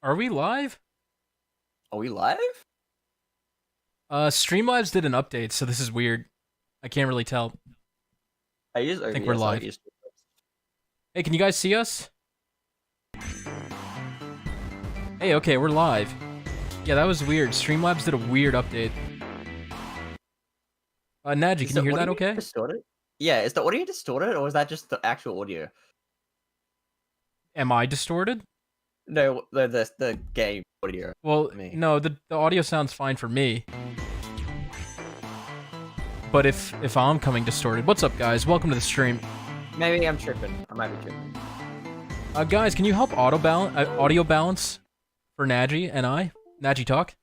Are we live? Are we live? Streamlabs did an update, so this is weird. I can't really tell. I use I think we're OBS. I don't live. use. Hey, can you guys see us? Hey, okay, we're live. Yeah, that was weird. Streamlabs did a weird update. Nadgey, can you hear that okay? Distorted? Yeah, is the audio distorted or is that just the actual audio? Am I distorted? No, the game audio. Well, Me. no, the audio sounds fine for me. But if I'm coming distorted, what's up, guys? Welcome to the stream. Maybe I'm tripping. I might be tripping. Guys, can you help audio balance for Nadgey and I? Nadgey talk.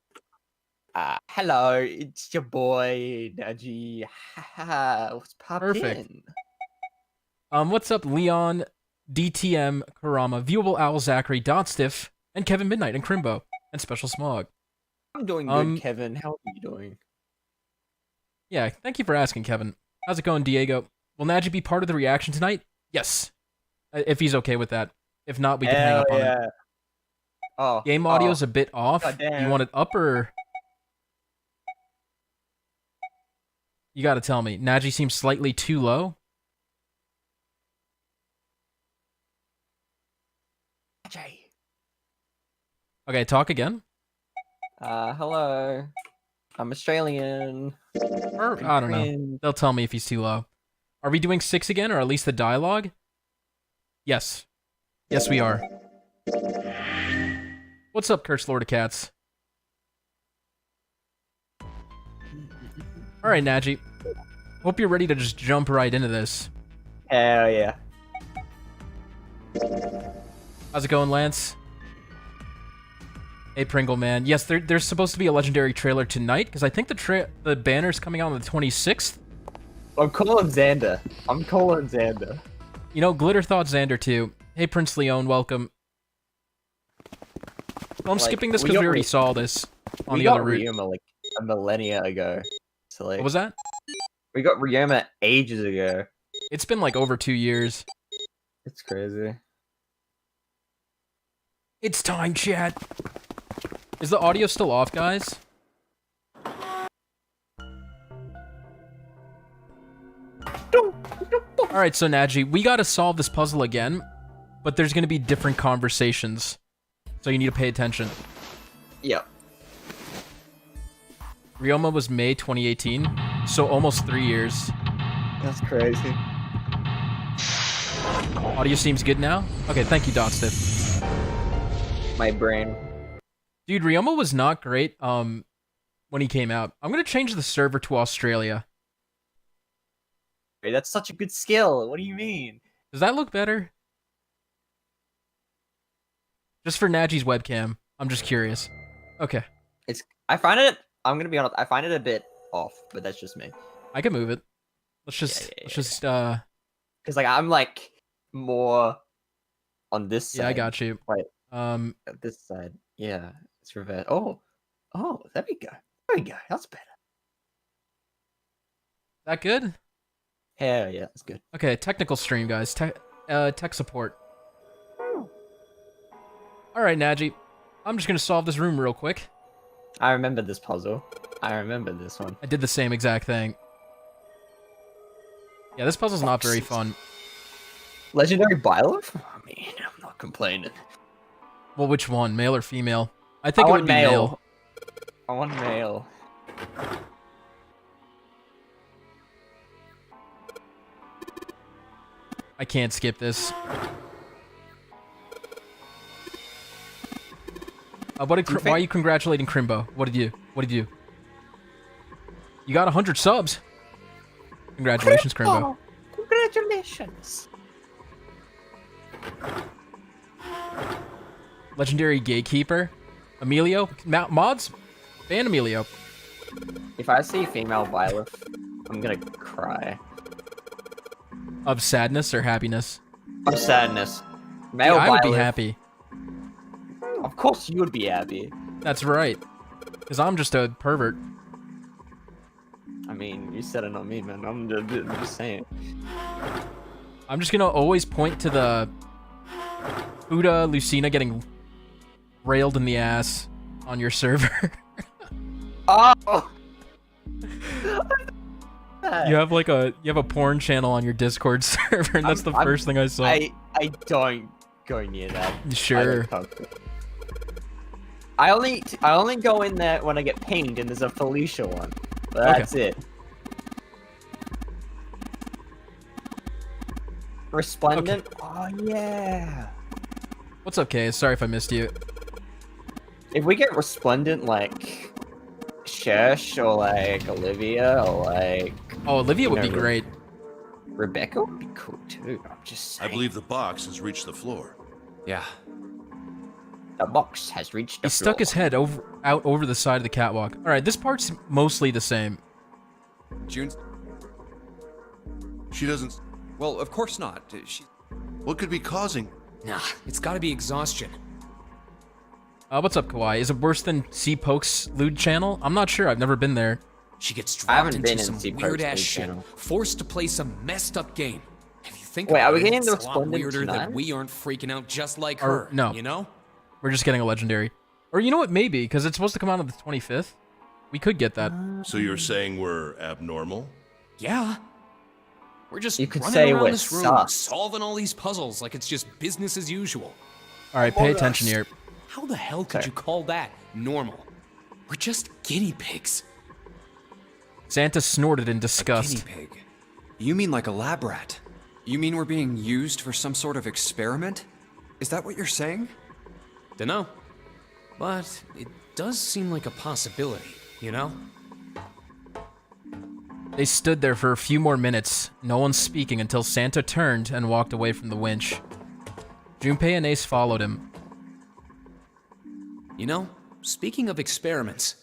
Hello, it's your boy Nadgey. What's poppin'? Perfect. What's up, Leon, DTM, Karama, Viewable Owl, Zachary, Dotstiff, and Kevin Midnight, and Crimbo, and Special Smog. I'm doing good, Kevin. How are you doing? Yeah, thank you for asking, Kevin. How's it going, Diego? Will Nadgey be part of the reaction tonight? Yes. If he's okay with that. If not, we can hang up on him. Oh, Game audio's a bit off. You want it up or... You gotta tell me. Nadgey seems slightly too low. Okay, talk again. Hello. I'm Australian. Or, I don't know. They'll tell me if he's too low. Are we doing 6 again, or at least the dialogue? Yes. Yes, we are. What's up, Curse Lord of Cats? Alright, Nadgey. Hope you're ready to just jump right into this. Hell yeah. How's it going, Lance? Hey, Pringle Man. Yes, there's supposed to be a legendary trailer tonight, because I think the banner's coming out on the 26th. I'm calling Xander. You know, Glitter thought Xander too. Hey, Prince Leon, welcome. Well, I'm skipping this because we already saw this on the other route. We got Ryoma like a millennia ago. So like, what was that? We got Ryoma ages ago. It's been like over 2 years. It's crazy. It's time, chat. Is the audio still off, guys? Alright, so Nadgey, we gotta solve this puzzle again, but there's gonna be different conversations. So you need to pay attention. Yep. Ryoma was May 2018, so almost 3 years. That's crazy. Audio seems good now? Okay, thank you, Dotstiff. My brain. Dude, Ryoma was not great when he came out. I'm gonna change the server to Australia. Hey, that's such a good skill. What do you mean? Does that look better? Just for Nadgey's webcam. I'm just curious. Okay. I'm gonna be honest, I find it a bit off, but that's just me. I can move it. Let's just because like I'm like more on this side. Yeah, I got you. Wait. This side. Yeah. It's reverse. Oh, there we go. That's better. That good? Yeah, that's good. Okay, technical stream, guys. Tech support. Alright, Nadgey. I'm just gonna solve this room real quick. I remember this puzzle. I remember this one. I did the same exact thing. Yeah, this puzzle's not very fun. Legendary Byleth? I mean, I'm not complaining. Well, which one? Male or female? I think it would be male. I want male. I can't skip this. Why are you congratulating Crimbo? What did you do? You got 100 subs. Congratulations, Crimbo. Congratulations. Legendary Gatekeeper. Emilio? Mods? Ban Emilio. If I see female Byleth, I'm gonna cry. Of sadness or happiness? Of sadness. Male I would be Byleth. happy. Of course you would be happy. That's right. Because I'm just a pervert. I mean, you said it, not me, man. I'm just saying. I'm just gonna always point to the Uda Lucina getting railed in the ass on your server. Oh! You have a porn channel on your Discord server, and that's the first thing I saw. I don't go near that. Sure. I only go in there when I get pinged and there's a Felicia one. But that's it. Resplendent? Okay. Oh yeah. What's up, Kay? Sorry if I missed you. If we get Resplendent like Shush or like Olivia or like Oh, Olivia would be great. Rebecca would be cool too. I'm just saying. I believe the box has reached the floor. Yeah. The box has reached the He stuck floor. his head out over the side of the catwalk. All right, this part's mostly the same. June's. She doesn't... Well, of course not. What could be causing... Nah, it's gotta be exhaustion. What's up, Kawaii? Is it worse than C-Poke's lewd channel? I'm not sure. I've never been there. She gets I haven't dropped been into in some Sea weird ass Poke's shit, channel. forced to play some messed up game. If you think Wait, about are we it, getting it's the a lot Resplendent weirder tonight? that we aren't freaking out just like Or- her. no. You know? We're just getting a legendary. Or you know what? Maybe, because it's supposed to come out on the 25th. We could get that. So you're saying we're abnormal? Yeah. We're just You could running say around we're this room, sus. solving all these puzzles like it's just business as usual. All right, pay attention here. How the hell could Okay. you call that normal? We're just guinea pigs. Santa snorted in disgust. Guinea pig? You mean like a lab rat? You mean we're being used for some sort of experiment? Is that what you're saying? Dunno. But it does seem like a possibility, you know? They stood there for a few more minutes, no one speaking until Santa turned and walked away from the winch. Junpei and Ace followed him. You know, speaking of experiments,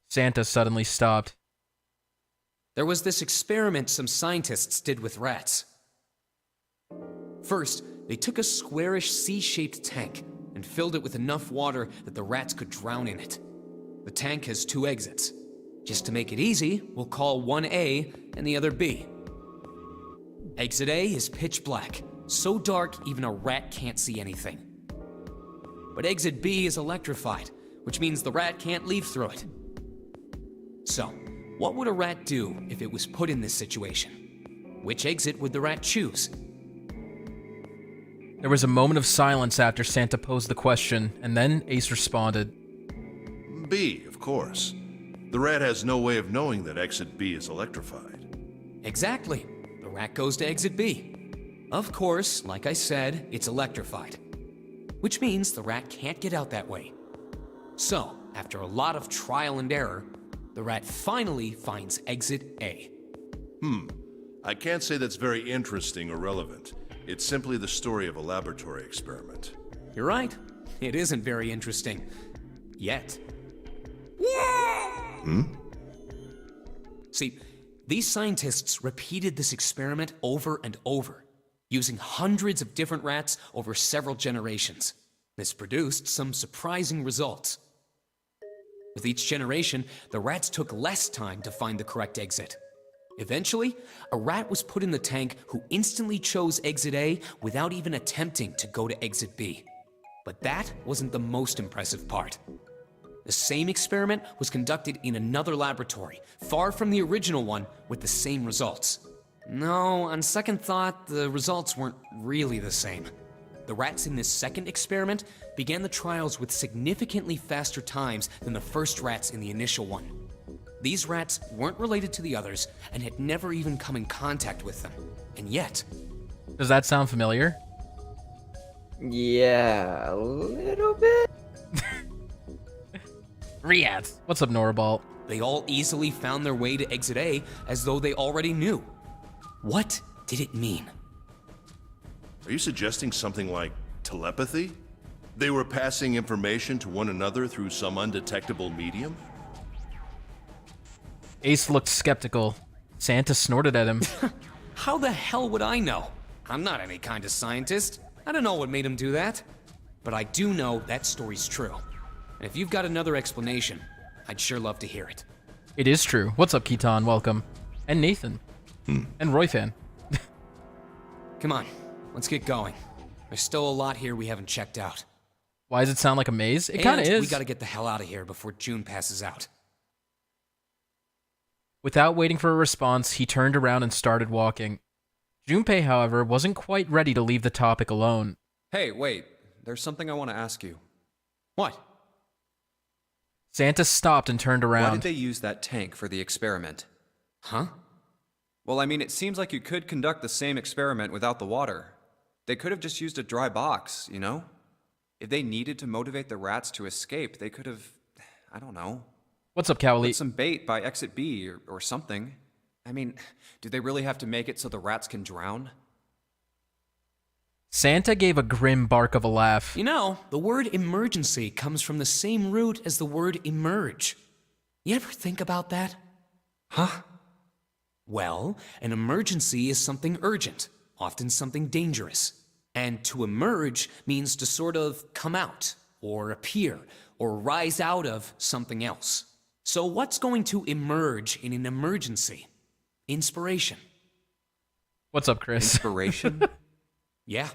Santa suddenly stopped. there was this experiment some scientists did with rats. First, they took a squarish C-shaped tank and filled it with enough water that the rats could drown in it. The tank has 2 exits. Just to make it easy, we'll call one A and the other B. Exit A is pitch black, so dark even a rat can't see anything. But exit B is electrified, which means the rat can't leave through it. So, what would a rat do if it was put in this situation? Which exit would the rat choose? There was a moment of silence after Santa posed the question, and then Ace responded. B, of course. The rat has no way of knowing that exit B is electrified. Exactly. The rat goes to exit B. Of course, like I said, it's electrified. Which means the rat can't get out that way. So, after a lot of trial and error, the rat finally finds exit A. I can't say that's very interesting or relevant. It's simply the story of a laboratory experiment. You're right. It isn't very interesting. Yet. See, these scientists repeated this experiment over and over, using hundreds of different rats over several generations. This produced some surprising results. With each generation, the rats took less time to find the correct exit. Eventually, a rat was put in the tank who instantly chose exit A without even attempting to go to exit B. But that wasn't the most impressive part. The same experiment was conducted in another laboratory, far from the original one, with the same results. No, on second thought, the results weren't really the same. The rats in this second experiment began the trials with significantly faster times than the first rats in the initial one. These rats weren't related to the others and had never even come in contact with them. And yet, Does that sound familiar? Yeah, a little bit. Riyadh. What's up, Norabal? they all easily found their way to exit A as though they already knew. What did it mean? Are you suggesting something like telepathy? They were passing information to one another through some undetectable medium? Ace looked skeptical. Santa snorted at him. How the hell would I know? I'm not any kind of scientist. I don't know what made him do that. But I do know that story's true. And if you've got another explanation, I'd sure love to hear it. It is true. What's up, Keaton? Welcome. And Nathan. And Roy fan. Come on, let's get going. There's still a lot here we haven't checked out. Why does it sound like a maze? It And kind of is. we gotta get the hell out of here before June passes out. Without waiting for a response, he turned around and started walking. Junpei, however, wasn't quite ready to leave the topic alone. Hey, wait. There's something I want to ask you. What? Santa stopped and turned Why around. did they use that tank for the experiment? Huh? Well, I mean, it seems like you could conduct the same experiment without the water. They could have just used a dry box, you know? If they needed to motivate the rats to escape, they could have, I don't know, What's up, Cowley? put some bait by exit B or something. I mean, do they really have to make it so the rats can drown? Santa gave a grim bark of a laugh. You know, the word emergency comes from the same root as the word emerge. You ever think about that? Huh? Well, an emergency is something urgent, often something dangerous. And to emerge means to sort of come out, or appear, or rise out of something else. So what's going to emerge in an emergency? Inspiration. What's up, Chris? Inspiration? Yeah.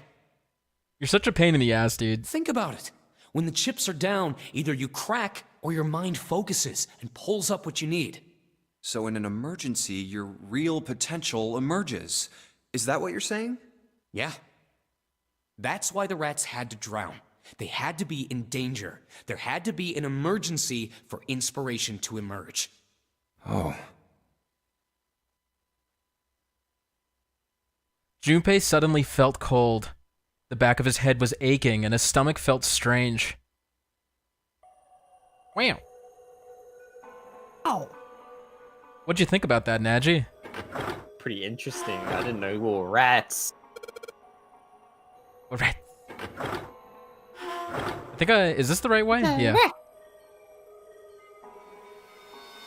You're such a pain in the ass, dude. Think about it. When the chips are down, either you crack or your mind focuses and pulls up what you need. So in an emergency, your real potential emerges. Is that what you're saying? Yeah. That's why the rats had to drown. They had to be in danger. There had to be an emergency for inspiration to emerge. Oh. Junpei suddenly felt cold. The back of his head was aching, and his stomach felt strange. Wow. Oh. What'd you think about that, Nadgey? Pretty interesting. I didn't know we were rats. Alright. I think is this the right way? Yeah.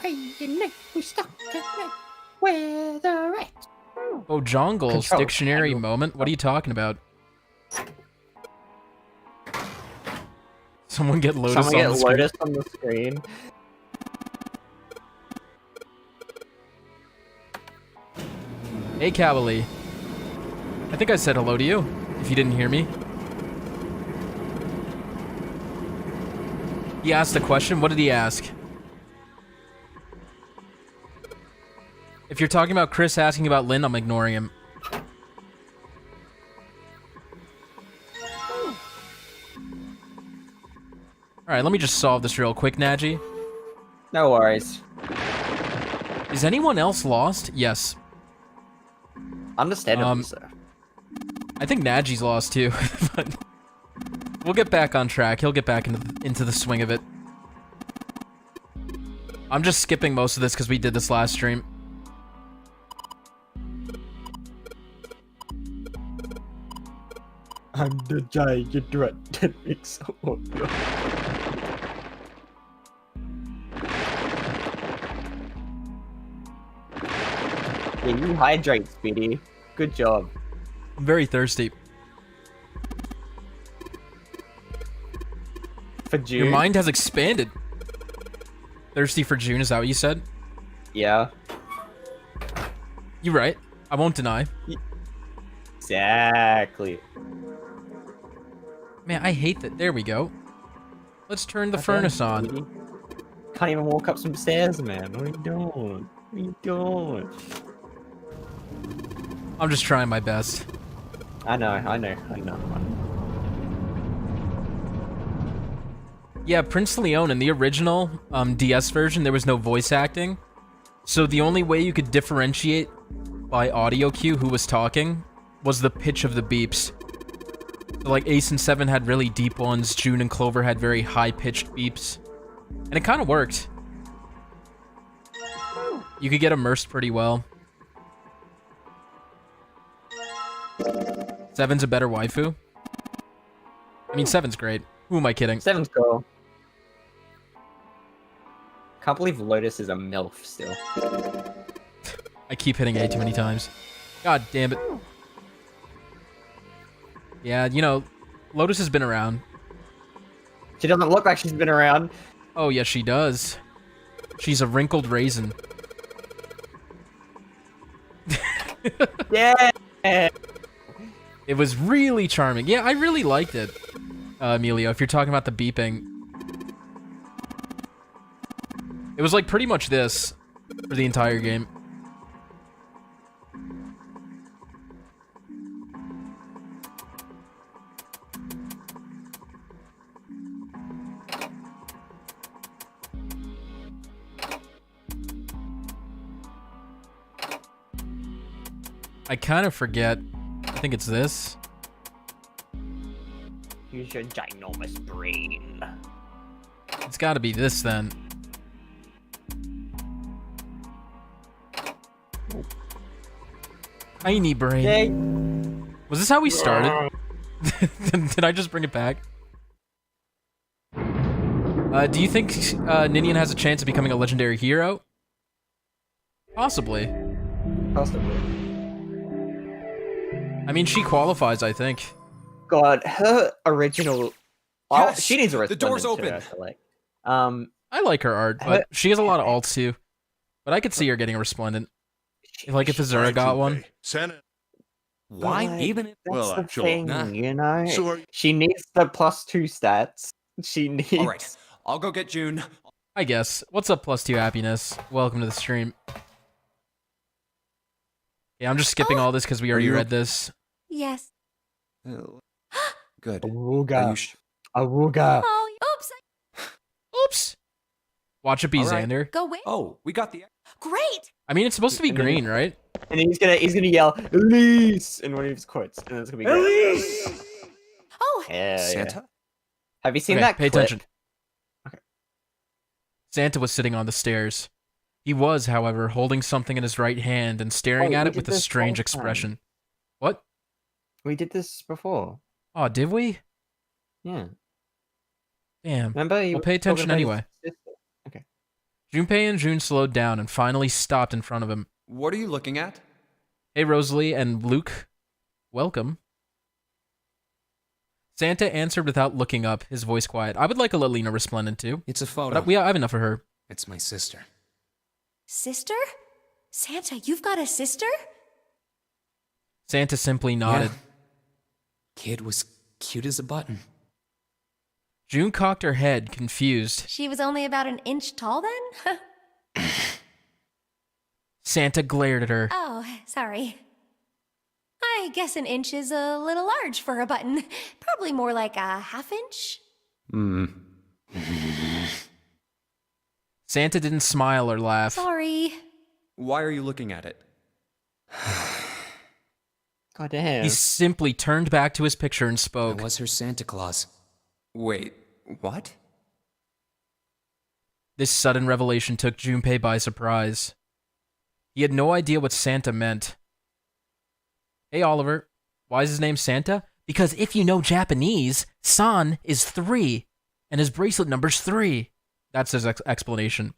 We stuck with the rat. Oh, Jongle's Control. dictionary moment? What are you talking about? Someone get Lotus Someone on get the screen. Lotus on the screen. Hey, Cavalier. I think I said hello to you, if you didn't hear me. He asked a question. What did he ask? If you're talking about Chris asking about Lynn, I'm ignoring him. Alright, let me just solve this real quick, Nadgey. No worries. Is anyone else lost? Yes. Understandably so. I think Nadgey's lost too, but we'll get back on track. He'll get back into the swing of it. I'm just skipping most of this because we did this last stream. I'm the giant rat that makes audio. Yeah, you hydrate, Speedy. Good job. I'm very thirsty. For June. Your mind has expanded. Thirsty for June, is that what you said? Yeah. You're right. I won't deny. Exactly. Man, I hate that. There we go. Let's turn the furnace on. Speedy. Can't even walk up some stairs, man. What are you doing? What are you doing? I'm just trying my best. I know. Yeah, Prince Leon in the original DS version, there was no voice acting. So the only way you could differentiate by audio cue who was talking was the pitch of the beeps. So like Ace and 7 had really deep ones, June and Clover had very high-pitched beeps. And it kind of worked. You could get immersed pretty well. 7's a better waifu. I mean, 7's great. Who am I kidding? 7's cool. Can't believe Lotus is a MILF still. I keep hitting A too many times. God damn it. Yeah, you know, Lotus has been around. She doesn't look like she's been around. Oh, yes, she does. She's a wrinkled raisin. Yeah. It was really charming. Yeah, I really liked it. Emilio, if you're talking about the beeping. It was like pretty much this for the entire game. I kind of forget. I think it's this. Use your ginormous brain. It's got to be this then. Tiny brain. Yay. Was this how we started? Did I just bring it back? Do you think Ninian has a chance of becoming a legendary hero? Possibly. Possibly. I mean, she qualifies, I think. God, her original. Well, Yes! she needs a The door's resplendent too, open. I feel like. I like her art, but she has a lot of alts too. But I could see her getting a resplendent. Like if Azura Right, got Junpei. one. Santa. Why? Like, Even if... that's Well, the actually, thing, nah. you know. So are you- She needs the +2 stats. She needs. All right, I'll go get June. I guess. What's up, +2 happiness? Welcome to the stream. Yeah, I'm just skipping all this because we already you read this. Yes. Good. Are Awooga. you sh- Awooga. Oh, oops. Oops. Watch it be All right. Xander. Go where? Oh, we got the... Great. I mean, it's supposed to be And then- green, right? And he's gonna yell Elise in one of his quotes, and it's gonna be great. Oh, Yeah, yeah. Santa? Have you seen Okay, that pay clip? attention. Okay. Santa was sitting on the stairs. He was, however, holding something in his right hand and staring Oh, at we it with did a this strange last time. expression. What? We did this before. Oh, did we? Yeah. Damn. Remember? He Well, was pay talking attention about his anyway. sister. Junpei and June slowed down and finally stopped in front of him. What are you looking at? Hey, Rosalie and Luke. Welcome. Santa answered without looking up, his voice quiet. I would like a Lilina Resplendent too. It's a photo. But I have enough of her. It's my sister. sister? Santa, you've got a sister? Santa simply nodded. Yeah. Kid was cute as a button. June cocked her head, confused. She was only about an inch tall then? Santa glared at her. Oh, sorry. I guess an inch is a little large for a button. Probably more like a half inch. Santa didn't smile or laugh. Sorry. Why are you looking at it? God damn. He simply turned back to his picture and I spoke. was her Santa Claus. Wait, what? This sudden revelation took Junpei by surprise. He had no idea what Santa meant. Hey, Oliver. Why is his name Santa? Because if you know Japanese, San is 3, and his bracelet number's 3. That's his explanation.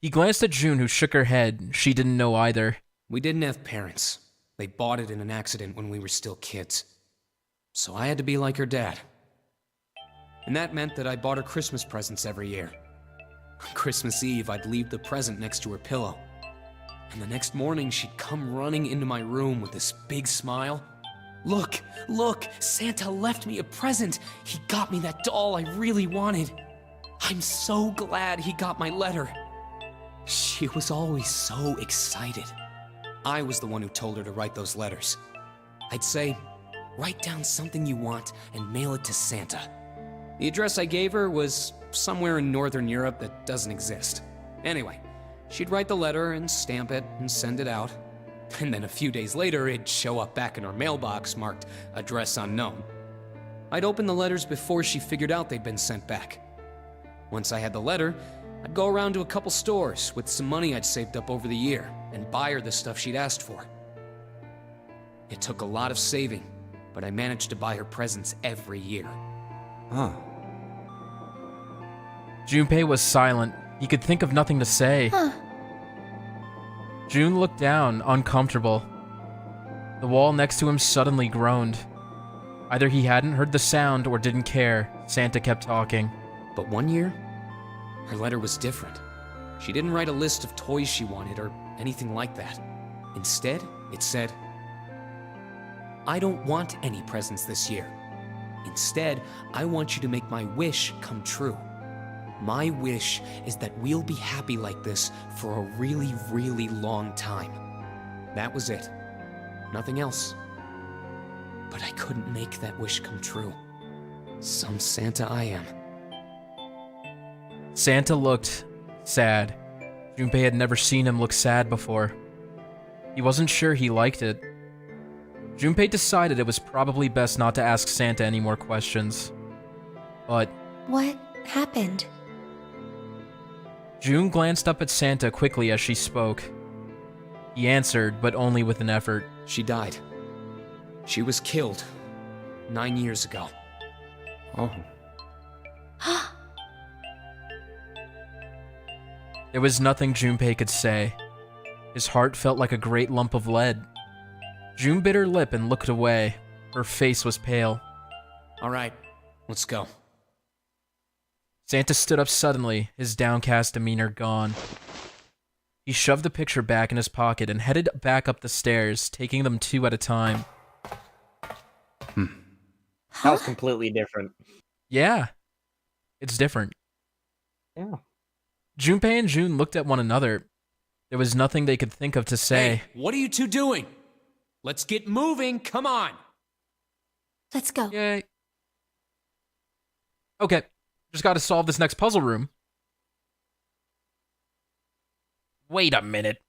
He glanced at June, who shook her head. She didn't know either. We didn't have parents. They bought it in an accident when we were still kids. So I had to be like her dad. And that meant that I bought her Christmas presents every year. On Christmas Eve, I'd leave the present next to her pillow. And the next morning, she'd come running into my room with this big smile. Look, look, Santa left me a present. He got me that doll I really wanted. I'm so glad he got my letter. She was always so excited. I was the one who told her to write those letters. I'd say, write down something you want and mail it to Santa. The address I gave her was somewhere in Northern Europe that doesn't exist. Anyway, she'd write the letter and stamp it and send it out. And then a few days later, it'd show up back in her mailbox marked address unknown. I'd open the letters before she figured out they'd been sent back. Once I had the letter, I'd go around to a couple stores with some money I'd saved up over the year and buy her the stuff she'd asked for. It took a lot of saving, but I managed to buy her presents every year. Huh. Junpei was silent. He could think of nothing to say. June looked down, uncomfortable. The wall next to him suddenly groaned. Either he hadn't heard the sound or didn't care. Santa kept talking. But one year, her letter was different. She didn't write a list of toys she wanted or anything like that. Instead, it said, I don't want any presents this year. Instead, I want you to make my wish come true. My wish is that we'll be happy like this for a really, really long time. That was it. Nothing else. But I couldn't make that wish come true. Some Santa I am. Santa looked sad. Junpei had never seen him look sad before. He wasn't sure he liked it. Junpei decided it was probably best not to ask Santa any more questions. But What happened? June glanced up at Santa quickly as she spoke. He answered, but only with an effort. She died. She was killed 9 years ago. Oh. There was nothing Junpei could say. His heart felt like a great lump of lead. June bit her lip and looked away. Her face was pale. All right, let's go. Santa stood up suddenly, his downcast demeanor gone. He shoved the picture back in his pocket and headed back up the stairs, taking them 2 at a time. That was completely different. Yeah, it's different. Yeah. Junpei and June looked at one another. There was nothing they could think of to say. Hey, what are you two doing? Let's get moving, come on! Let's go. Yay. Okay, just gotta solve this next puzzle room. Wait a minute.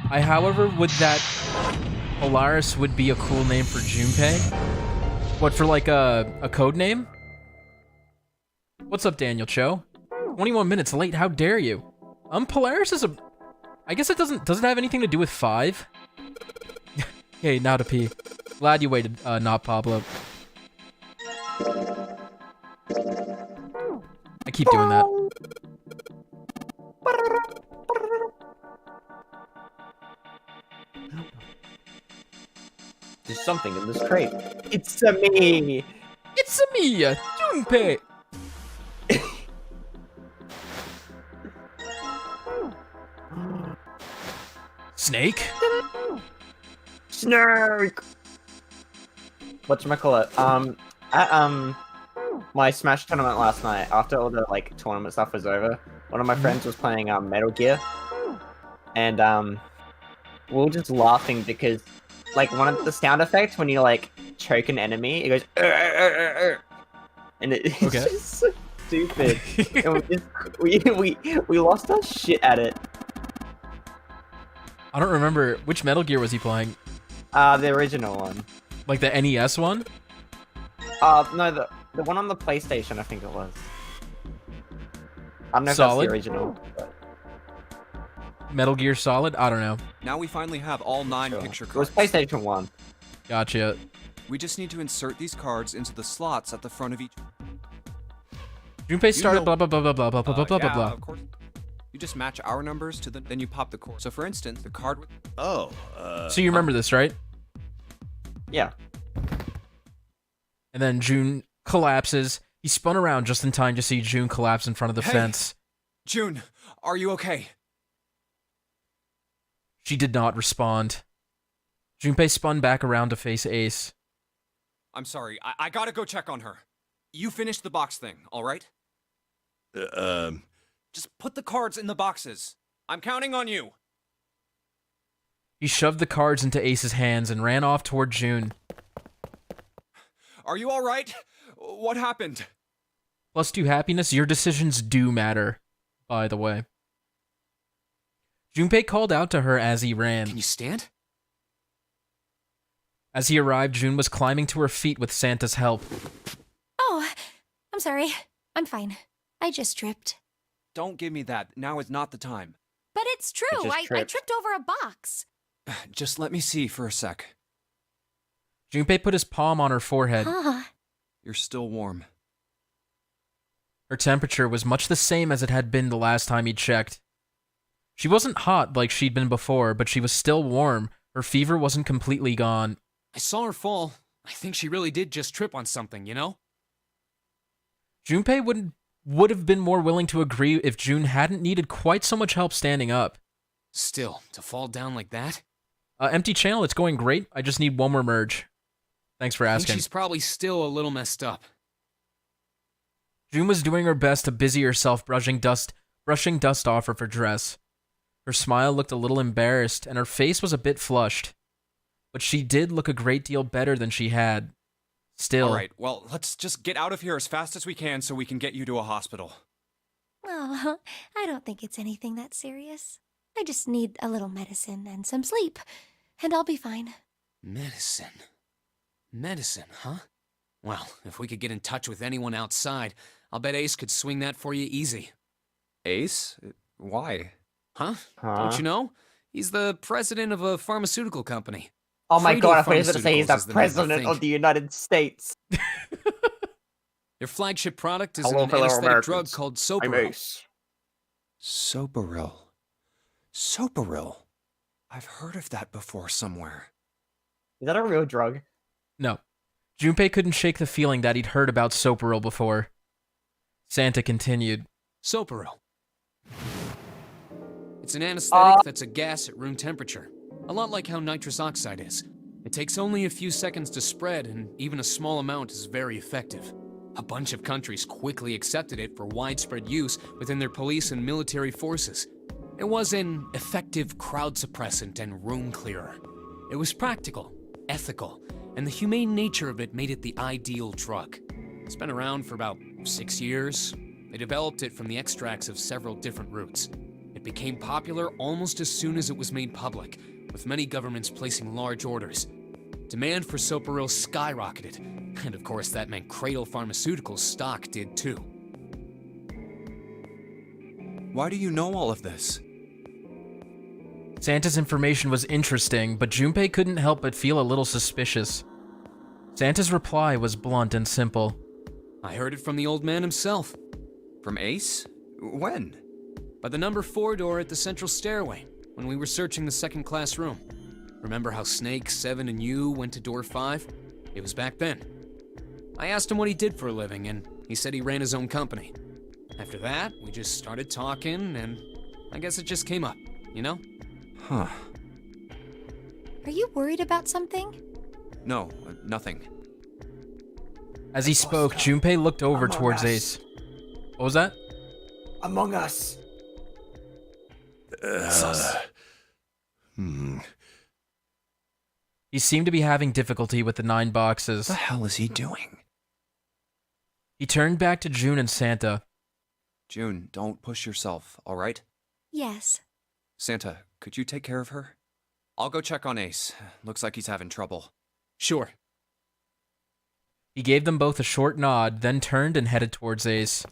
However, would that Polaris would be a cool name for Junpei? What, for like a code name? What's up, Daniel Cho? 21 minutes late, how dare you? Polaris is a... I guess it doesn't have anything to do with 5? Hey, now to pee. Glad you waited, not Pablo. I keep doing that. There's something in this crate. It's a me. It's me, Junpei. Snake? Snake. Whatchamacallit? At my Smash tournament last night, after all the like tournament stuff was over, one of my friends was playing Metal Gear, and we were just laughing because like one of the sound effects when you like choke an enemy, it goes and it's Okay. just so stupid. And we lost our shit at it. I don't remember which Metal Gear was he playing. The original one. Like the NES one? No, the one on the PlayStation, I think it was. I don't know if Solid? that's the original. But Metal Gear Solid? I don't know. Now we finally have all 9 sure. picture It was cards. PlayStation 1. Gotcha. We just need to insert these cards into the slots at the front of each. Junpei started know- blah blah blah blah blah blah blah blah blah Yeah, blah. of course. You just match our numbers to then you pop the cord. So for instance, the card with Oh, So you remember this, right? Yeah. And then June collapses. He spun around just in time to see June collapse in front of the Hey! fence. June, are you okay? She did not respond. Junpei spun back around to face Ace. I'm sorry. I gotta go check on her. You finish the box thing, all right? Just put the cards in the boxes. I'm counting on you. He shoved the cards into Ace's hands and ran off toward June. Are you all right? What happened? +2 happiness, your decisions do matter, by the way. Junpei called out to her as he ran. Can you stand? As he arrived, June was climbing to her feet with Santa's help. Oh, I'm sorry. I'm fine. I just tripped. Don't give me that. Now is not the time. But it's true. just I tripped. tripped over a box. Just let me see for a sec. Junpei put his palm on her forehead. Huh. You're still warm. Her temperature was much the same as it had been the last time he checked. She wasn't hot like she'd been before, but she was still warm. Her fever wasn't completely gone. I saw her fall. I think she really did just trip on something, you know? Junpei would have been more willing to agree if June hadn't needed quite so much help standing up. Still, to fall down like that? Empty channel, it's going great. I just need one more merge. Thanks for I think asking. she's probably still a little messed up. June was doing her best to busy herself brushing dust off of her dress. Her smile looked a little embarrassed, and her face was a bit flushed. But she did look a great deal better than she had. Still. All right, well, let's just get out of here as fast as we can so we can get you to a hospital. Oh, I don't think it's anything that serious. I just need a little medicine and some sleep, and I'll be fine. Medicine. Medicine, huh? Well, if we could get in touch with anyone outside, I'll bet Ace could swing that for you easy. Ace? Why? Huh? Don't you know? He's the president of a pharmaceutical company. Oh my Friedel god, I thought he was going to say he's the Pharmaceuticals is the name, I president of think. the United States. Their flagship product is Hello, an fellow anesthetic drug Americans. called I'm Soperil. Ace. Soperil. Soperil. I've heard of that before somewhere. Is that a real drug? No. Junpei couldn't shake the feeling that he'd heard about Soperil before. Santa continued. Soperil. It's an anesthetic that's a gas at room temperature. A lot like how nitrous oxide is. It takes only a few seconds to spread, and even a small amount is very effective. A bunch of countries quickly accepted it for widespread use within their police and military forces. It was an effective crowd suppressant and room clearer. It was practical, ethical, and the humane nature of it made it the ideal drug. It's been around for about 6 years. They developed it from the extracts of several different roots. It became popular almost as soon as it was made public, with many governments placing large orders. Demand for Soperil skyrocketed, and of course that meant Cradle Pharmaceuticals' stock did too. Why do you know all of this? Santa's information was interesting, but Junpei couldn't help but feel a little suspicious. Santa's reply was blunt and simple. I heard it from the old man himself. From Ace? When? By the number 4 door at the central stairway, when we were searching the second-class room. Remember how Snake, 7, and you went to door 5? It was back then. I asked him what he did for a living, and he said he ran his own company. After that, we just started talking, and I guess it just came up, you know? Huh. Are you worried about something? No, nothing. As he spoke, Junpei looked over Among towards Us. Ace. What was that? Among Us. He seemed to be having difficulty with the 9 boxes. What the hell is he doing? He turned back to June and Santa. June, don't push yourself, all right? Yes. Santa, could you take care of her? I'll go check on Ace. Looks like he's having trouble. Sure. He gave them both a short nod, then turned and headed towards Ace.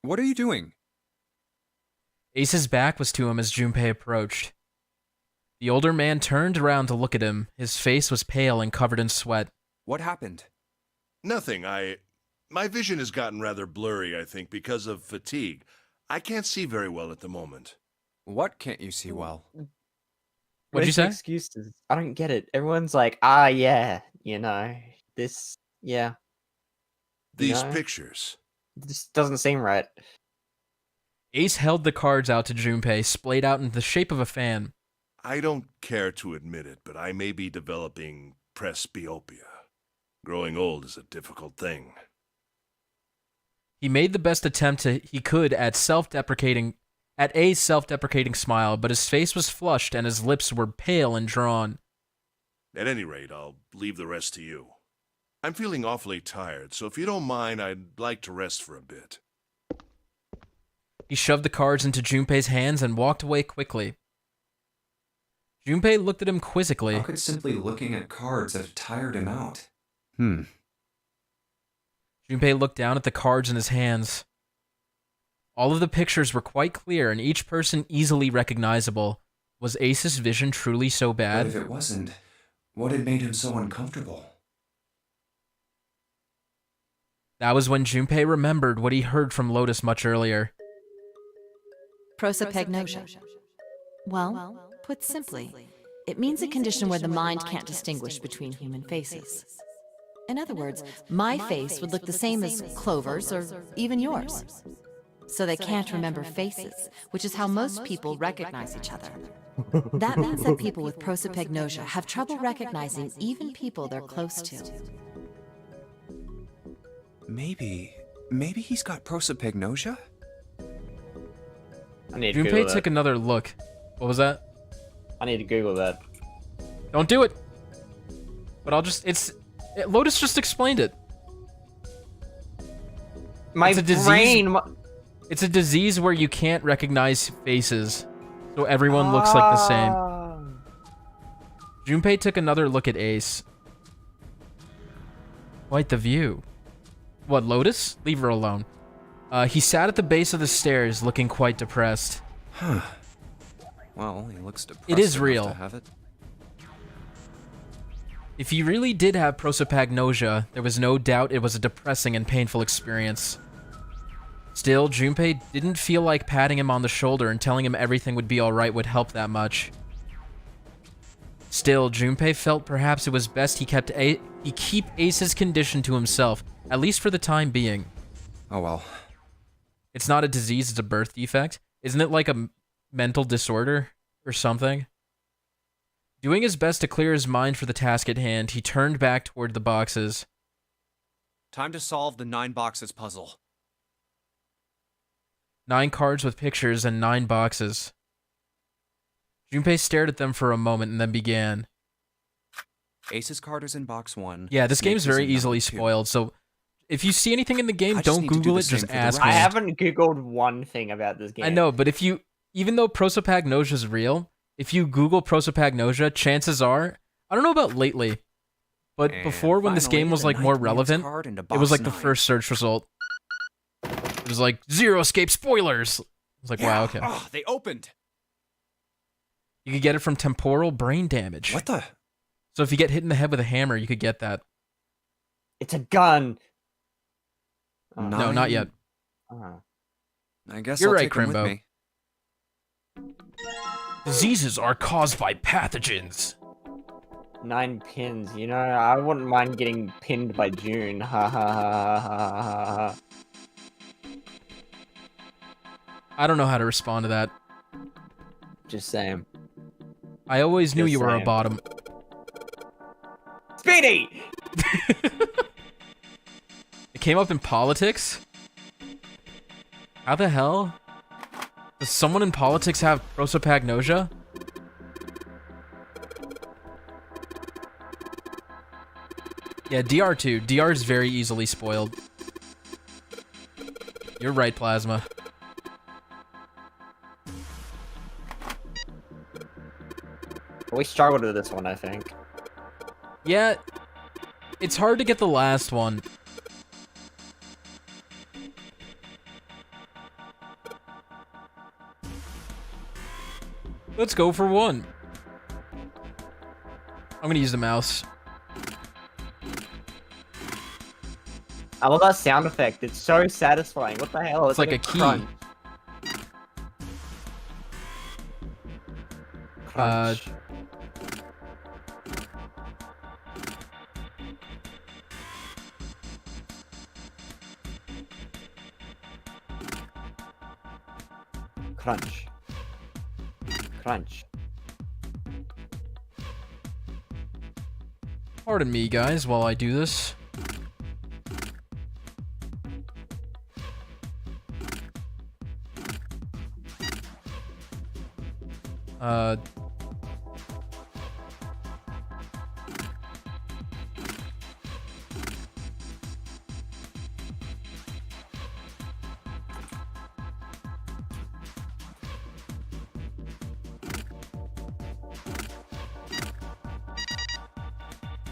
What are you doing? Ace's back was to him as Junpei approached. The older man turned around to look at him. His face was pale and covered in sweat. What happened? Nothing. My vision has gotten rather blurry, I think, because of fatigue. I can't see very well at the moment. What can't you see well? What'd you Where's the say? Excuses. I don't get it. Everyone's like, yeah, you know, this, yeah. These No. pictures. This doesn't seem right. Ace held the cards out to Junpei, splayed out in the shape of a fan. I don't care to admit it, but I may be developing presbyopia. Growing old is a difficult thing. He made the best attempt he could at A's self-deprecating smile, but his face was flushed and his lips were pale and drawn. At any rate, I'll leave the rest to you. I'm feeling awfully tired, so if you don't mind, I'd like to rest for a bit. He shoved the cards into Junpei's hands and walked away quickly. Junpei looked at him quizzically. How could simply looking at cards have tired him out? Junpei looked down at the cards in his hands. All of the pictures were quite clear and each person easily recognizable. Was Ace's vision truly so But if bad? it wasn't, what had made him so uncomfortable? That was when Junpei remembered what he heard from Lotus much earlier. Prosopagnosia. Well, put simply, it means a condition where the mind can't distinguish between human faces. In other words, my face would look the same as Clover's or even yours. so they can't remember faces, which is how most people recognize each other. That means that people with prosopagnosia have trouble recognizing even people they're close to. Maybe he's got prosopagnosia? I need to Google Junpei that. took another look. What was that? I need to Google that. Don't do it. But I'll just Lotus just explained it. My It's a disease. brain. It's a disease where you can't recognize faces, so everyone looks like the same. Junpei took another look at Ace. Quite the view. What, Lotus? Leave her alone. He sat at the base of the stairs, looking quite depressed. Huh. Well, he looks depressed. It is enough real. to have it. If he really did have prosopagnosia, there was no doubt it was a depressing and painful experience. Still, Junpei didn't feel like patting him on the shoulder and telling him everything would be alright would help that much. Still, Junpei felt perhaps it was best he keep Ace's condition to himself, at least for the time being. Oh well. It's not a disease, it's a birth defect. Isn't it like a mental disorder or something? Doing his best to clear his mind for the task at hand, he turned back toward the boxes. Time to solve the 9 boxes puzzle. 9 cards with pictures and 9 boxes. Junpei stared at them for a moment and then began. Ace's card is in box 1. Yeah, this game's Snake's is very in number easily 2. spoiled, so if you see anything in the game, I just don't need to do Google the it, same just for the ask rest. me. I haven't Googled one thing about this game. I know, but even though prosopagnosia is real, if you Google prosopagnosia, chances are, I don't know about lately, but And before when this finally, game was the like more ninth man's relevant, card into it was box like the 9. first search result. It was like, Zero Escape spoilers! I was like, wow, okay. Oh, they opened. You could get it from temporal brain damage. What the? So if you get hit in the head with a hammer, you could get that. It's a gun. No, not yet. I guess You're I'll right, take him with Crimbo. me. Diseases are caused by pathogens. 9 pins. You know, I wouldn't mind getting pinned by June. Ha ha ha ha ha ha. I don't know how to respond to that. Just saying. I always knew Just you were a saying. bottom. Speedy! It came up in politics? How the hell? Does someone in politics have prosopagnosia? Yeah, DR too. DR is very easily spoiled. You're right, Plasma. We struggled with this one, I think. Yeah, it's hard to get the last one. Let's go for one. I'm gonna use the mouse. I love that sound effect. It's so satisfying. What the hell? It's like a key. crunch. Uh, Crunch. Crunch. Crunch. Pardon me, guys, while I do this.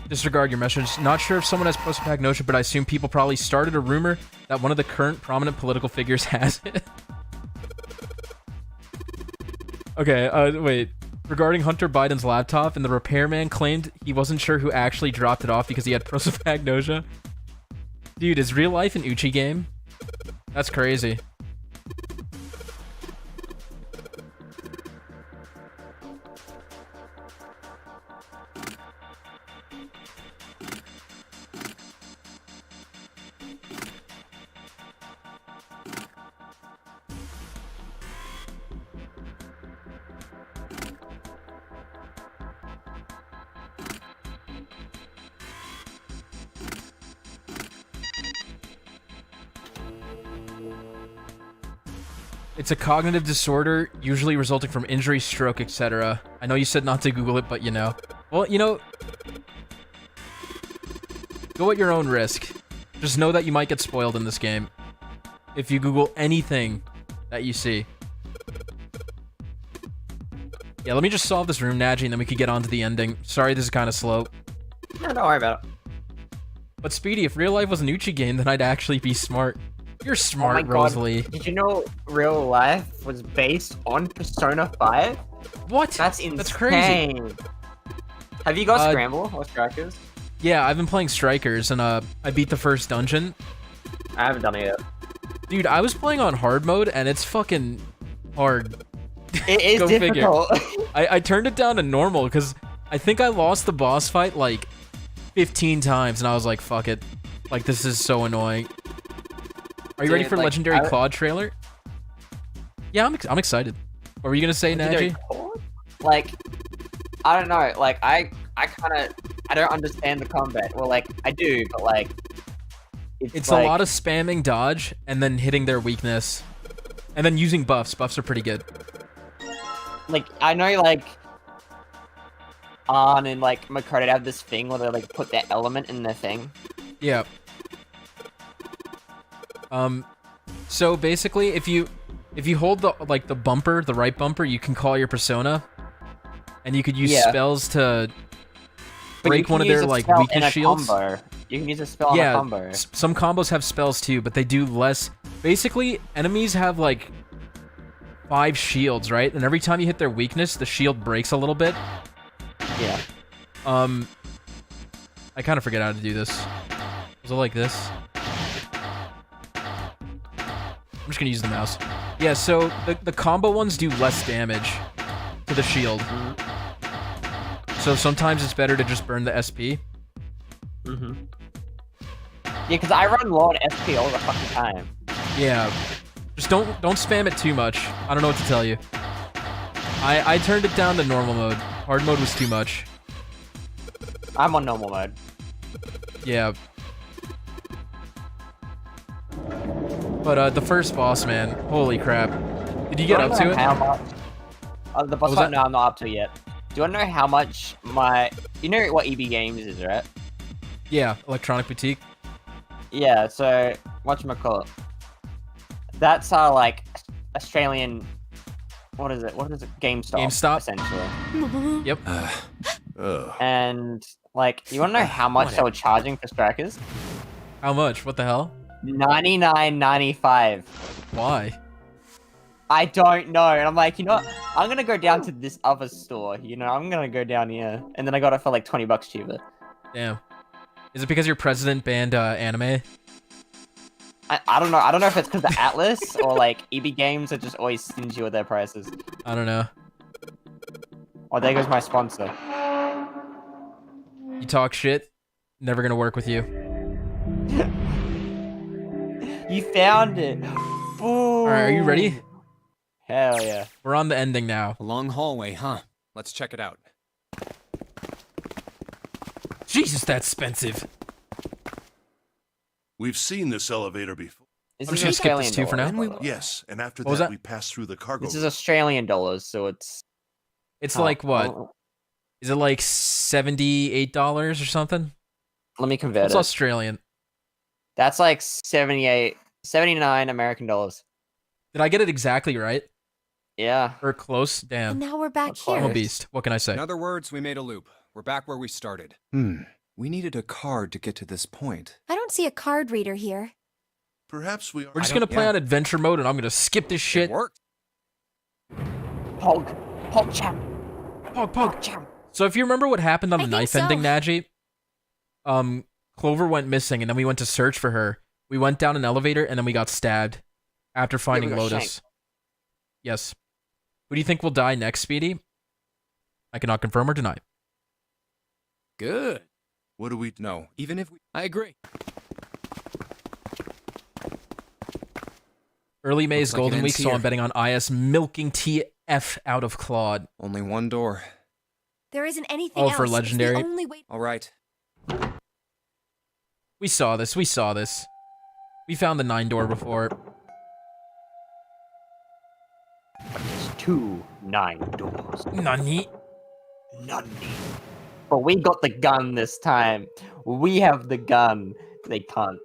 Disregard your message. Not sure if someone has prosopagnosia, but I assume people probably started a rumor that one of the current prominent political figures has it. Okay, wait. Regarding Hunter Biden's laptop, and the repairman claimed he wasn't sure who actually dropped it off because he had prosopagnosia. Dude, is real life an Uchi game? That's crazy. It's a cognitive disorder, usually resulting from injury, stroke, etc. I know you said not to Google it, but you know. Well, you know, go at your own risk. Just know that you might get spoiled in this game if you Google anything that you see. Yeah, let me just solve this room, Nadgey, and then we could get on to the ending. Sorry, this is kind of slow. No, don't worry about it. But Speedy, if real life was an Uchi game, then I'd actually be smart. You're Oh smart, my god. Rosalie. Did you know real life was based on Persona 5? What? That's insane. That's crazy. Have you got Scramble or Strikers? Yeah, I've been playing Strikers, and I beat the first dungeon. I haven't done it yet. Dude, I was playing on hard mode, and it's fucking hard. It is Go difficult. I turned it down to normal, because I think I lost the boss fight, like, 15 times, and I was like, fuck it. Like, this is so annoying. Are you ready for Legendary Claude trailer? Yeah, I'm excited. What were you gonna say, Nadgey? Like, I don't know. Like, I don't understand the combat. Well, like, I do, but like, It's like, a lot of spamming dodge and then hitting their weakness, and then using buffs. Buffs are pretty good. like, I know, like, Arn and like Makoto have this thing where they like put their element in their thing. Yeah. So basically, if you hold the bumper, the right bumper, you can call your persona, and you could use spells to break one of their like weakness shields. Combo. You can use a spell in a combo. Some combos have spells too, but they do less. Basically, enemies have like 5 shields, right? And every time you hit their weakness, the shield breaks a little bit. Yeah. I kind of forget how to do this. Was it like this? I'm just gonna use the mouse. Yeah, so the combo ones do less damage to the shield. So sometimes it's better to just burn the SP. Yeah, because I run low on SP all the fucking time. Yeah. Just don't spam it too much. I don't know what to tell you. I turned it down to normal mode. Hard mode was too much. I'm on normal mode. Yeah. But the first boss, man, holy crap. Did you get up to it? How much? The boss fight? No, I'm not up to it yet. Do you want to know how much you know what EB Games is, right? Yeah, Electronic Boutique. Yeah, so whatchamacallit. That's like Australian. What is it? GameStop. GameStop? Essentially. Yep. And like, you want to know how much they were charging for Strikers? How much? What the hell? $99.95. Why? I don't know. And I'm like, you know what? I'm gonna go down to this other store. You know, I'm gonna go down here, and then I got it for like $20 cheaper. Damn. Is it because your president banned anime? I don't know. I don't know if it's because of Atlas or like EB Games are just always stingy with their prices. I don't know. Oh, there goes my sponsor. You talk shit, never gonna work with you. You found it. Alright, are you ready? Hell yeah. We're on the ending now. A long hallway, huh? Let's check it out. Jesus, that's expensive. We've seen this elevator before. This I'm is just gonna skip this Australian too for dollars, now. by the way. Yes, and after What was that, that? we passed through the cargo. This is Australian dollars, so it's. It's like what? Is it like $78 or something? Let me convert It's it. Australian. That's like 79 American dollars. Did I get it exactly right? Yeah. Or close? And Damn. now we're back That's I'm here. a beast. What can I say? In other words, we made a loop. We're back where we started. We needed a card to get to this point. I don't see a card reader here. Perhaps we are. We're just gonna play on adventure mode, and I'm gonna skip this It shit. worked. Pog champ. Pog. Champ. So if you remember what happened on I the think knife so. ending, Nadgey, Clover went missing, and then we went to search for her. We went down an elevator, and then we got stabbed after finding got Lotus. shanked. Yes. Who do you think will die next, Speedy? I cannot confirm or deny. Good. What do we? No, even if we... I agree. Early May is Looks like Golden it Week, ends so I'm here. betting on IS milking TF out of Claude. Only one door. There isn't anything Oh, else. for It's the legendary? only way- All right. We saw this. We found the 9 door before. but there's 2 9 doors. Nani? None. But we got the gun this time. We have the gun. They can't.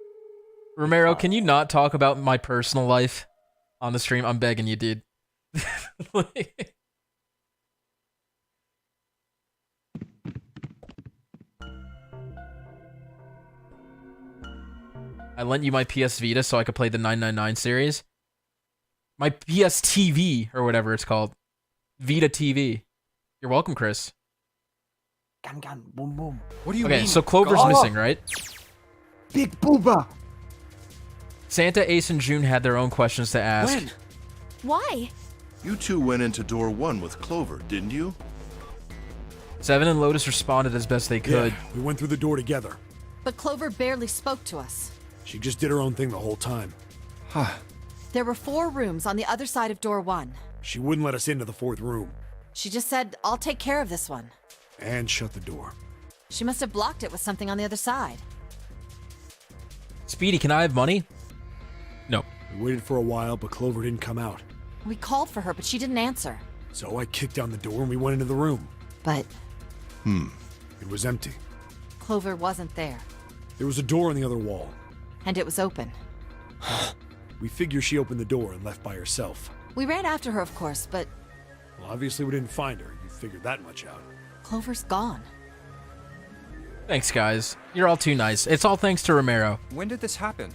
Romero, can you not talk about my personal life on the stream? I'm begging you, dude. I lent you my PS Vita so I could play the 999 series. My PS TV, or whatever it's called. Vita TV. You're welcome, Chris. Gun, boom, boom. What do you Okay, mean? so Clover's missing, right? Big booba. Santa, Ace, and June had their own questions to ask. When? Why? You two went into door 1 with Clover, didn't you? Seven and Lotus responded as best they could. Yeah, we went through the door together. But Clover barely spoke to us. She just did her own thing the whole time. There were 4 rooms on the other side of door 1. She wouldn't let us into the 4th room. She just said, I'll take care of this one. And shut the door. She must have blocked it with something on the other side. Speedy, can I have money? No. We waited for a while, but Clover didn't come out. We called for her, but she didn't answer. So I kicked down the door and we went into the room. But It was empty. Clover wasn't there. There was a door on the other wall. And it was open. We figure she opened the door and left by herself. We ran after her, of course, but Well, obviously we didn't find her. You figured that much out. Clover's gone. Thanks, guys. You're all too nice. It's all thanks to Romero. When did this happen?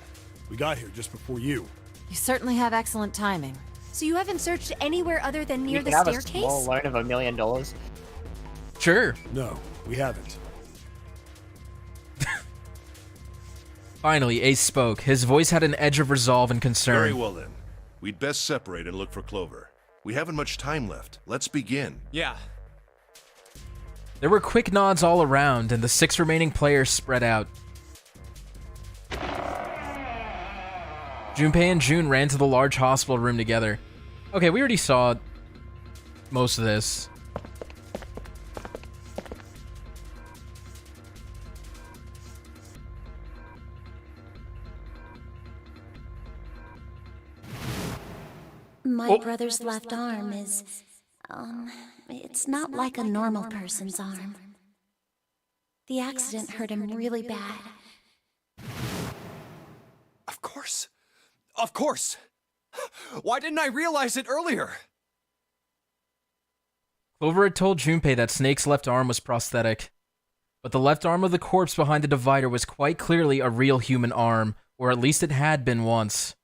We got here just before you. You certainly have excellent timing. So you haven't searched anywhere other than near You the can have a staircase? small loan of $1 million. Sure. No, we haven't. Finally, Ace spoke. His voice had an edge of resolve and concern. Very well then. We'd best separate and look for Clover. We haven't much time left. Let's begin. Yeah. There were quick nods all around, and the 6 remaining players spread out. Junpei and June ran to the large hospital room together. Okay, we already saw most of this. My brother's left arm is, it's not like a normal person's arm. The accident hurt him really bad. Of course. Of course. Why didn't I realize it earlier? Clover had told Junpei that Snake's left arm was prosthetic, but the left arm of the corpse behind the divider was quite clearly a real human arm, or at least it had been once.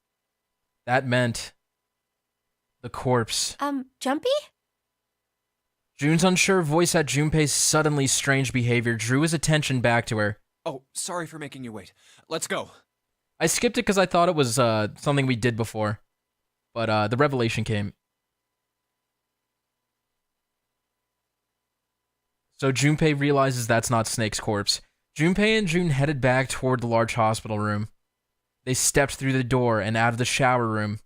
That meant the corpse. Jumpy? June's unsure voice at Junpei's suddenly strange behavior drew his attention back to her. Oh, sorry for making you wait. Let's go. I skipped it because I thought it was something we did before, but the revelation came. So Junpei realizes that's not Snake's corpse. Junpei and June headed back toward the large hospital room. They stepped through the door and out of the shower room.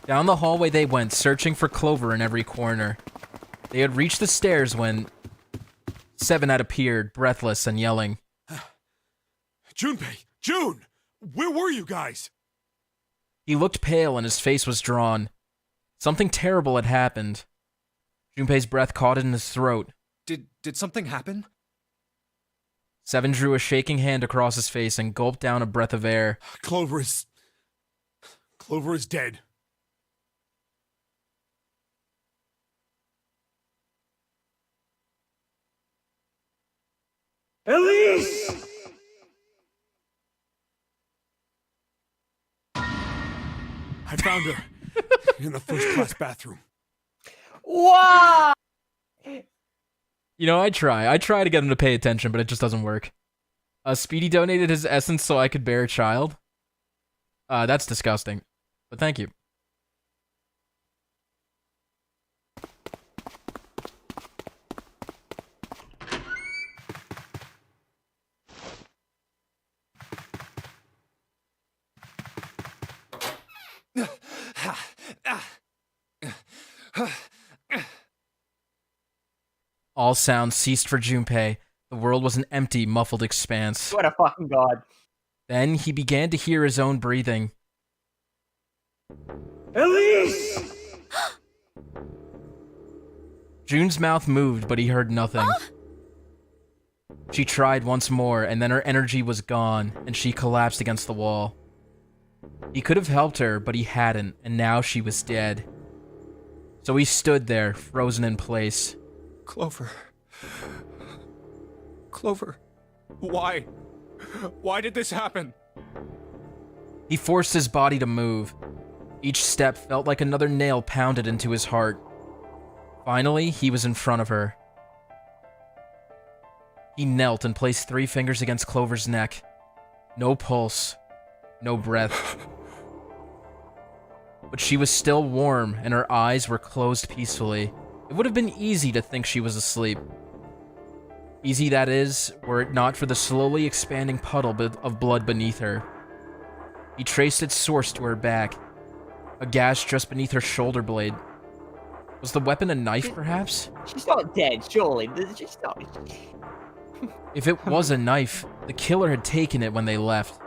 Down the hallway they went, searching for Clover in every corner. They had reached the stairs when Seven had appeared, breathless and yelling. Junpei! June! Where were you guys? He looked pale and his face was drawn. Something terrible had happened. Junpei's breath caught in his throat. Did something happen? Seven drew a shaking hand across his face and gulped down a breath of air. Clover is dead. Elise! I found her in the first-class bathroom. Wow! You know, I try to get him to pay attention, but it just doesn't work. Speedy donated his essence so I could bear a child. That's disgusting. But thank you. All sounds ceased for Junpei. The world was an empty, muffled expanse. What a fucking god. Then he began to hear his own breathing. Elise! June's mouth moved, but he heard nothing. She tried once more, and then her energy was gone, and she collapsed against the wall. He could have helped her, but he hadn't, and now she was dead. So he stood there, frozen in place. Clover. Clover. Why? Why did this happen? He forced his body to move. Each step felt like another nail pounded into his heart. Finally, he was in front of her. He knelt and placed 3 fingers against Clover's neck. No pulse. No breath. But she was still warm, and her eyes were closed peacefully. It would have been easy to think she was asleep. Easy, that is, were it not for the slowly expanding puddle of blood beneath her. He traced its source to her back. A gash just beneath her shoulder blade. Was the weapon a knife, perhaps? She's not dead, surely. She's not. If it was a knife, the killer had taken it when they left.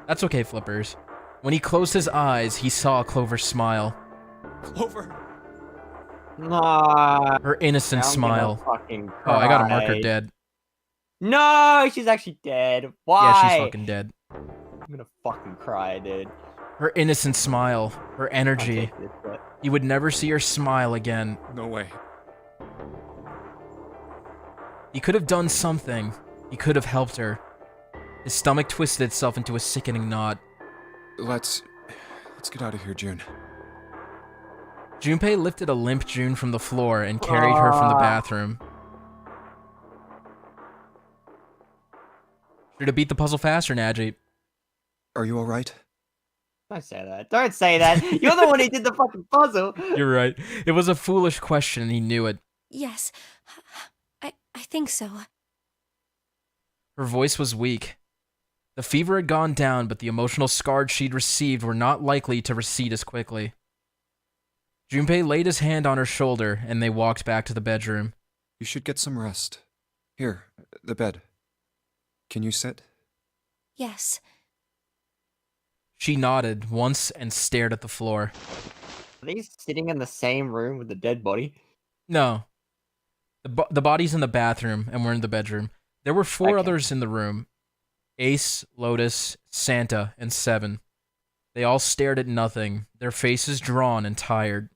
That's okay, Flippers. When he closed his eyes, he saw Clover smile. Clover. Nah. Her innocent I'm smile. gonna fucking Oh, I gotta mark her cry. dead. No, she's actually dead. Why? Yeah, she's fucking dead. I'm gonna fucking cry, dude. Her innocent smile. Her I'll energy. take this, but- He would never see her smile again. No way. He could have done something. He could have helped her. His stomach twisted itself into a sickening knot. Let's get out of here, June. Junpei lifted a limp June from the floor and carried her from the bathroom. Should have beat the puzzle faster, Nadgey. Are you alright? Don't say that. Don't say that. You're the one who did the fucking puzzle. You're right. It was a foolish question and he knew it. Yes, I think so. Her voice was weak. The fever had gone down, but the emotional scars she'd received were not likely to recede as quickly. Junpei laid his hand on her shoulder, and they walked back to the bedroom. You should get some rest. Here, the bed. Can you sit? Yes. She nodded once and stared at the floor. Are they sitting in the same room with the dead body? No. The body's in the bathroom, and we're in the bedroom. There were 4 Okay. others in the room. Ace, Lotus, Santa, and Seven. They all stared at nothing, their faces drawn and tired.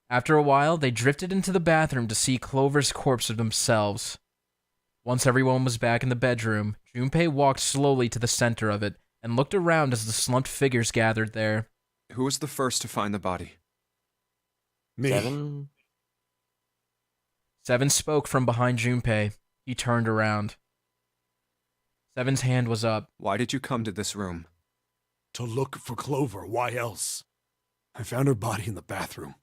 After a while, they drifted into the bathroom to see Clover's corpse of themselves. Once everyone was back in the bedroom, Junpei walked slowly to the center of it and looked around as the slumped figures gathered there. Who was the first to find the body? Me. 7? Seven spoke from behind Junpei. He turned around. Seven's hand was up. Why did you come to this room? To look for Clover. Why else? I found her body in the bathroom.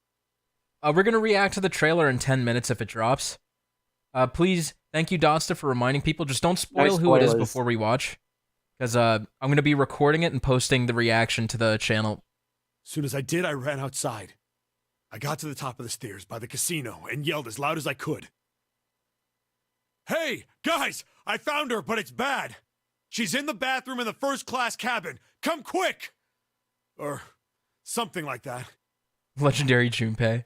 We're going to react to the trailer in 10 minutes if it drops. Please, thank you, Dosta, for reminding people. Just don't spoil who it is spoilers. before we watch. Because I'm going to be recording it and posting the reaction to the channel. As soon as I did, I ran outside. I got to the top of the stairs by the casino and yelled as loud as I could. Hey, guys! I found her, but it's bad! She's in the bathroom in the first-class cabin! Come quick! Or something like that. Legendary Junpei.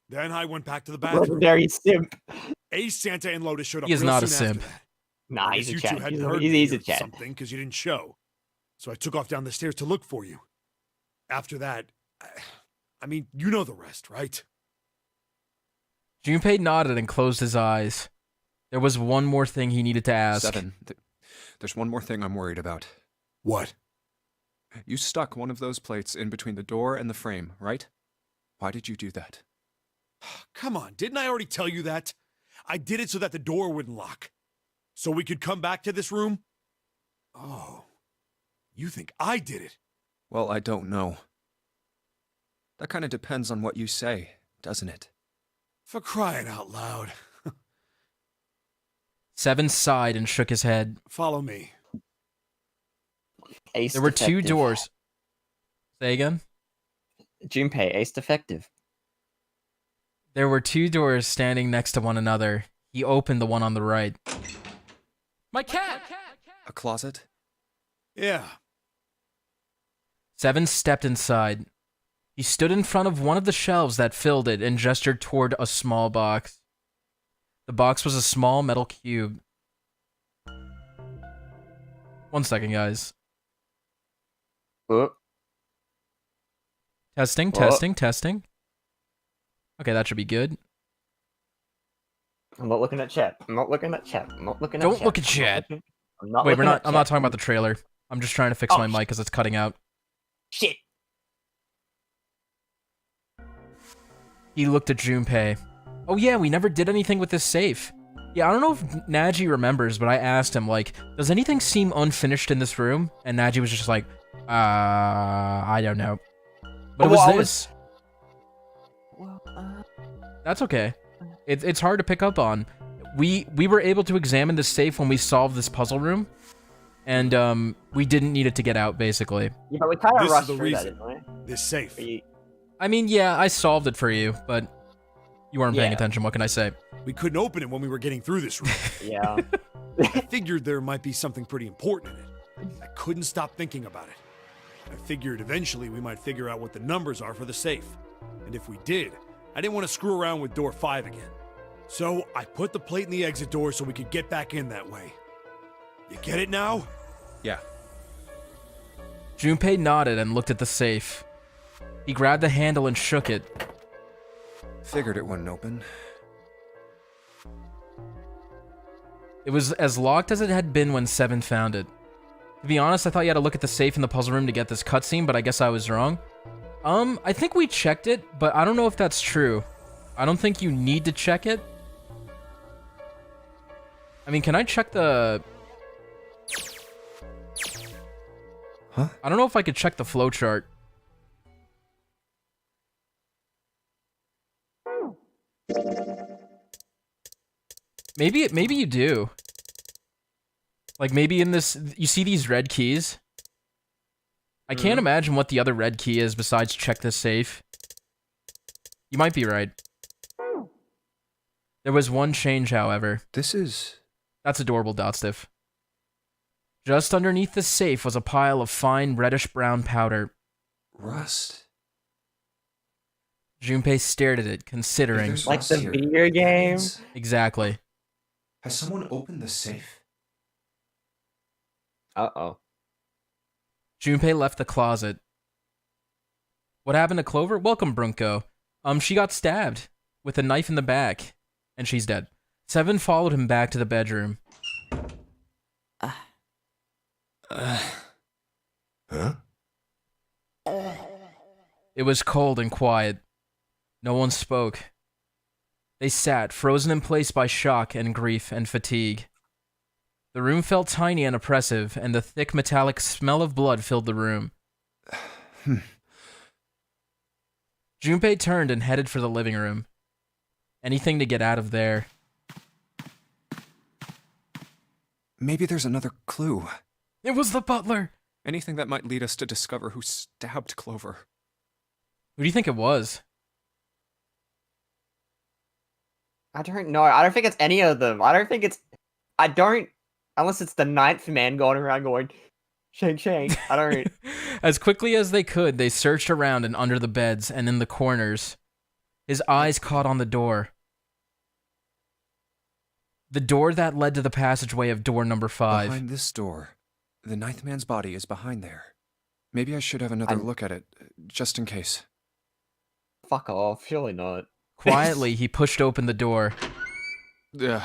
Then I went back to the bathroom. Legendary simp. Ace, Santa, and Lotus showed up He is real not a soon after simp. that. Nah, I he's guess a you Chad. two hadn't He's heard he's me a or Chad. something because you didn't show. So I took off down the stairs to look for you. After that, I mean, you know the rest, right? Junpei nodded and closed his eyes. There was one more thing he needed to ask. Seven. There's one more thing I'm worried about. What? You stuck one of those plates in between the door and the frame, right? Why did you do that? Come on, didn't I already tell you that? I did it so that the door wouldn't lock. So we could come back to this room? Oh, you think I did it? Well, I don't know. That kind of depends on what you say, doesn't it? For crying out loud. Seven sighed and shook his head. Follow me. Ace There were 2 defective. doors. Say again? Junpei, ace defective. There were 2 doors standing next to one another. He opened the one on the right. My cat! A closet? Yeah. Seven stepped inside. He stood in front of one of the shelves that filled it and gestured toward a small box. The box was a small metal cube. 1 second, guys. Oh, Testing, testing, testing. Okay, that should be good. I'm not looking at chat. I'm not looking at chat. I'm not looking at Don't chat. look at chat. I'm not Wait, looking at I'm not chat. talking about the trailer. I'm just trying to fix Oh, my mic because it's cutting out. Shit. He looked at Junpei. Oh yeah, we never did anything with this safe. Yeah, I don't know if Nadgey remembers, but I asked him, like, does anything seem unfinished in this room? And Nadgey was just like, I don't know. But it was this. That's okay. It's hard to pick up on. We were able to examine the safe when we solved this puzzle room, and we didn't need it to get out, basically. Yeah, but we kind of This rushed is the through that, reason. didn't we? This safe. I mean, yeah, I solved it for you, but you weren't paying Yeah. attention. What can I say? We couldn't open it when we were getting through this room. Yeah. I figured there might be something pretty important in it. I couldn't stop thinking about it. I figured eventually we might figure out what the numbers are for the safe. And if we did, I didn't want to screw around with door 5 again. So I put the plate in the exit door so we could get back in that way. You get it now? Yeah. Junpei nodded and looked at the safe. He grabbed the handle and shook it. Figured it wouldn't open. It was as locked as it had been when Seven found it. To be honest, I thought you had to look at the safe in the puzzle room to get this cutscene, but I guess I was wrong. I think we checked it, but I don't know if that's true. I don't think you need to check it. I mean, can I check the... Huh? I don't know if I could check the flowchart. Maybe you do. Like, maybe in this... You see these red keys? I can't imagine what the other red key is besides check this safe. You might be right. There was one change, however. This is... That's adorable, Dotstiff. Just underneath the safe was a pile of fine reddish-brown powder. rust. Junpei stared at it, considering. There's Like rust the here. video game. Exactly. Has someone opened the safe? Uh-oh. Junpei left the closet. What happened to Clover? Welcome, Brunko. She got stabbed with a knife in the back, and she's dead. Seven followed him back to the bedroom. Huh? It was cold and quiet. No one spoke. They sat, frozen in place by shock and grief and fatigue. The room felt tiny and oppressive, and the thick metallic smell of blood filled the room. Junpei turned and headed for the living room. Anything to get out of there. Maybe there's another clue. It was the butler! Anything that might lead us to discover who stabbed Clover. Who do you think it was? I don't know. I don't think it's any of them. I don't think it's... I don't... Unless it's the ninth man going around going, shank, shank. I don't... As quickly as they could, they searched around and under the beds and in the corners. His eyes caught on the door. The door that led to the passageway of door number 5. Behind this door. The ninth man's body is behind there. Maybe I should have another look at it, just in case. Fuck off. Surely not. Quietly, he pushed open the door. Ugh.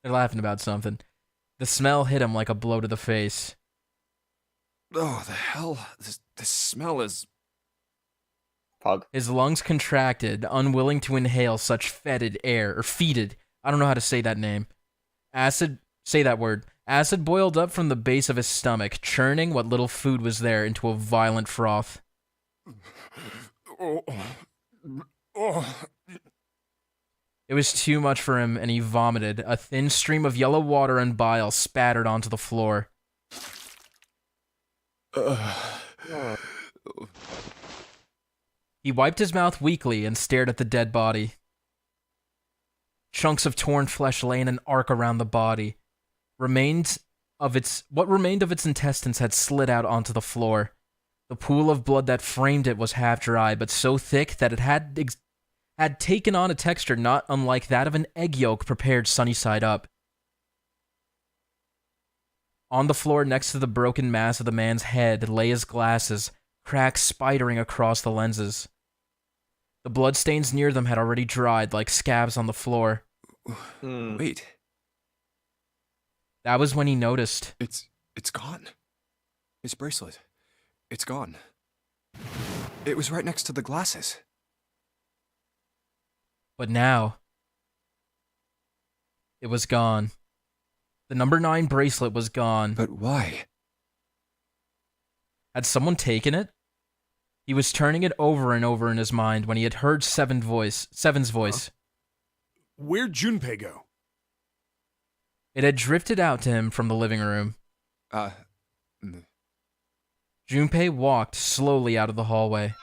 They're laughing about something. The smell hit him like a blow to the face. Oh, the hell? This smell is... Pug. His lungs contracted, unwilling to inhale such fetid air, or fetid. I don't know how to say that name. Acid, say that word. Acid boiled up from the base of his stomach, churning what little food was there into a violent froth. It was too much for him, and he vomited. A thin stream of yellow water and bile spattered onto the floor. He wiped his mouth weakly and stared at the dead body. Chunks of torn flesh lay in an arc around the body. What remained of its intestines had slid out onto the floor. The pool of blood that framed it was half dry, but so thick that it had taken on a texture not unlike that of an egg yolk prepared sunny side up. On the floor next to the broken mass of the man's head lay his glasses, cracks spidering across the lenses. The bloodstains near them had already dried like scabs on the floor. Wait. That was when he noticed. It's gone. His bracelet. It's gone. It was right next to the glasses. But now, it was gone. The number 9 bracelet was gone. But why? Had someone taken it? He was turning it over and over in his mind when he had heard Seven's voice. Where'd Junpei go? It had drifted out to him from the living room. Junpei walked slowly out of the hallway.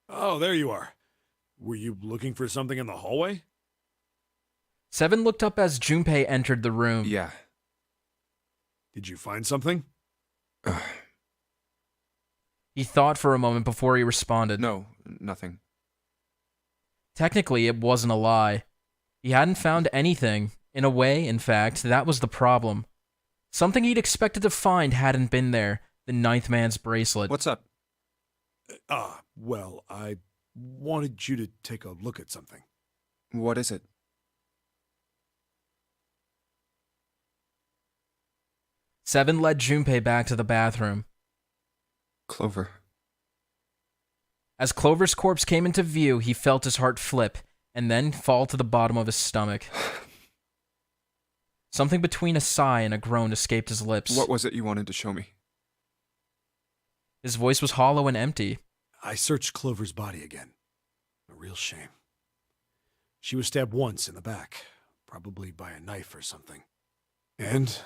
Oh, there you are. Were you looking for something in the hallway? Seven looked up as Junpei entered the room. Yeah. Did you find something? He thought for a moment before he responded. No, nothing. Technically, it wasn't a lie. He hadn't found anything. In a way, in fact, that was the problem. Something he'd expected to find hadn't been there. The 9th man's bracelet. What's up? Well, I wanted you to take a look at something. What is it? Seven led Junpei back to the bathroom. Clover. As Clover's corpse came into view, he felt his heart flip, and then fall to the bottom of his stomach. Something between a sigh and a groan escaped his lips. What was it you wanted to show me? His voice was hollow and empty. I searched Clover's body again. A real shame. She was stabbed once in the back, probably by a knife or something. And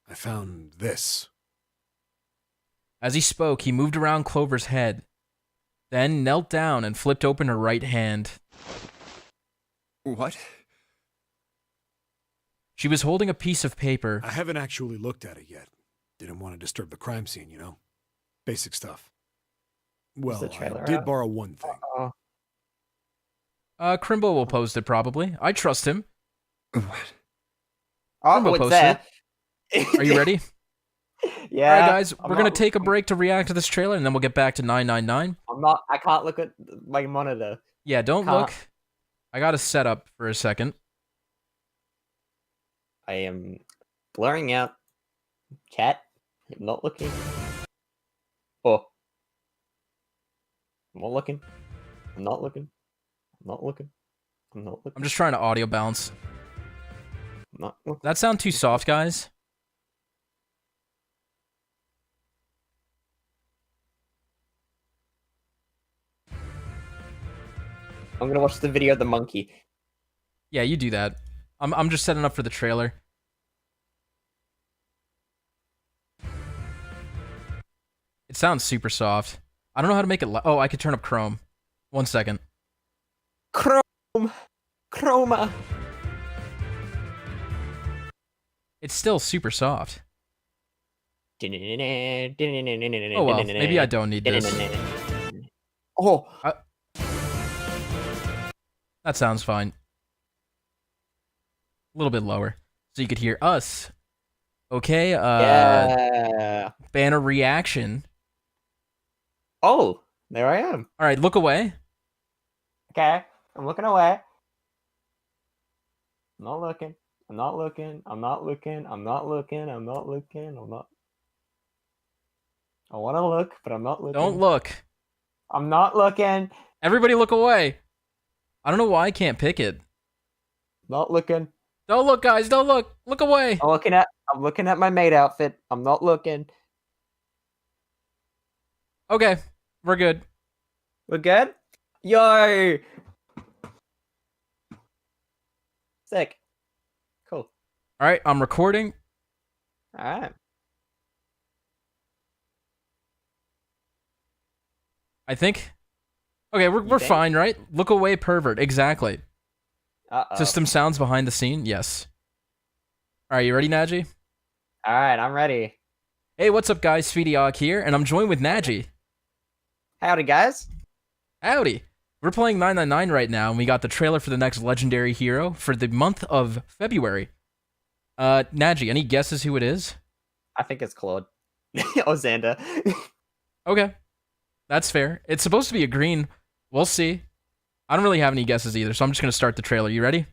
I found this. As he spoke, he moved around Clover's head, then knelt down and flipped open her right hand. What? She was holding a piece of paper. I haven't actually looked at it yet. Didn't want to disturb the crime scene, you know? Basic stuff. Well, I did borrow one thing. Crimbo will post it probably. I trust him. What? Crimbo What's that? Are you ready? Yeah. Alright guys, we're gonna take a break to react to this trailer and then we'll get back to 999. I can't look at my monitor. Yeah, don't look. I got to set up for a second. I am blurring out. Chat. I'm not looking. Oh. I'm not looking. I'm not looking. I'm not looking. I'm not looking. I'm just trying to audio balance. I'm not looking. That sound too soft, guys? I'm gonna watch the video of the monkey. Yeah, you do that. I'm just setting up for the trailer. It sounds super soft. I don't know how to make it oh, I could turn up Chrome. 1 second. Chroma. It's still super soft. Oh well, maybe I don't need this. Oh. That sounds fine. A little bit lower. So you could hear us. Okay, Yeah. banner reaction. Oh, there I am. Alright, look away. Okay, I'm looking away. I'm not looking. I'm not looking. I'm not looking. I'm not looking. I'm not looking. I'm not. I want to look, but I'm not looking. Don't look. I'm not looking. Everybody look away. I don't know why I can't pick it. Not looking. Don't look, guys. Don't look. Look away. I'm looking at my maid outfit. I'm not looking. Okay, we're good. We're good? Yo! Sick. Cool. Alright, I'm recording. Alright. I think Okay, we're think? fine, right? Look away, pervert. Exactly. Uh-oh. System sounds behind the scene. Yes. All right, you ready, Nadgey? All right, I'm ready. Hey, what's up, guys? Sweetie here, and I'm joined with Nadgey. Howdy, guys. Howdy. We're playing 999 right now, and we got the trailer for the next legendary hero for the month of February. Nadgey, any guesses who it is? I think it's Claude. Or Xander. Okay. That's fair. It's supposed to be a green. We'll see. I don't really have any guesses either, so I'm just going to start the trailer. You ready?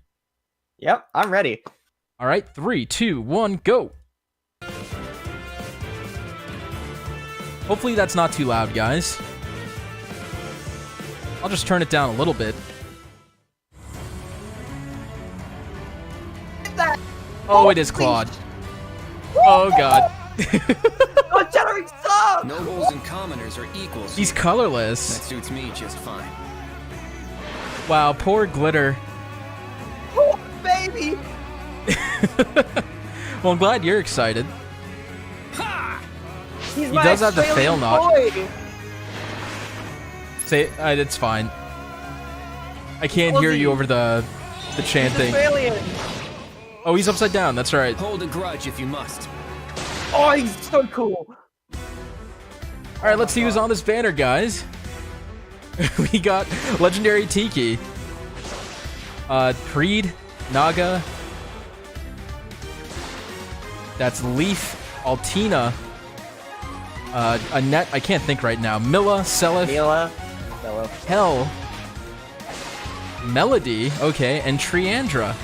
Yep, I'm ready. All right, 3, 2, 1, go. Hopefully that's not too loud, guys. I'll just turn it down a little bit. Oh, it is Claude. Oh, God. Oh, shattering star! Nobles and commoners are equals. He's here. colorless. That suits me just fine. Wow, poor Glitter. Oh, baby! Well, I'm glad you're excited. He's He my does have the Australian fail knot. boy. Say, it's fine. I can't hear you over the chanting. Australian. Oh, he's upside down. That's right. Hold a grudge if you must. Oh, he's so cool. All right, let's see who's on this banner, guys. We got Legendary Tiki, Creed, Naga. That's Leaf, Altina, Annette. I can't think right now. Milla, Selith, Mila. Hell, Melody. Okay, and Triandra.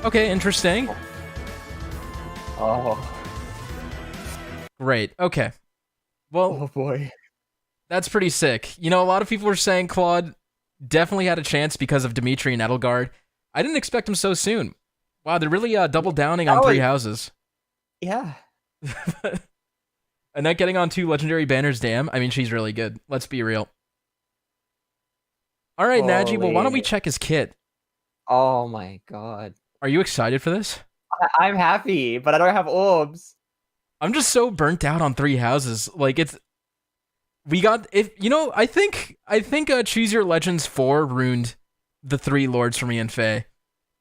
Okay, interesting. Oh. Great. Okay. Well, Oh boy. that's pretty sick. You know, a lot of people were saying Claude definitely had a chance because of Dimitri and Edelgard. I didn't expect him so soon. Wow, they're really double downing on 3 houses. Yeah. Annette getting on 2 legendary banners, damn. I mean, she's really good. Let's be real. All right, Nadgey, well, why don't we check his kit? Oh my god. Are you excited for this? I'm happy, but I don't have orbs. I'm just so burnt out on 3 houses. Like, it's... We got... If you know, I think Choose Your Legends 4 ruined the 3 lords for me and Faye.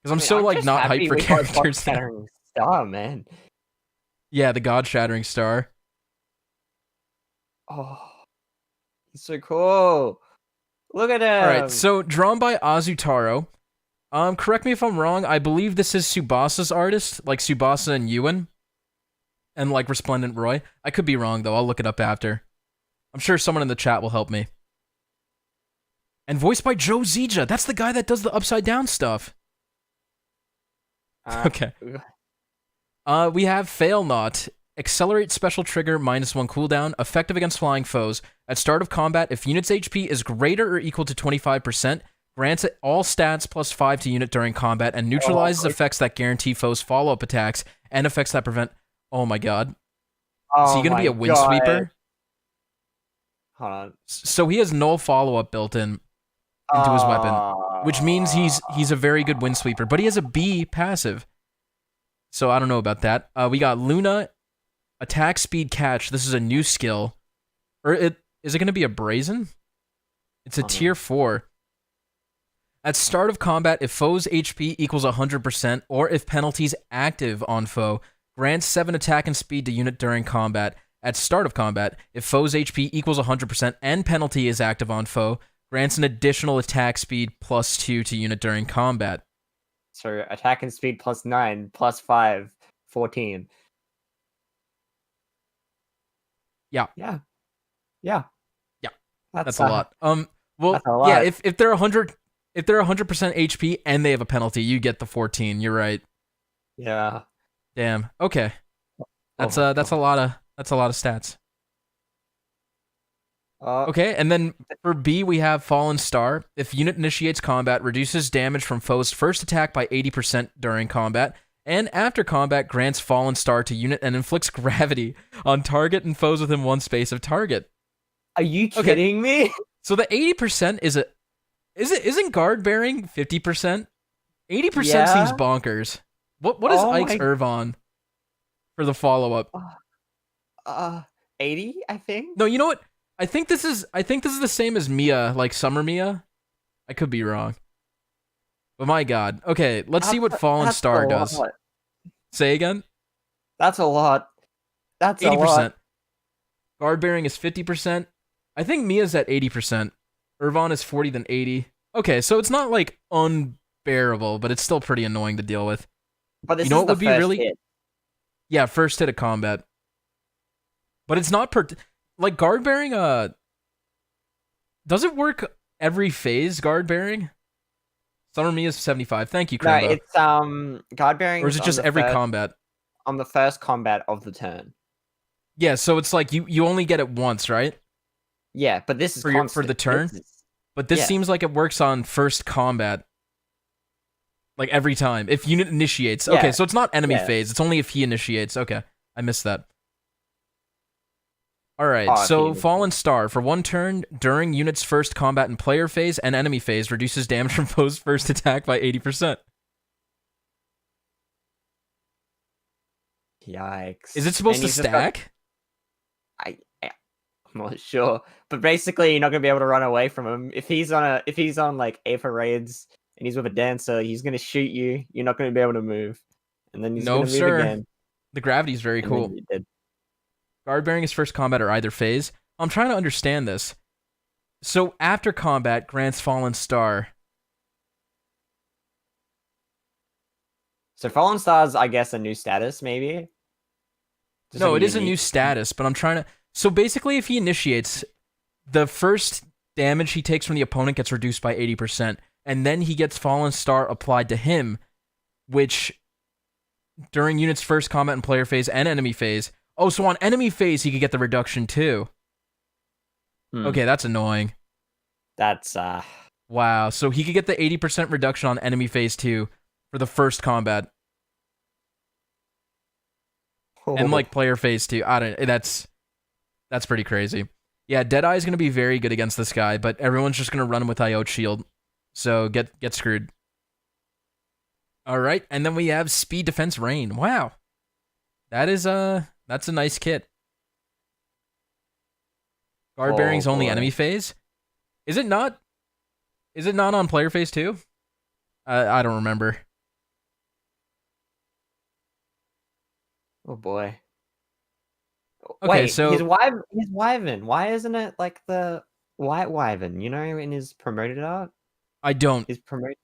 Because I'm so, like, just not happy hyped for we got characters. God-shattering star, man. Yeah, the God-shattering star. Oh. He's so cool. Look at him. All right, so drawn by Azutaro. Correct me if I'm wrong. I believe this is Subasa's artist, like Subasa and Ewan, and like Resplendent Roy. I could be wrong though. I'll look it up after. I'm sure someone in the chat will help me. And voiced by Joe Zija. That's the guy that does the upside down stuff. Okay. We have Fail Not. Accelerate special trigger -1 cooldown. Effective against flying foes. At start of combat, if unit's HP is greater or equal to 25%, grants it all stats +5 to unit during combat, and neutralizes effects that guarantee foes follow-up attacks and effects that prevent... Oh my god. Is he going to be a windsweeper? Hold on. So he has null follow-up built into his weapon, which means he's a very good windsweeper, but he has a B passive. So I don't know about that. We got Luna, attack speed catch. This is a new skill. Or is it going to be a brazen? It's a tier 4. At start of combat, if foe's HP equals 100%, or if penalties active on foe, grants 7 attack and speed to unit during combat. At start of combat, if foe's HP equals 100% and penalty is active on foe, grants an additional attack speed +2 to unit during combat. So attack and speed +9, +5, 14. Yeah. Yeah. Yeah. Yeah. That's a lot. Well, that's a lot. yeah, if they're 100% HP and they have a penalty, you get the 14. You're right. Yeah. Damn. Okay. That's a lot of stats. Okay, and then for B, we have Fallen Star. If unit initiates combat, reduces damage from foe's first attack by 80% during combat, and after combat, grants Fallen Star to unit and inflicts gravity on target and foes within 1 space of target. Are you kidding me? So the 80% isn't guard bearing 50%? 80% seems bonkers. What is Ike's Irvon for the follow-up? 80, I think. No, you know what? I think this is the same as Mia, like Summer Mia. I could be wrong. But my god. Okay, let's see what Fallen That's Star a does. lot. Say again? That's a lot. That's 80%. a lot. Guard bearing is 50%. I think Mia's at 80%. Irvon is 40 then 80. Okay, so it's not like unbearable, but it's still pretty annoying to deal with. But this You know is what the would be first really hit. Yeah, first hit of combat. But it's not like guard bearing does it work every phase guard bearing? Summer Mia's 75. Thank you, No, Crimbo. it's guard bearing. Or is it just every combat? On the first combat of the turn. Yeah, so it's like you only get it once, right? Yeah, but this is For constant. the turn. But this yeah. seems like it works on first combat. Like every time. If unit initiates. Yeah. Okay, so it's not enemy Yeah. phase. It's only if he initiates. Okay. I missed that. Alright, Oh, so Fallen Star. For one turn, during unit's first combat and player phase and enemy phase, reduces damage from foe's first attack by 80%. Yikes. Is it supposed to And he's just got- stack? I'm not sure, but basically you're not gonna be able to run away from him if he's on like A parades and he's with a dancer. He's gonna shoot you. You're not gonna be able to move, and then he's No, gonna move sir. again. The gravity is very and then cool. you're dead. Guard bearing is first combat or either phase. I'm trying to understand this. So after combat grants Fallen Star. So Fallen Stars, I guess, a new status maybe. Just No, like it is a new unique- status, but I'm trying to. So basically, if he initiates, the first damage he takes from the opponent gets reduced by 80%, and then he gets Fallen Star applied to him, which during unit's first combat and player phase and enemy phase. Oh, so on enemy phase he could get the reduction too. Hmm. Okay, that's annoying. That's Wow, so he could get the 80% reduction on enemy phase too for the first combat. And like player phase too. I don't. That's pretty crazy. Yeah, Deadeye is gonna be very good against this guy, but everyone's just gonna run him with IOT shield. So get screwed. All right, and then we have Speed Defense Rain. Wow, that's a nice kit. Guard bearing's only boy. enemy phase. Is it not? Is it not on player phase too? I don't remember. Oh boy. Okay, Wait, so- his Wyvern. Why isn't it like the White Wyvern? You know, in his promoted art, I don't. his promoted.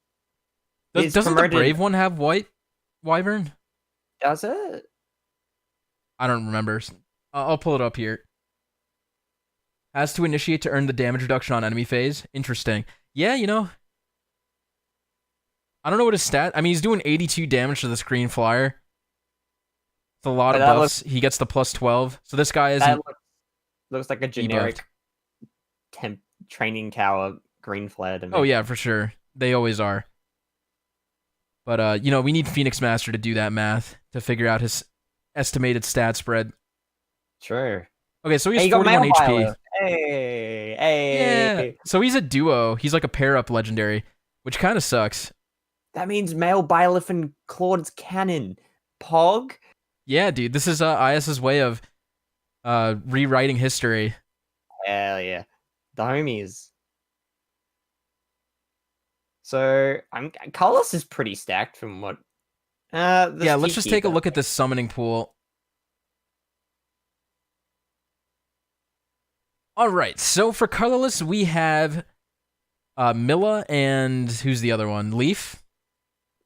Doesn't the promoted- Brave one have white Wyvern? Does it? I don't remember. I'll pull it up here. Has to initiate to earn the damage reduction on enemy phase. Interesting. Yeah, you know. I don't know what his stat. I mean, he's doing 82 damage to the Screen Flyer. It's a lot But of that buffs. He gets the plus 12. So this guy That isn't. looks like a generic temp training tower green flare to me. Oh yeah, for sure. They always are. But you know, we need Phoenix Master to do that math to figure out his estimated stat spread. True. Okay, so he Hey, has you got 41 Male HP. Violet. Hey. Yeah. So he's a duo. He's like a pair up legendary, which kind of sucks. That means male Byleth and Claude's canon. Pog? Yeah, dude. This is IS's way of rewriting history. Hell yeah. The homies. So Carlos is pretty stacked from what Yeah, let's just take a look at this summoning pool. Alright, so for colorless we have Milla and who's the other one? Leaf?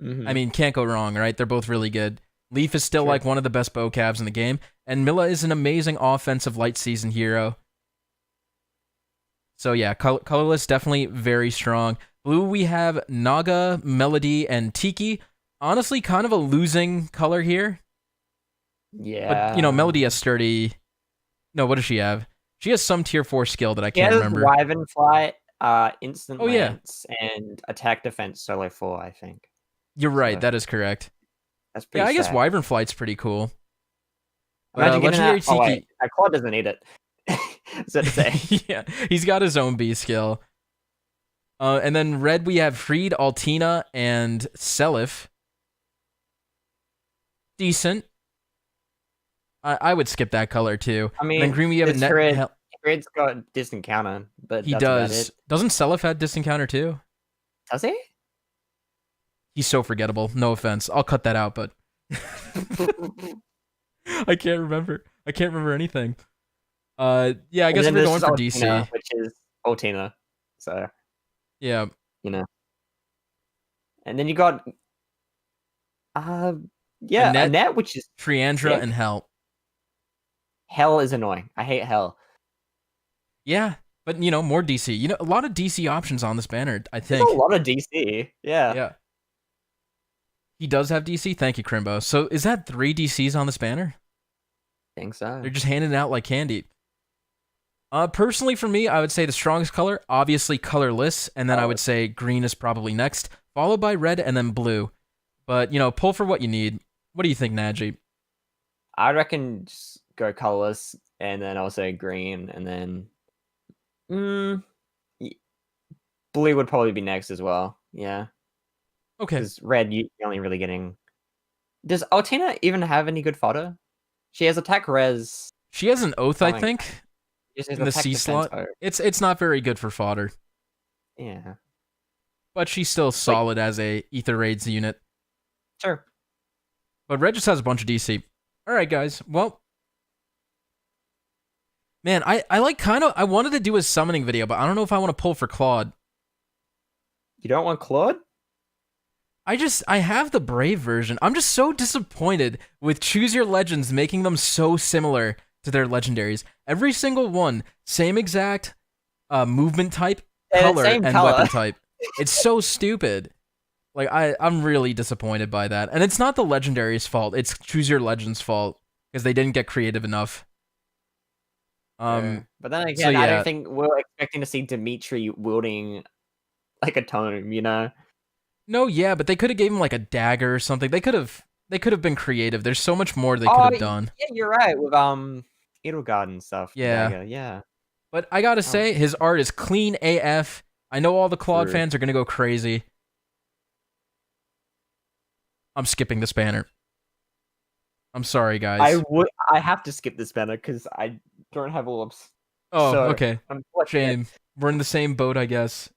Mhm. I mean, can't go wrong, right? They're both really good. Leaf is still Sure. like one of the best bow calves in the game, and Milla is an amazing offensive light season hero. So yeah, colorless definitely very strong. Blue we have Naga, Melody, and Tiki. Honestly, kind of a losing color here. Yeah. But you know, Melody has sturdy. No, what does she have? She has some tier 4 skill that I He can't has remember. Wyvern Flight, Instant Oh, yeah. Lance, and Attack Defense Solo 4, I think. You're right, So- that is correct. That's pretty Yeah, I guess stacked. Wyvern Flight's pretty cool. Imagine getting Legendary that. Oh, wait. Tiki. Claude doesn't need it. So to say. Yeah, he's got his own B skill. And then red, we have Freed, Altina, and Selif. Decent. I would skip that color too. I mean, and then green, we have a it's net. red. Red's got distant counter, but He that's about does. it. Doesn't Seliph have distant counter too? Does he? He's so forgettable. No offense. I'll cut that out, but I can't remember. I can't remember anything. Yeah, I guess we're going for DC. Which is Altina. So yeah, you know. And then you got yeah, Annette, which is Triandra and Hell. Hell is annoying. I hate Hell. Yeah, but you know, more DC. You know, a lot of DC options on this banner, I think. There's a lot of DC. Yeah. Yeah. He does have DC. Thank you, Crimbo. So is that 3 DCs on this banner? I think so. They're just handing it out like candy. Personally, for me, I would say the strongest color, obviously colorless, and then I would say green is probably next, followed by red and then blue. But, you know, pull for what you need. What do you think, Nadgey? I reckon just go colorless, and then also green, and then blue would probably be next as well. Yeah. Okay. Because red, you're only really getting. Does Altina even have any good fodder? She has attack res. She has an oath, I think, in the C slot. It's not very good for fodder. Yeah. But she's still solid as a Ether Raids unit. Sure. But red just has a bunch of DC. All right, guys. Well, man, I like kind of. I wanted to do a summoning video, but I don't know if I want to pull for Claude. You don't want Claude? I have the Brave version. I'm just so disappointed with Choose Your Legends making them so similar to their legendaries. Every single one, same exact movement type, color, and weapon type. It's so stupid. Like, I'm really disappointed by that. And it's not the legendary's fault. It's Choose Your Legends' fault because they didn't get creative enough. But then again, I don't think we're expecting to see Dimitri wielding like a tome, you know? No, yeah, but they could have gave him like a dagger or something. They could have been creative. There's so much more they could have done. Yeah, you're right with Edelgard and stuff. Yeah, dagger, yeah. But I gotta say, his art is clean AF. I know all the Claude fans are gonna go crazy. I'm skipping this banner. I'm sorry, guys. I have to skip this banner because I don't have orbs. Oh, okay. Shame. We're in the same boat, I guess.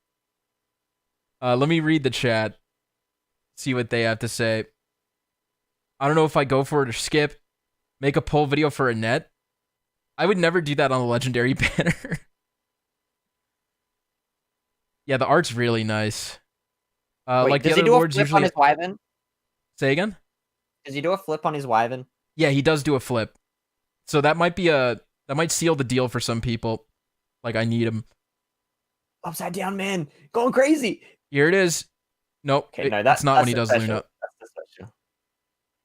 Let me read the chat. See what they have to say. I don't know if I go for it or skip. Make a poll video for Annette. I would never do that on a legendary banner. Yeah, the art's really nice. Wait, like does the he other do a lords flip usually. on his Wyvern? Say again? Does he do a flip on his Wyvern? Yeah, he does do a flip. So that might seal the deal for some people. Like, I need him. Upside down man, going crazy. Here it is. Nope. Okay, no, that's not when he does special. Luna. That's the special.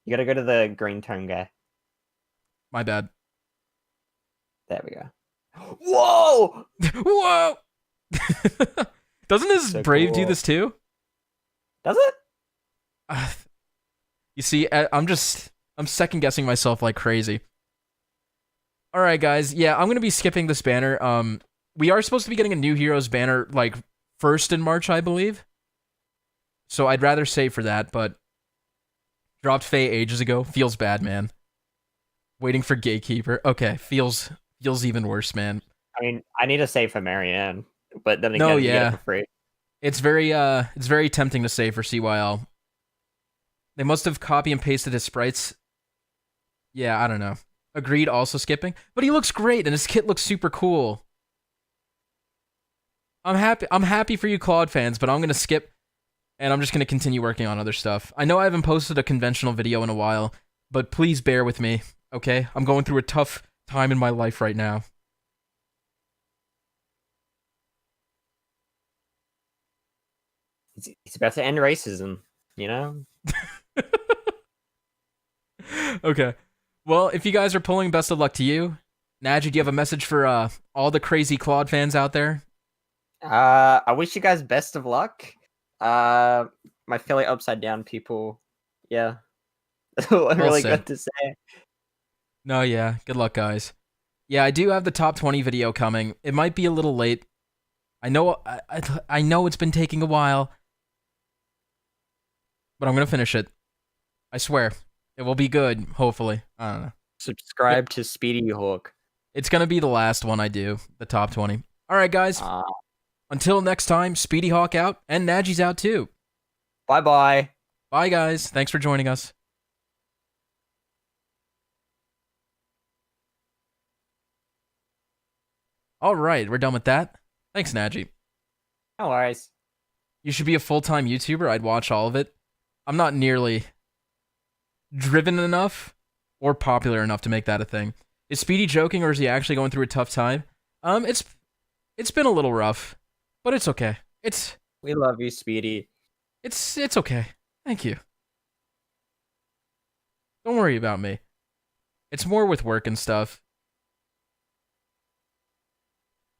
You gotta go to the green tone guy. My bad. There we go. Whoa! Whoa! Doesn't his So Brave do cool. this too? Does it? You see, I'm second guessing myself like crazy. All right, guys. Yeah, I'm gonna be skipping this banner. We are supposed to be getting a new heroes banner like first in March, I believe. So I'd rather save for that, but dropped Faye ages ago. Feels bad, man. Waiting for Gatekeeper. Okay, feels even worse, man. I mean, I need to save for Marianne, but then again, you get it for free. It's very tempting to save for CYL. They must have copy and pasted his sprites. Yeah, I don't know. Agreed, also skipping. But he looks great, and his kit looks super cool. I'm happy for you Claude fans, but I'm going to skip, and I'm just going to continue working on other stuff. I know I haven't posted a conventional video in a while, but please bear with me, okay? I'm going through a tough time in my life right now. It's about to end racism, you know? Okay. Well, if you guys are pulling, best of luck to you. Nadgey, do you have a message for all the crazy Claude fans out there? I wish you guys best of luck. My Philly upside down people. Yeah. That's all I really got to say. No, yeah. Good luck, guys. Yeah, I do have the top 20 video coming. It might be a little late. I know I know it's been taking a while. But I'm going to finish it. I swear. It will be good, hopefully. I don't know. Subscribe to Speedy Hawk. It's gonna be the last one I do, the top 20. All right, guys. Until next time, Speedy Hawk out, and Nadgey's out too. Bye-bye. Bye, guys. Thanks for joining us. All right, we're done with that. Thanks, Nadgey. No worries. You should be a full-time YouTuber. I'd watch all of it. I'm not nearly driven enough or popular enough to make that a thing. Is Speedy joking, or is he actually going through a tough time? It's been a little rough, but it's okay. We love you, Speedy. It's okay. Thank you. Don't worry about me. It's more with work and stuff.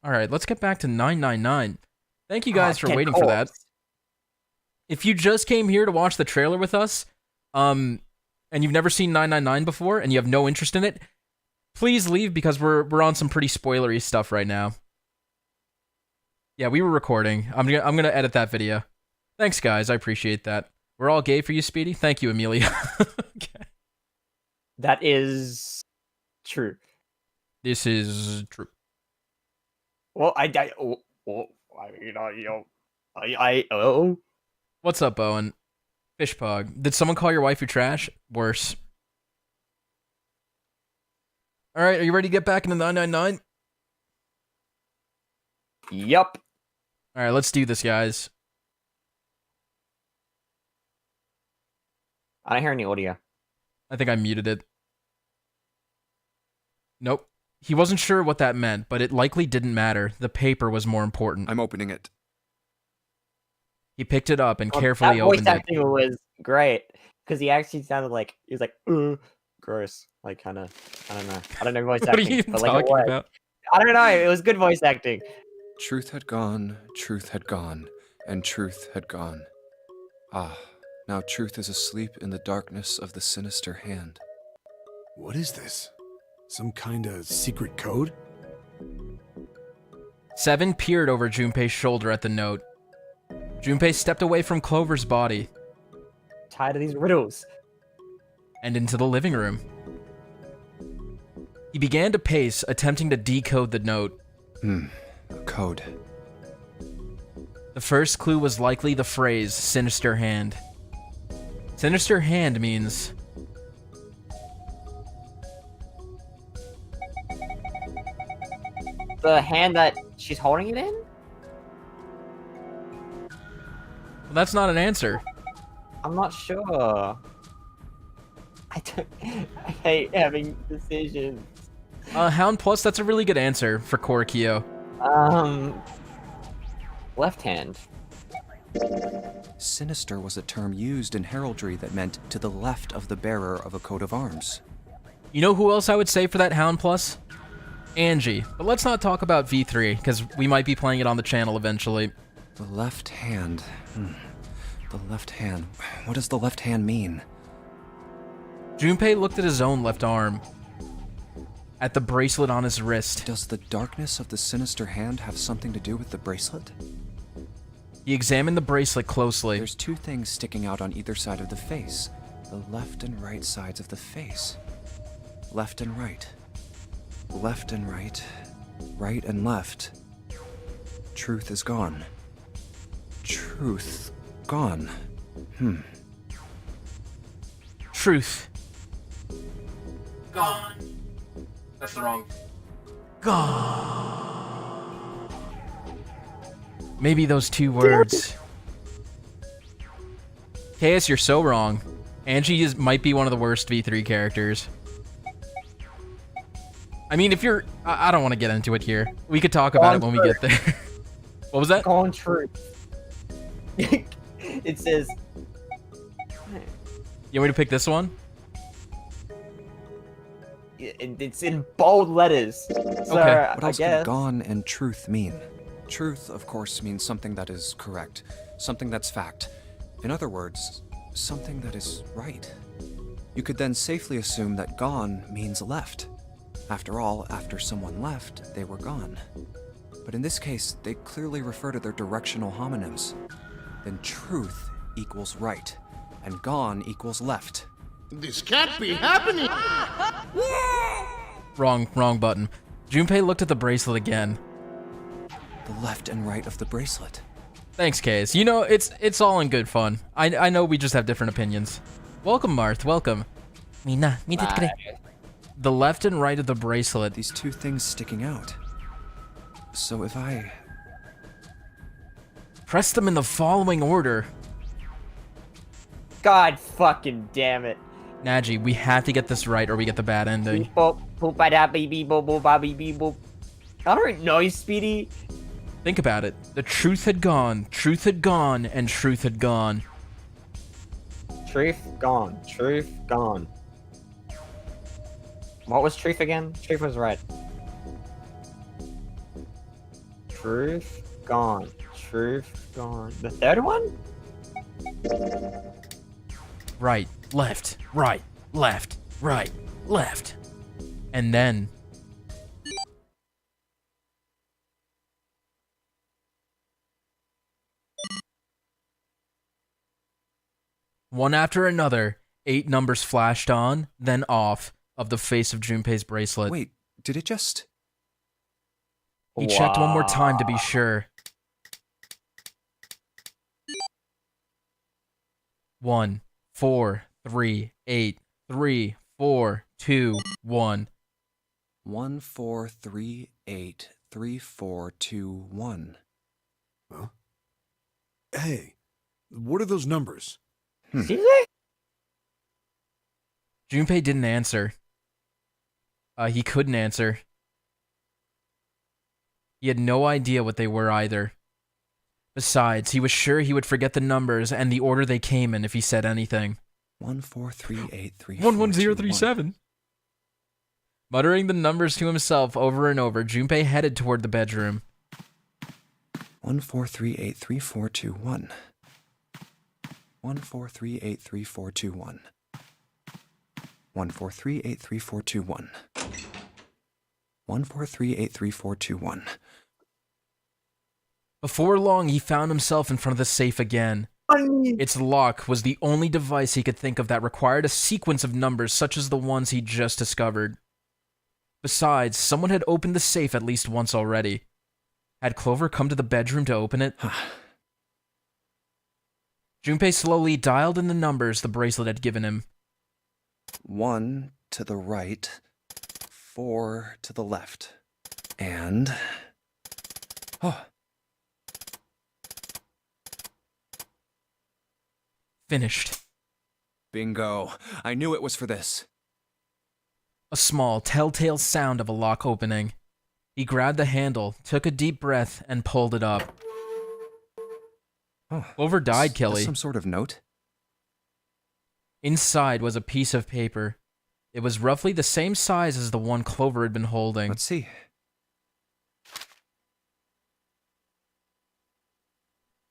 All right, let's get back to 999. Thank you guys for waiting for that. If you just came here to watch the trailer with us, and you've never seen 999 before, and you have no interest in it, please leave because we're on some pretty spoilery stuff right now. Yeah, we were recording. I'm gonna edit that video. Thanks, guys. I appreciate that. We're all gay for you, Speedy. Thank you, Amelia. Okay. That is true. This is true. Well, What's up, Owen? Fishpog. Did someone call your wife your trash? Worse. All right, are you ready to get back into 999? Yup. All right, let's do this, guys. I don't hear any audio. I think I muted it. Nope. He wasn't sure what that meant, but it likely didn't matter. The paper was more important. I'm opening it. He picked it up and carefully that opened voice it. acting was great because he actually sounded like he was like, gross, like kind of. I don't know voice What are acting. you even but, like, talking about? I don't know. It was good voice acting. Truth had gone, and truth had gone. Ah, now truth is asleep in the darkness of the sinister hand. What is this? Some kind of secret code? Seven peered over Junpei's shoulder at the note. Junpei stepped away from Clover's body. Tired of these riddles. And into the living room. He began to pace, attempting to decode the note. A code. The first clue was likely the phrase, sinister hand. Sinister hand means... The hand that she's holding it in? Well, that's not an answer. I'm not sure. I hate having decisions. Hound Plus, that's a really good answer for Korikyo. Left hand. Sinister was a term used in heraldry that meant to the left of the bearer of a coat of arms. You know who else I would say for that Hound Plus? Angie. But let's not talk about V3, because we might be playing it on the channel eventually. The left hand. The left hand. What does the left hand mean? Junpei looked at his own left arm. At the bracelet on his wrist. Does the darkness of the sinister hand have something to do with the bracelet? He examined the bracelet closely. There's two things sticking out on either side of the face. The left and right sides of the face. Left and right. Left and right. Right and left. Truth is gone. Truth gone. Truth. Gone. That's the wrong. Gone. Maybe those two words. KS, you're so wrong. Angie might be one of the worst V3 characters. I mean, if you're... I don't want to get into it here. We could talk about it when we get there. What was that? Gone truth. It says... You want me to pick this one? It's in bold letters. So, Okay. What else I guess. could gone and truth mean? Truth, of course, means something that is correct. Something that's fact. In other words, something that is right. You could then safely assume that gone means left. After all, after someone left, they were gone. But in this case, they clearly refer to their directional homonyms. Then truth equals right, and gone equals left. This can't be happening! Wrong button. Junpei looked at the bracelet again. The left and right of the bracelet. Thanks, Case. You know, it's all in good fun. I know we just have different opinions. Welcome, Marth. Welcome. The left and right of the bracelet. These two things sticking out. So if I... Press them in the following order. God fucking damn it. Nadgey, we have to get this right or we get the bad ending. Beep, boop, boop, ba, da, beep, beep, boop, boop, ba, beep, beep, boop. I don't know, Speedy. Think about it. The truth had gone, and truth had gone. Truth gone. Truth gone. What was truth again? Truth was right. Truth gone. Truth gone. The third one? Right, left, right, left, right, left. And then... one after another, 8 numbers flashed on, then off, of the face of Junpei's bracelet. Wait, did it just... He checked one more time to be sure. 1, 4, 3, 8, 3, 4, 2, 1. 1, 4, 3, 8, 3, 4, 2, 1. Huh? Hey, what are those numbers? See that? Junpei didn't answer. He couldn't answer. He had no idea what they were either. Besides, he was sure he would forget the numbers and the order they came in if he said anything. 1, 4, 3, 8, 3, 11037. Muttering the numbers to himself over and over, Junpei headed toward the bedroom. 1, 4, 3, 8, 3, 4, 2, 1. 1, 4, 3, 8, 3, 4, 2, 1. 1, 4, 3, 8, 3, 4, 2, 1. 1, 4, 3, 8, 3, 4, 2, 1. Before long, he found himself in front of the safe again. Its lock was the only device he could think of that required a sequence of numbers such as the ones he just discovered. Besides, someone had opened the safe at least once already. Had Clover come to the bedroom to open it? Junpei slowly dialed in the numbers the bracelet had given him. 1 to the right, 4 to the left, and... oh. Finished. Bingo. I knew it was for this. A small, telltale sound of a lock opening. He grabbed the handle, took a deep breath, and pulled it up. Oh, Clover died, Kelly. Some sort of note? Inside was a piece of paper. It was roughly the same size as the one Clover had been holding. Let's see.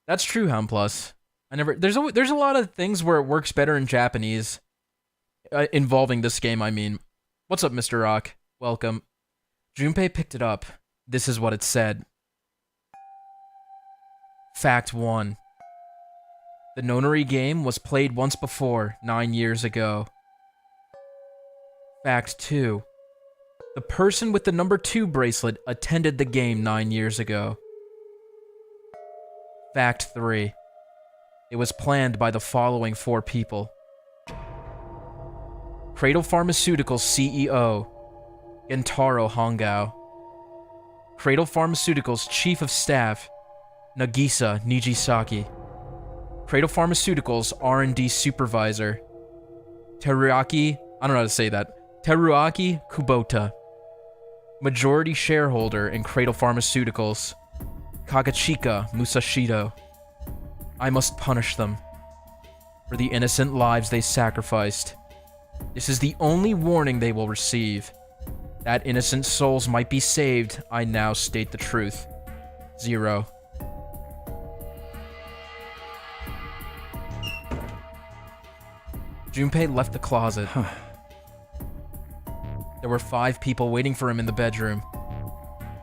That's true, Hound Plus. There's a lot of things where it works better in Japanese. Involving this game, I mean. What's up, Mr. Rock? Welcome. Junpei picked it up. This is what it said. Fact 1. The Nonary game was played once before, 9 years ago. Fact 2. The person with the number 2 bracelet attended the game 9 years ago. Fact 3. It was planned by the following 4 people. Cradle Pharmaceuticals CEO, Gentaro Hongao. Cradle Pharmaceuticals Chief of Staff, Nagisa Nijisaki. Cradle Pharmaceuticals R&D Supervisor, Teruaki, I don't know how to say that, Teruaki Kubota. Majority shareholder in Cradle Pharmaceuticals, Kagachika Musashido. I must punish them for the innocent lives they sacrificed. This is the only warning they will receive. That innocent souls might be saved, I now state the truth. 0. Junpei left the closet. There were 5 people waiting for him in the bedroom.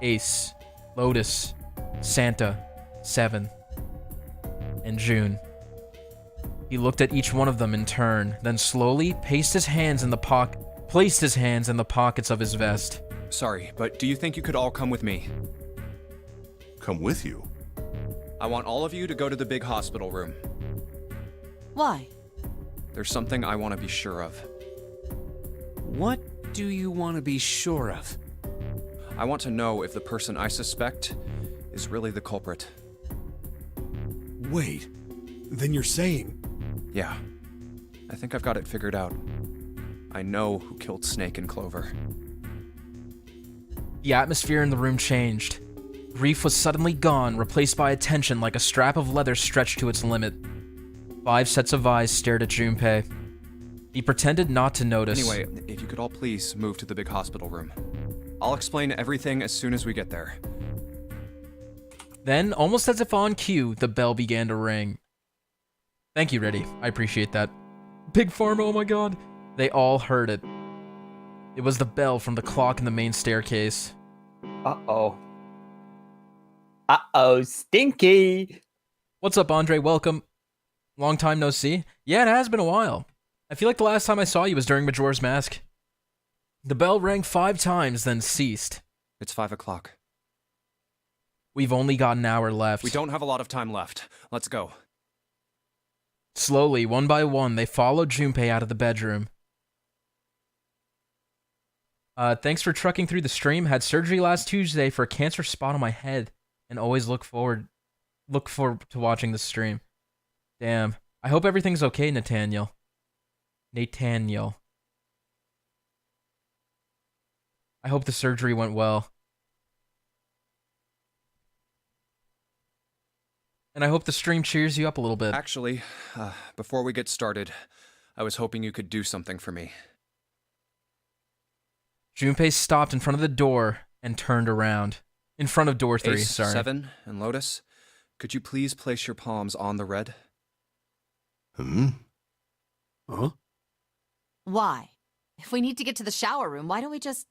Ace, Lotus, Santa, 7, and June. He looked at each one of them in turn, then slowly placed his hands in the placed his hands in the pockets of his vest. Sorry, but do you think you could all come with me? Come with you. I want all of you to go to the big hospital room. Why? There's something I want to be sure of. What do you want to be sure of? I want to know if the person I suspect is really the culprit. Wait, then you're saying... Yeah, I think I've got it figured out. I know who killed Snake and Clover. The atmosphere in the room changed. Grief was suddenly gone, replaced by attention like a strap of leather stretched to its limit. 5 sets of eyes stared at Junpei. He pretended not to notice. Anyway, if you could all please move to the big hospital room. I'll explain everything as soon as we get there. Then, almost as if on cue, the bell began to ring. Thank you, Reddy. I appreciate that. Big Pharma, oh my god. They all heard it. It was the bell from the clock in the main staircase. Uh-oh. Uh-oh, Stinky! What's up, Andre? Welcome. Long time no see. Yeah, it has been a while. I feel like the last time I saw you was during Majora's Mask. The bell rang 5 times, then ceased. It's 5 o'clock. We've only got an hour left. We don't have a lot of time left. Let's go. Slowly, one by one, they followed Junpei out of the bedroom. Thanks for trucking through the stream. Had surgery last Tuesday for a cancer spot on my head, and always look forward to watching the stream. Damn. I hope everything's okay, Nathaniel. I hope the surgery went well. And I hope the stream cheers you up a little bit. Actually, before we get started, I was hoping you could do something for me. Junpei stopped in front of the door and turned around. In front of door 3, Ace, sorry. 7, and Lotus, could you please place your palms on the red? Huh? Why? If we need to get to the shower room, why don't we just...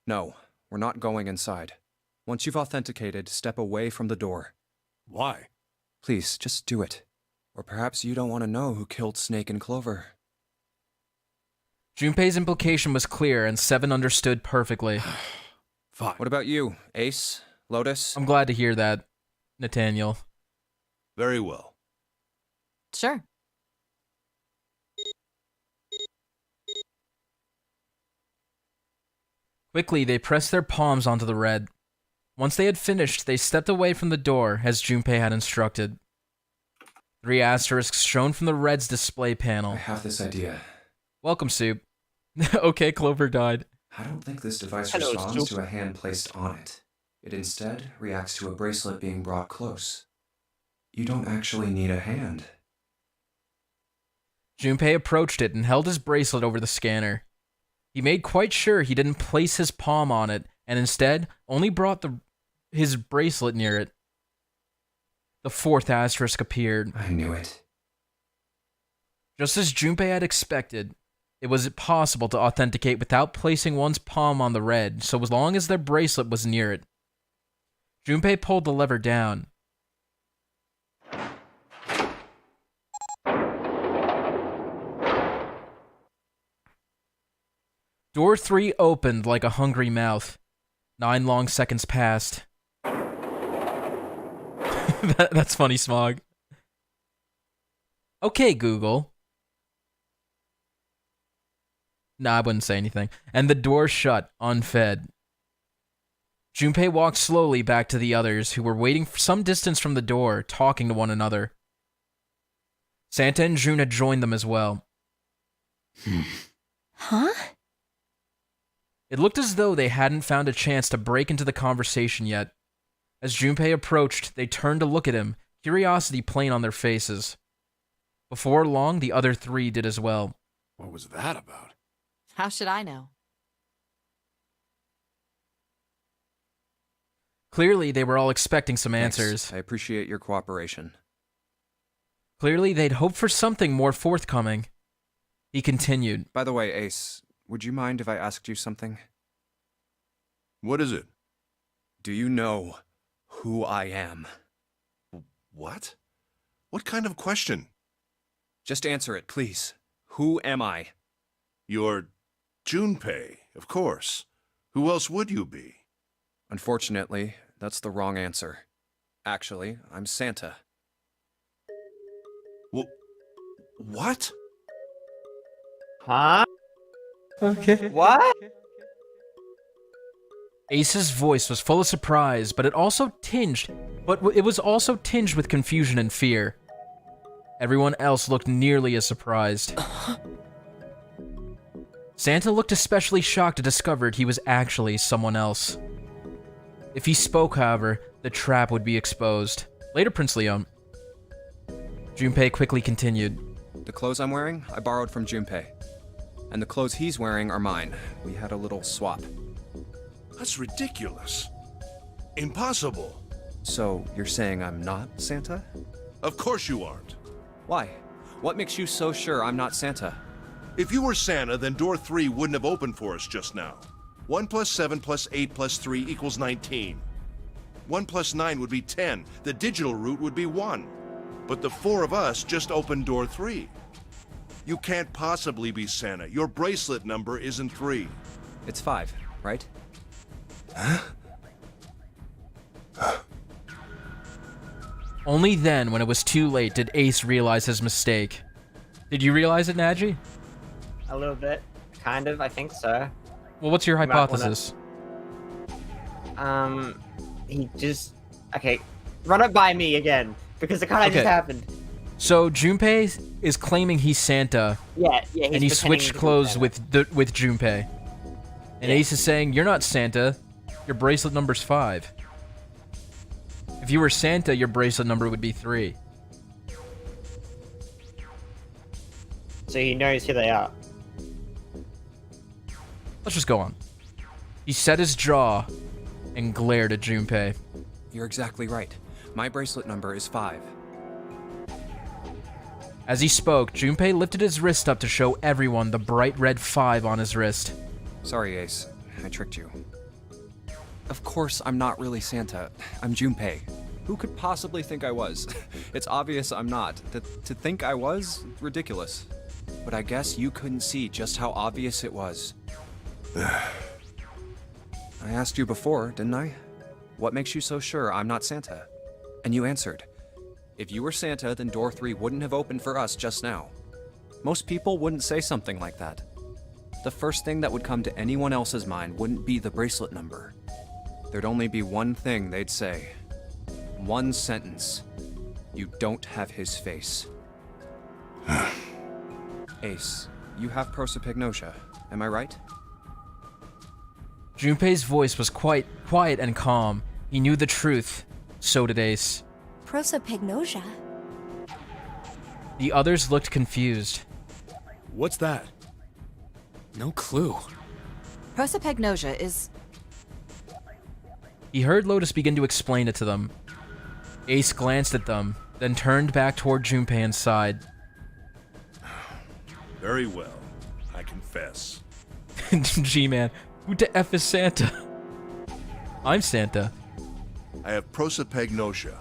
No, we're not going inside. Once you've authenticated, step away from the door. Why? Please, just do it. Or perhaps you don't want to know who killed Snake and Clover. Junpei's implication was clear, and 7 understood perfectly. Fine. What about you, Ace? Lotus? I'm glad to hear that, Nathaniel. Very well. Sure. Quickly, they pressed their palms onto the red. Once they had finished, they stepped away from the door, as Junpei had instructed. 3 asterisks shone from the red's display panel. I have this idea. Welcome, Soup. Okay, Clover died. I don't think this device Hello, responds Soup. to a hand placed on it. It instead reacts to a bracelet being brought close. You don't actually need a hand. Junpei approached it and held his bracelet over the scanner. He made quite sure he didn't place his palm on it, and instead only brought his bracelet near it. The 4th asterisk appeared. I knew it. Just as Junpei had expected, it was possible to authenticate without placing one's palm on the red, so as long as their bracelet was near it. Junpei pulled the lever down. Door 3 opened like a hungry mouth. 9 long seconds passed. That's funny, Smog. Okay, Google. Nah, I wouldn't say anything. And the door shut, unfed. Junpei walked slowly back to the others, who were waiting for some distance from the door, talking to one another. Santa and June had joined them as well. Huh? It looked as though they hadn't found a chance to break into the conversation yet. As Junpei approached, they turned to look at him, curiosity plain on their faces. Before long, the other 3 did as well. What was that about? How should I know? Clearly, they were all expecting some Thanks. answers. I appreciate your cooperation. Clearly, they'd hoped for something more forthcoming. He continued. By the way, Ace, would you mind if I asked you something? What is it? Do you know who I am? What? What kind of question? Just answer it, please. Who am I? Your Junpei, of course. Who else would you be? Unfortunately, that's the wrong answer. Actually, I'm Santa. What? Huh? Okay. What? Ace's voice was full of surprise, but it was also tinged with confusion and fear. Everyone else looked nearly as surprised. Santa looked especially shocked to discover he was actually someone else. If he spoke, however, the trap would be exposed. Later, Prince Leon. Junpei quickly continued. The clothes I'm wearing, I borrowed from Junpei. And the clothes he's wearing are mine. We had a little swap. That's ridiculous. Impossible. So, you're saying I'm not Santa? Of course you aren't. Why? What makes you so sure I'm not Santa? If you were Santa, then door 3 wouldn't have opened for us just now. 1 plus 7 plus 8 plus 3 equals 19. 1 plus 9 would be 10. The digital route would be 1. But the 4 of us just opened door 3. You can't possibly be Santa. Your bracelet number isn't 3. It's 5, right? Only then, when it was too late, did Ace realize his mistake. Did you realize it, Nadgey? A little bit. Kind of, I think so. Well, what's your You might hypothesis? He just... Okay, run it by me again, because it kind of just happened. So, Junpei is claiming he's Santa, Yeah, he's and he pretending switched to be clothes Santa. with Junpei. And Ace is saying, you're not Santa, your bracelet number's 5. If you were Santa, your bracelet number would be 3. So he knows who they are. Let's just go on. He set his jaw and glared at Junpei. You're exactly right. My bracelet number is 5. As he spoke, Junpei lifted his wrist up to show everyone the bright red 5 on his wrist. Sorry, Ace. I tricked you. Of course, I'm not really Santa. I'm Junpei. Who could possibly think I was? It's obvious I'm not. To think I was? Ridiculous. But I guess you couldn't see just how obvious it was. I asked you before, didn't I? What makes you so sure I'm not Santa? And you answered. If you were Santa, then door 3 wouldn't have opened for us just now. Most people wouldn't say something like that. The first thing that would come to anyone else's mind wouldn't be the bracelet number. There'd only be one thing they'd say. One sentence. You don't have his face. Ace, you have prosopagnosia, am I right? Junpei's voice was quite quiet and calm. He knew the truth. So did Ace. Prosopagnosia? The others looked confused. What's that? No clue. Prosopagnosia is... He heard Lotus begin to explain it to them. Ace glanced at them, then turned back toward Junpei and sighed. Very well. I confess. G-Man, who the F is Santa? I'm Santa. I have prosopagnosia.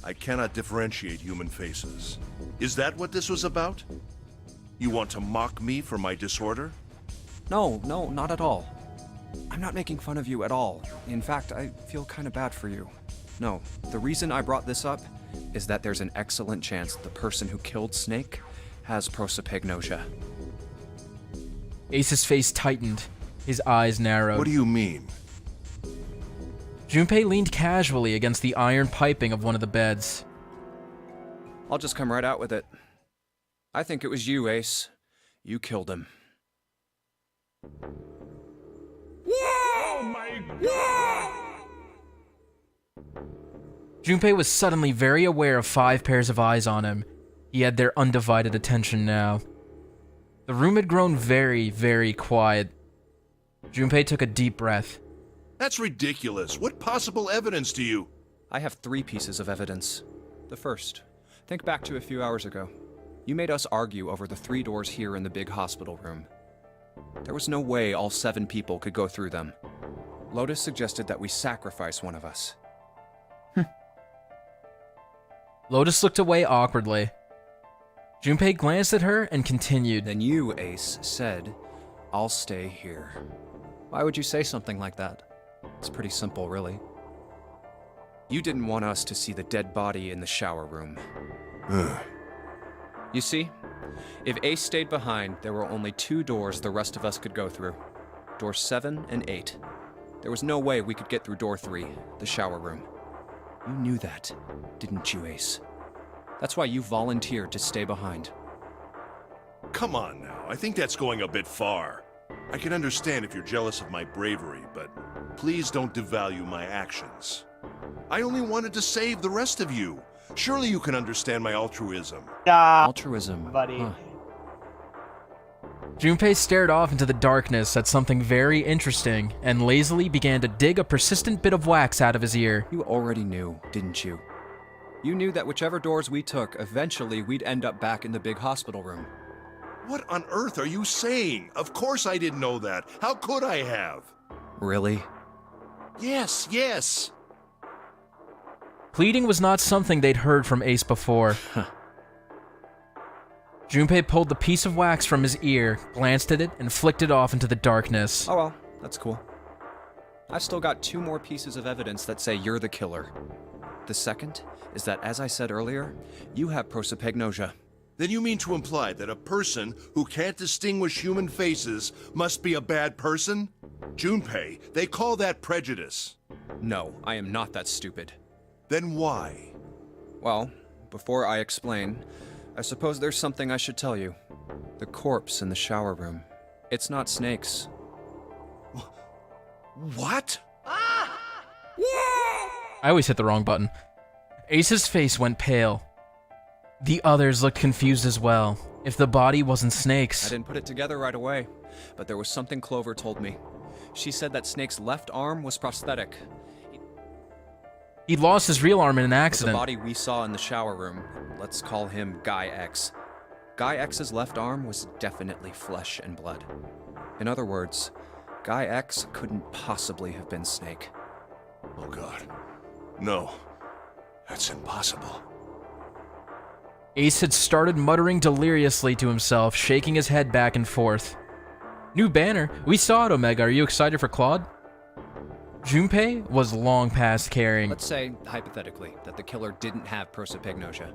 I cannot differentiate human faces. Is that what this was about? You want to mock me for my disorder? No, not at all. I'm not making fun of you at all. In fact, I feel kind of bad for you. No, the reason I brought this up is that there's an excellent chance the person who killed Snake has prosopagnosia. Ace's face tightened. His eyes narrowed. What do you mean? Junpei leaned casually against the iron piping of one of the beds. I'll just come right out with it. I think it was you, Ace. You killed him. Oh my god! Junpei was suddenly very aware of 5 pairs of eyes on him. He had their undivided attention now. The room had grown very, very quiet. Junpei took a deep breath. That's ridiculous. What possible evidence do you... I have 3 pieces of evidence. The first, think back to a few hours ago. You made us argue over the 3 doors here in the big hospital room. There was no way all 7 people could go through them. Lotus suggested that we sacrifice one of us. Lotus looked away awkwardly. Junpei glanced at her and continued. Then you, Ace, said, I'll stay here. Why would you say something like that? It's pretty simple, really. You didn't want us to see the dead body in the shower room. You see, if Ace stayed behind, there were only 2 doors the rest of us could go through. Doors 7 and 8. There was no way we could get through door 3, the shower room. You knew that, didn't you, Ace? That's why you volunteered to stay behind. Come on now, I think that's going a bit far. I can understand if you're jealous of my bravery, but please don't devalue my actions. I only wanted to save the rest of you. Surely you can understand my altruism. Nah, Altruism, buddy. huh? Junpei stared off into the darkness at something very interesting and lazily began to dig a persistent bit of wax out of his ear. You already knew, didn't you? You knew that whichever doors we took, eventually we'd end up back in the big hospital room. What on earth are you saying? Of course I didn't know that. How could I have? Really? Yes, yes. Pleading was not something they'd heard from Ace before. Junpei pulled the piece of wax from his ear, glanced at it, and flicked it off into the darkness. Oh well, that's cool. I've still got 2 more pieces of evidence that say you're the killer. The second is that, as I said earlier, you have prosopagnosia. Then you mean to imply that a person who can't distinguish human faces must be a bad person? Junpei, they call that prejudice. No, I am not that stupid. Then why? Well, before I explain, I suppose there's something I should tell you. The corpse in the shower room. It's not Snake's. What? I always hit the wrong button. Ace's face went pale. The others looked confused as well. If the body wasn't I Snake's... didn't put it together right away, but there was something Clover told me. She said that Snake's left arm was prosthetic. He'd lost his real arm in an But the accident. body we saw in the shower room, let's call him Guy X. Guy X's left arm was definitely flesh and blood. In other words, Guy X couldn't possibly have been Snake. Oh God. No. That's impossible. Ace had started muttering deliriously to himself, shaking his head back and forth. New banner. We saw it, Omega. Are you excited for Claude? Junpei was long past caring. Let's say, hypothetically, that the killer didn't have prosopagnosia.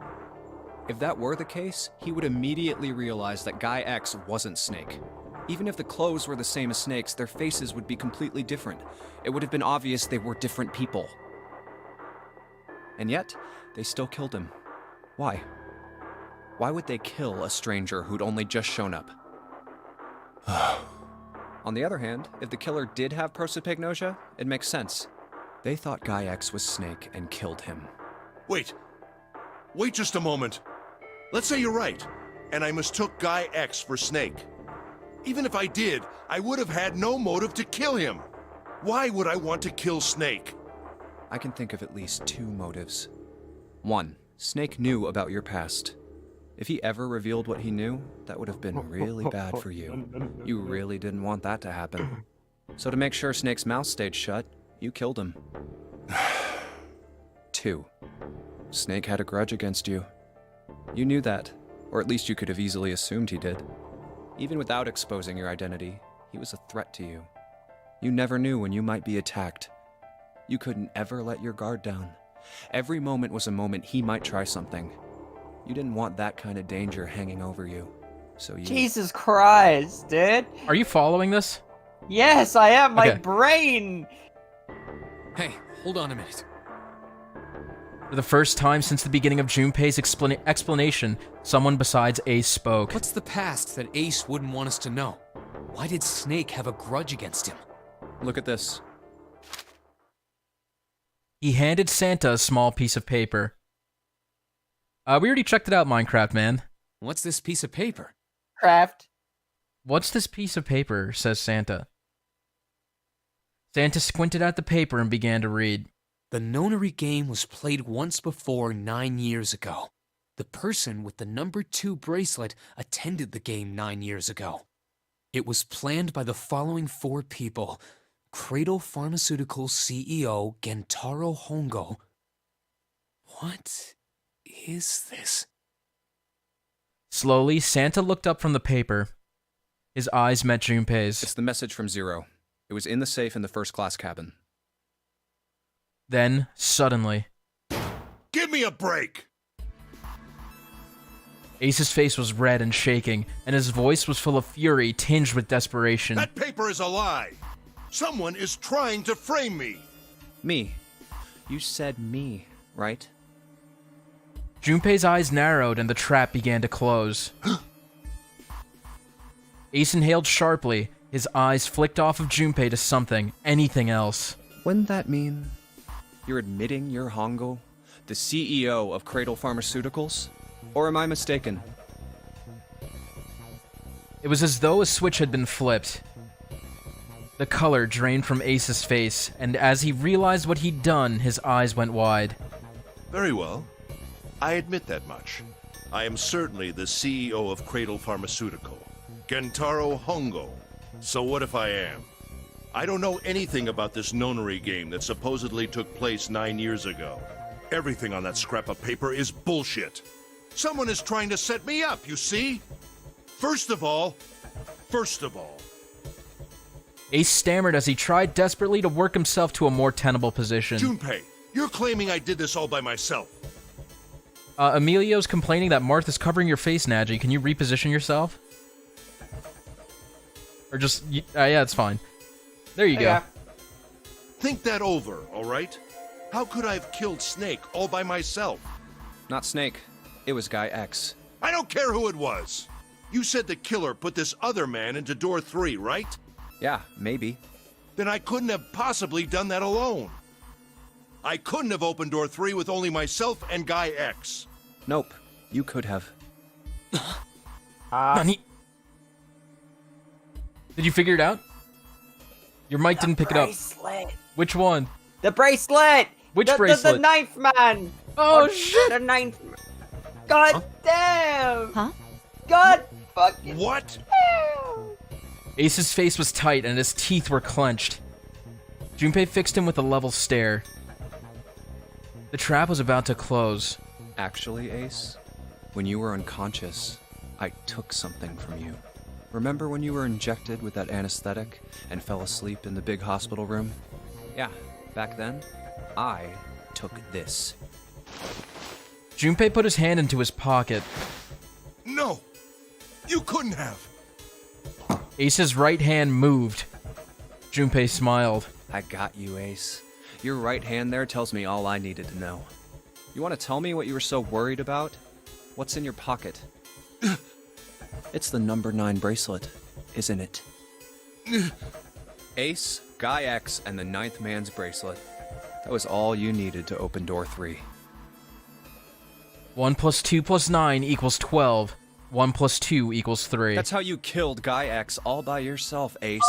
If that were the case, he would immediately realize that Guy X wasn't Snake. Even if the clothes were the same as Snake's, their faces would be completely different. It would have been obvious they were different people. And yet, they still killed him. Why? Why would they kill a stranger who'd only just shown up? On the other hand, if the killer did have prosopagnosia, it makes sense. They thought Guy X was Snake and killed him. Wait. Wait just a moment. Let's say you're right, and I mistook Guy X for Snake. Even if I did, I would have had no motive to kill him. Why would I want to kill Snake? I can think of at least 2 motives. 1, Snake knew about your past. If he ever revealed what he knew, that would have been really bad for you. You really didn't want that to happen. So to make sure Snake's mouth stayed shut, you killed him. 2, Snake had a grudge against you. You knew that, or at least you could have easily assumed he did. Even without exposing your identity, he was a threat to you. You never knew when you might be attacked. You couldn't ever let your guard down. Every moment was a moment he might try something. You didn't want that kind of danger hanging over you, so you... Jesus Christ, dude. Are you following this? Yes, I am. My Okay. brain. Hey, hold on a minute. For the first time since the beginning of Junpei's explanation, someone besides Ace spoke. What's the past that Ace wouldn't want us to know? Why did Snake have a grudge against him? Look at this. He handed Santa a small piece of paper. We already checked it out, Minecraft man. What's this piece of paper? Craft. What's this piece of paper? Says Santa. Santa squinted at the paper and began to read. The nonary game was played once before 9 years ago. The person with the number 2 bracelet attended the game 9 years ago. It was planned by the following 4 people. Cradle Pharmaceuticals CEO Gentaro Hongo. What is this? Slowly, Santa looked up from the paper. His eyes met Junpei's. It's the message from Zero. It was in the safe in the first-class cabin. Then, suddenly, Give me a break! Ace's face was red and shaking, and his voice was full of fury tinged with desperation. That paper is a lie! Someone is trying to frame me! Me. You said me, right? Junpei's eyes narrowed and the trap began to close. Ace inhaled sharply. His eyes flicked off of Junpei to something, anything else. Wouldn't that mean you're admitting you're Hongo, the CEO of Cradle Pharmaceuticals? Or am I mistaken? It was as though a switch had been flipped. The color drained from Ace's face, and as he realized what he'd done, his eyes went wide. Very well. I admit that much. I am certainly the CEO of Cradle Pharmaceutical, Gentaro Hongo. So what if I am? I don't know anything about this nonary game that supposedly took place 9 years ago. Everything on that scrap of paper is bullshit. Someone is trying to set me up, you see? First of all... Ace stammered as he tried desperately to work himself to a more tenable position. Junpei, you're claiming I did this all by myself. Emilio's complaining that Martha's covering your face, Nadgey. Can you reposition yourself? Or just... yeah, it's fine. There you go. Think that over, all right? How could I have killed Snake all by myself? Not Snake. It was Guy X. I don't care who it was. You said the killer put this other man into door 3, right? Yeah, maybe. Then I couldn't have possibly done that alone. I couldn't have opened door 3 with only myself and Guy X. Nope. You could have. Nani? Did you figure it out? Your mic didn't pick it up. Which one? The bracelet! Which bracelet? The ninth man! Oh, shit! The ninth man. God damn! Huh? God fucking What? damn! Ace's face was tight and his teeth were clenched. Junpei fixed him with a level stare. The trap was about to close. Actually, Ace, when you were unconscious, I took something from you. Remember when you were injected with that anesthetic and fell asleep in the big hospital room? Yeah, back then, I took this. Junpei put his hand into his pocket. No! You couldn't have! Ace's right hand moved. Junpei smiled. I got you, Ace. Your right hand there tells me all I needed to know. You want to tell me what you were so worried about? What's in your pocket? It's the number 9 bracelet, isn't it? Ace, Guy X, and the 9th man's bracelet. That was all you needed to open door 3. 1 + 2 + 9 = 12. 1 + 2 = 3. That's how you killed Guy X all by yourself, Ace.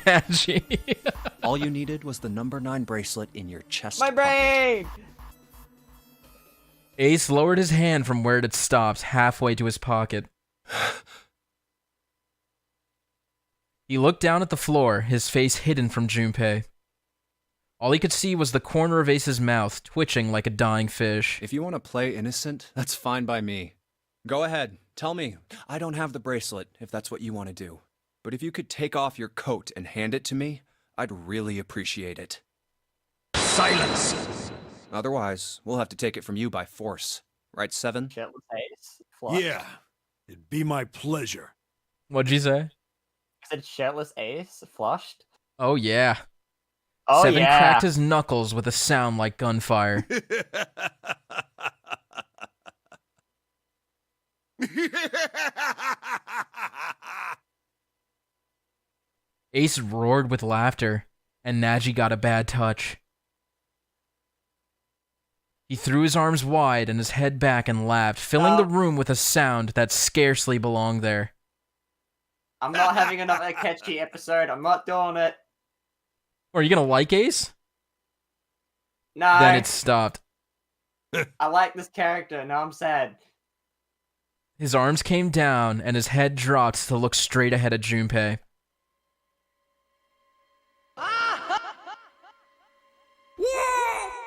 Nadgey. All you needed was the number 9 bracelet in your chest My pocket. brain! Ace lowered his hand from where it had stopped, halfway to his pocket. He looked down at the floor, his face hidden from Junpei. All he could see was the corner of Ace's mouth, twitching like a dying fish. If you want to play innocent, that's fine by me. Go ahead, tell me. I don't have the bracelet, if that's what you want to do. But if you could take off your coat and hand it to me, I'd really appreciate it. Silence! Otherwise, we'll have to take it from you by force. Right, Seven? Shirtless Ace? Flush. Yeah, it'd be my pleasure. What'd you say? I said shirtless Ace? Flushed? Oh, yeah. Oh, Seven yeah. cracked his knuckles with a sound like gunfire. Ace roared with laughter, and Nadgey got a bad touch. He threw his arms wide and his head back and laughed, filling the room with a sound that scarcely belonged there. I'm not having another catchy episode. I'm not doing it. Are you gonna like Ace? No. Then it stopped. I like this character. Now I'm sad. His arms came down and his head dropped to look straight ahead at Junpei.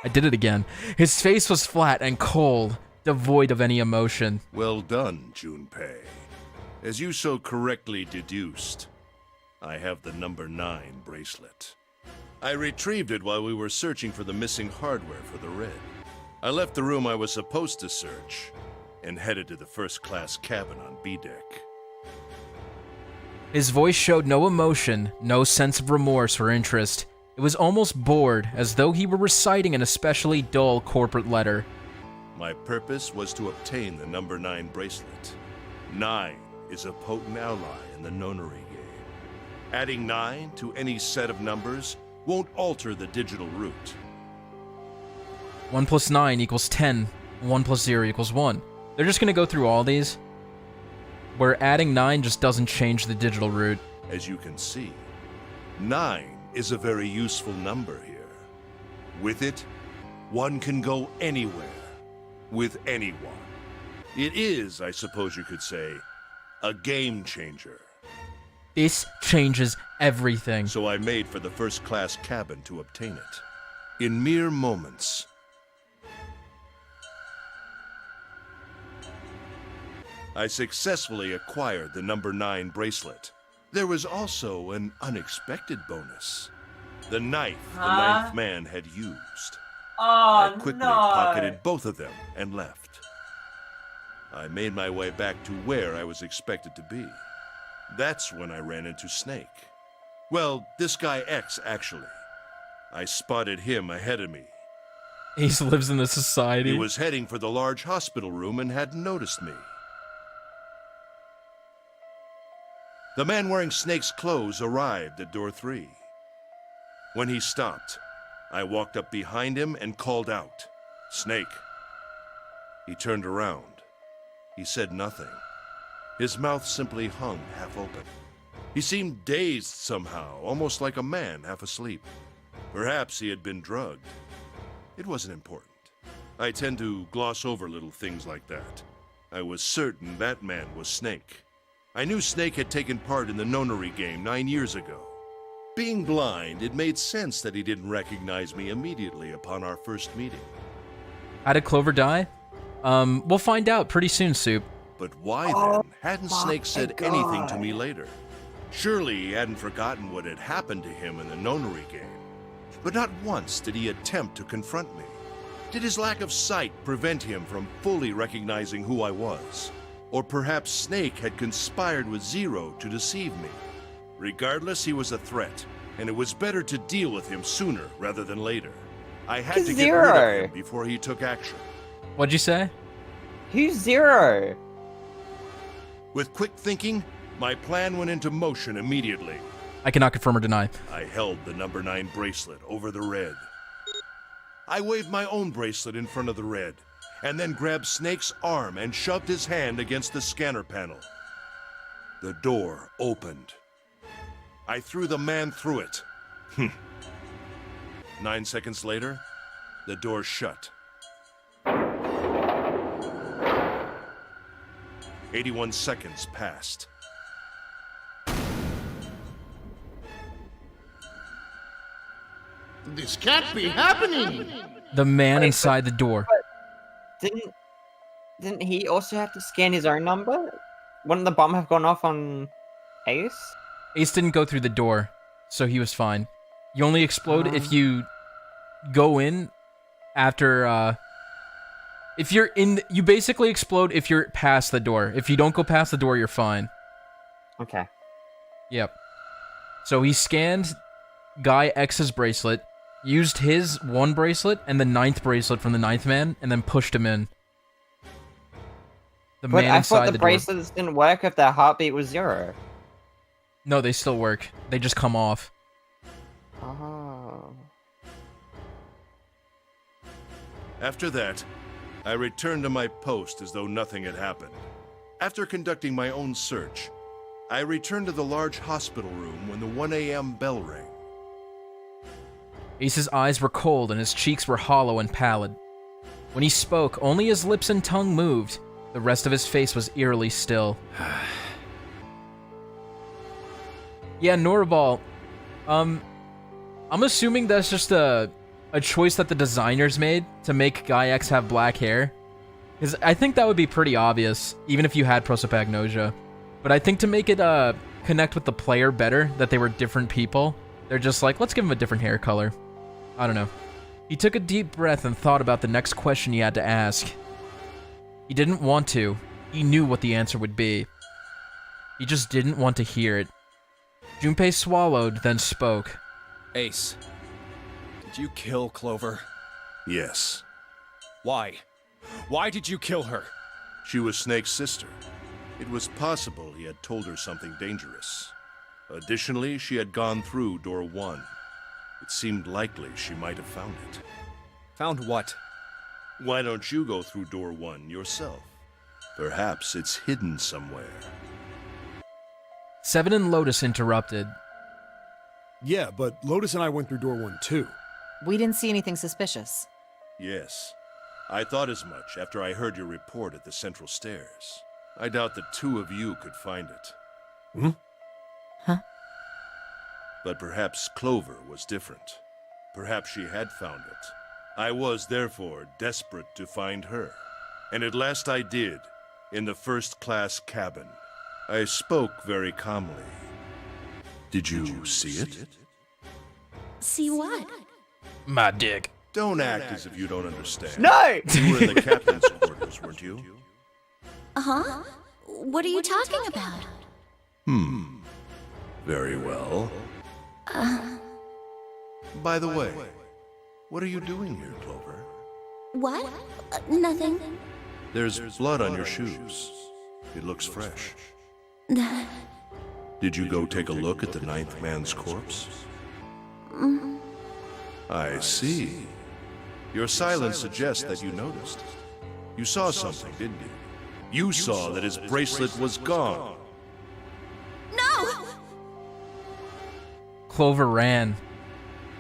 I did it again. His face was flat and cold, devoid of any emotion. Well done, Junpei. As you so correctly deduced, I have the number 9 bracelet. I retrieved it while we were searching for the missing hardware for the red. I left the room I was supposed to search and headed to the first-class cabin on B deck. His voice showed no emotion, no sense of remorse or interest. It was almost bored, as though he were reciting an especially dull corporate letter. My purpose was to obtain the number 9 bracelet. 9 is a potent ally in the nonary game. Adding 9 to any set of numbers won't alter the digital root. 1 plus 9 equals 10. 1 plus 0 equals 1. They're just gonna go through all these, where adding 9 just doesn't change the digital root. As you can see, 9 is a very useful number here. With it, one can go anywhere, with anyone. It is, I suppose you could say, a game changer. This changes everything. So I made for the first-class cabin to obtain it. In mere moments, I successfully acquired the number 9 bracelet. There was also an unexpected bonus. The knife the 9th man had used. I quickly pocketed both of them and left. I made my way back to where I was expected to be. That's when I ran into Snake. Well, this guy X, actually. I spotted him ahead of me. Ace lives in a society. He was heading for the large hospital room and hadn't noticed me. The man wearing Snake's clothes arrived at door 3. When he stopped, I walked up behind him and called out, "Snake." He turned around. He said nothing. His mouth simply hung half open. He seemed dazed somehow, almost like a man half asleep. Perhaps he had been drugged. It wasn't important. I tend to gloss over little things like that. I was certain that man was Snake. I knew Snake had taken part in the nonary game 9 years ago. Being blind, it made sense that he didn't recognize me immediately upon our first meeting. How did Clover die? We'll find out pretty soon, Soup. But why then hadn't Snake said anything to me later? Surely he hadn't forgotten what had happened to him in the nonary game. But not once did he attempt to confront me. Did his lack of sight prevent him from fully recognizing who I was? Or perhaps Snake had conspired with Zero to deceive me. Regardless, he was a threat, and it was better to deal with him sooner rather than later. I had to get rid of him before he took action. What'd you say? Who's Zero? With quick thinking, my plan went into motion immediately. I cannot confirm or deny. I held the number 9 bracelet over the red. I waved my own bracelet in front of the red, and then grabbed Snake's arm and shoved his hand against the scanner panel. The door opened. I threw the man through it. 9 seconds later, the door shut. 81 seconds passed. This can't be happening! The man inside the door. Didn't he also have to scan his own number? Wouldn't the bomb have gone off on Ace? Ace didn't go through the door, so he was fine. You only explode if you go in after, if you're in, you basically explode if you're past the door. If you don't go past the door, you're fine. Okay. Yep. So he scanned Guy X's bracelet, used his one bracelet and the 9th bracelet from the 9th man, and then pushed him in. The But man I inside thought the door. bracelets didn't work if their heartbeat was 0. No, they still work. They just come off. Oh. After that, I returned to my post as though nothing had happened. After conducting my own search, I returned to the large hospital room when the 1 a.m. bell rang. Ace's eyes were cold and his cheeks were hollow and pallid. When he spoke, only his lips and tongue moved. The rest of his face was eerily still. Yeah, Norabal. I'm assuming that's just a choice that the designers made to make Guy X have black hair. Because I think that would be pretty obvious, even if you had prosopagnosia. But I think to make it connect with the player better, that they were different people, they're just like, let's give him a different hair color. I don't know. He took a deep breath and thought about the next question he had to ask. He didn't want to. He knew what the answer would be. He just didn't want to hear it. Junpei swallowed, then spoke. Ace, did you kill Clover? Yes. Why? Why did you kill her? She was Snake's sister. It was possible he had told her something dangerous. Additionally, she had gone through door 1. It seemed likely she might have found it. Found what? Why don't you go through door 1 yourself? Perhaps it's hidden somewhere. Seven and Lotus interrupted. Yeah, but Lotus and I went through door 1 too. We didn't see anything suspicious. Yes. I thought as much after I heard your report at the central stairs. I doubt the two of you could find it. Hmm? Huh? But perhaps Clover was different. Perhaps she had found it. I was, therefore, desperate to find her. And at last I did, in the first-class cabin. I spoke very calmly. Did you see it? See what? My dick. Don't act as if you don't understand. No! You were in the captain's quarters, weren't you? Uh-huh. What are you talking about? Very well. By the way, what are you doing here, Clover? What? Nothing. There's blood on your shoes. It looks fresh. Did you go take a look at the 9th man's corpse? I see. Your silence suggests that you noticed. You saw something, didn't you? You saw that his bracelet was gone. No! Clover ran.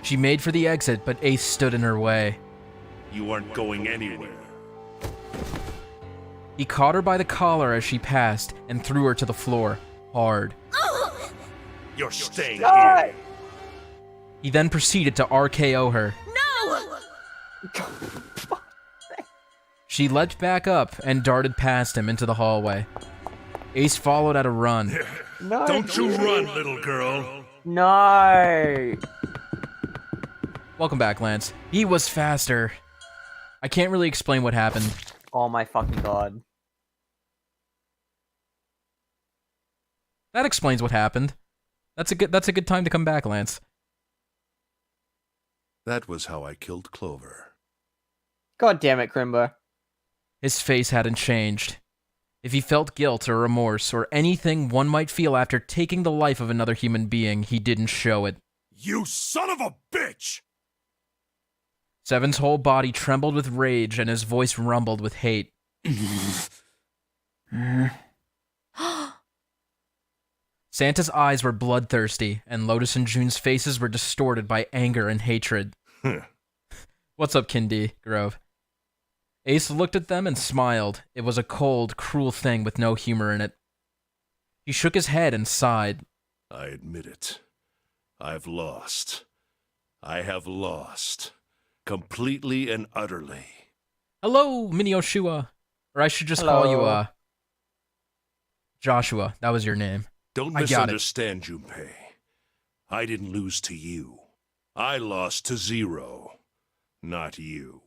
She made for the exit, but Ace stood in her way. You aren't going anywhere. He caught her by the collar as she passed and threw her to the floor, hard. You're staying here. He then proceeded to RKO her. No! She leapt back up and darted past him into the hallway. Ace followed at a run. No. Don't you run, little girl. No. Welcome back, Lance. He was faster. I can't really explain what happened. Oh my fucking god. That explains what happened. That's a good time to come back, Lance. That was how I killed Clover. God damn it, Crimbo. His face hadn't changed. If he felt guilt or remorse or anything one might feel after taking the life of another human being, he didn't show it. You son of a bitch! Seven's whole body trembled with rage and his voice rumbled with hate. Santa's eyes were bloodthirsty, and Lotus and June's faces were distorted by anger and hatred. What's up, Kindy, Grove? Ace looked at them and smiled. It was a cold, cruel thing with no humor in it. He shook his head and sighed. I admit it. I've lost. I have lost. Completely and utterly. Hello, Mini Oshua. Or I should just call you, Joshua. That was your name. Don't misunderstand, Junpei. I didn't lose to you. I lost to Zero, not you.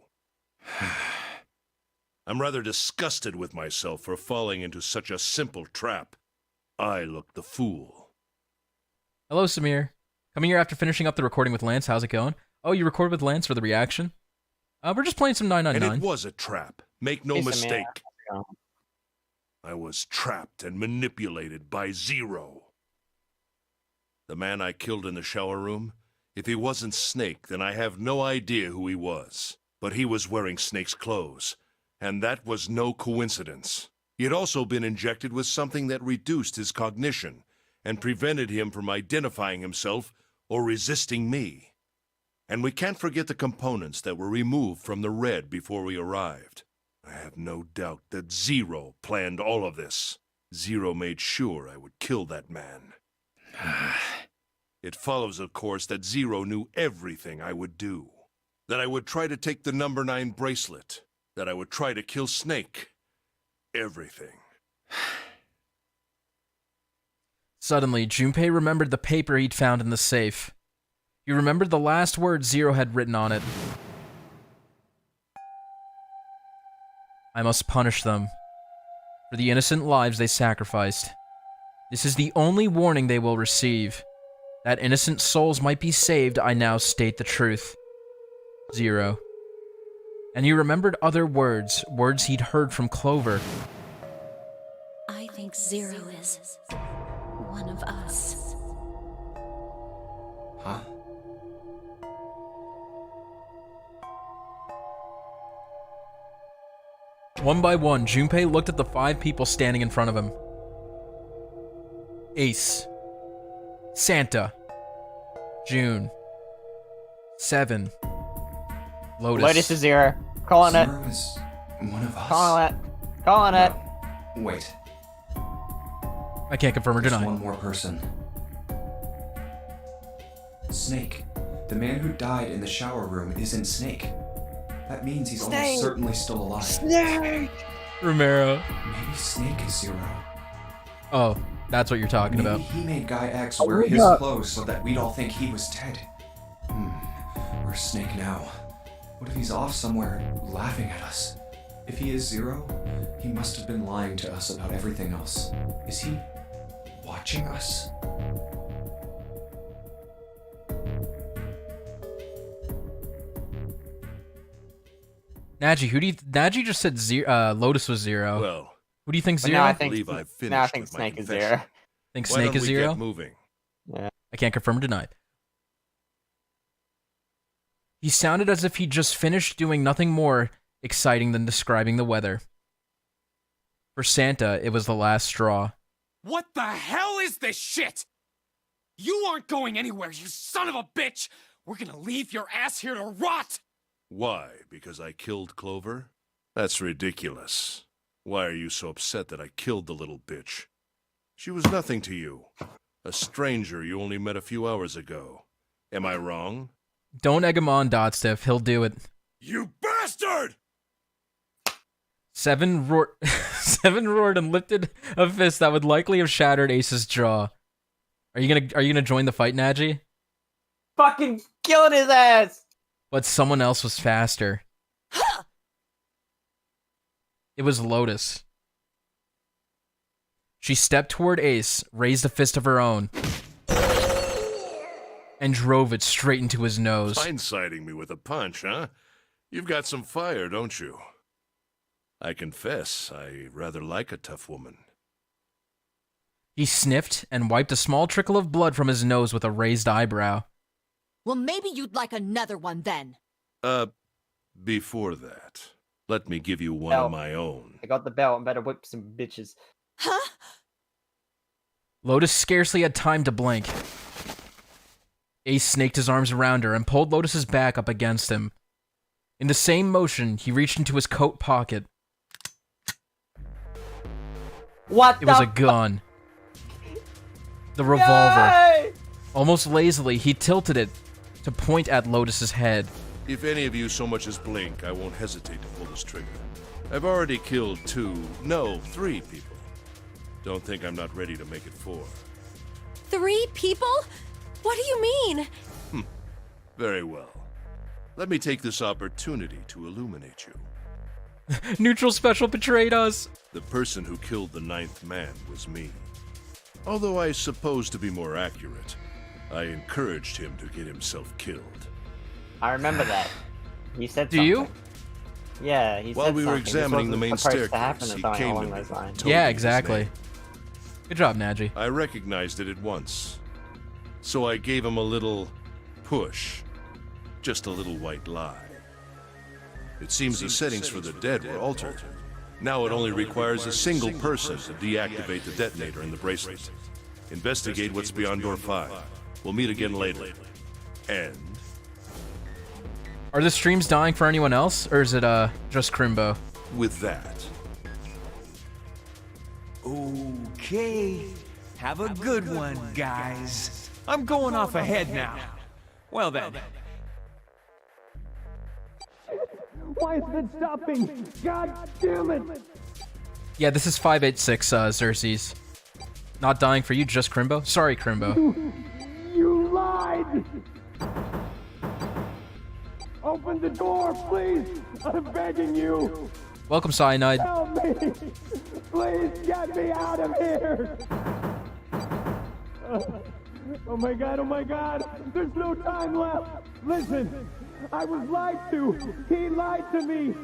I'm rather disgusted with myself for falling into such a simple trap. I look the fool. Hello, Samir. Coming here after finishing up the recording with Lance. How's it going? Oh, you recorded with Lance for the reaction? We're just playing some 999. And it was a trap. Make no Hey, Samir. mistake. I was trapped and manipulated by Zero. The man I killed in the shower room, if he wasn't Snake, then I have no idea who he was. But he was wearing Snake's clothes, and that was no coincidence. He had also been injected with something that reduced his cognition and prevented him from identifying himself or resisting me. And we can't forget the components that were removed from the red before we arrived. I have no doubt that Zero planned all of this. Zero made sure I would kill that man. It follows, of course, that Zero knew everything I would do. That I would try to take the number 9 bracelet. That I would try to kill Snake. Everything. Suddenly, Junpei remembered the paper he'd found in the safe. He remembered the last words Zero had written on it. I must punish them for the innocent lives they sacrificed. This is the only warning they will receive. That innocent souls might be saved, I now state the truth. Zero. And he remembered other words, words he'd heard from Clover. I think Zero is one of us. Huh? One by one, Junpei looked at the 5 people standing in front of him. Ace. Santa. June. 7. Lotus. Lotus is Zero. Calling it. Zero is one of us. Calling it. Calling it. No, wait. I can't confirm or There's deny. one more person. Snake. The man who died in the shower room isn't Snake. That means he's almost certainly still alive. Snake! Romero. Maybe Snake is Zero. Oh, that's what you're talking Maybe about. he made Guy X wear his clothes so that we'd all think he was dead. Where's Snake now? What if he's off somewhere laughing at us? If he is Zero, he must have been lying to us about everything else. Is he watching us? Nadgey, Nadgey just said Lotus was Zero. Well, who do you think But Zero? now I I think, believe I've finished now I think with my Snake is confession. Zero. Think Why Snake don't is we Zero? get moving? I can't confirm or deny. He sounded as if he'd just finished doing nothing more exciting than describing the weather. For Santa, it was the last straw. What the hell is this shit? You aren't going anywhere, you son of a bitch! We're gonna leave your ass here to rot! Why? Because I killed Clover? That's ridiculous. Why are you so upset that I killed the little bitch? She was nothing to you. A stranger you only met a few hours ago. Am I wrong? Don't egg him on, Dotstiff. He'll do it. You bastard! Seven roared and lifted a fist that would likely have shattered Ace's jaw. Are you gonna join the fight, Nadgey? Fucking killing his ass! But someone else was faster. It was Lotus. She stepped toward Ace, raised a fist of her own, and drove it straight into his nose. Blindsiding me with a punch, huh? You've got some fire, don't you? I confess, I rather like a tough woman. He sniffed and wiped a small trickle of blood from his nose with a raised eyebrow. Well, maybe you'd like another one then. Before that, let me give you one of my own. I got the belt and better whip some bitches. Huh? Lotus scarcely had time to blink. Ace snaked his arms around her and pulled Lotus's back up against him. In the same motion, he reached into his coat pocket. What It was a gun. The revolver. Yay! Almost lazily, he tilted it to point at Lotus's head. If any of you so much as blink, I won't hesitate to pull this trigger. I've already killed 3 people. Don't think I'm not ready to make it 4. 3 people? What do you mean? Very well. Let me take this opportunity to illuminate you. Neutral Special betrayed us. The person who killed the 9th man was me. Although I suppose to be more accurate, I encouraged him to get himself killed. I remember that. He said Do something. you? Yeah, he said While we were something. This examining the wasn't main supposed to happen staircase, or he something came to along me those and lines. told Yeah, me his exactly. name. Good job, Nadgey. I recognized it at once. So I gave him a little push. Just a little white lie. It seems the settings for the dead were altered. Now it only requires a single person to deactivate the detonator in the bracelet. Investigate what's beyond door 5. We'll meet again later. And Are the streams dying for anyone else, or is it just Crimbo? with that, Okay. Have a good one, guys. I'm going off ahead now. Well then. Why is it stopping? God damn it! Yeah, this is 586 Xerxes. Not dying for you, just Crimbo? Sorry, Crimbo. You lied! Open the door, please! I'm begging you! Welcome, Cyanide. Help me! Please get me out of here! Oh my god, there's no time left! Listen, I was lied to! He lied to me!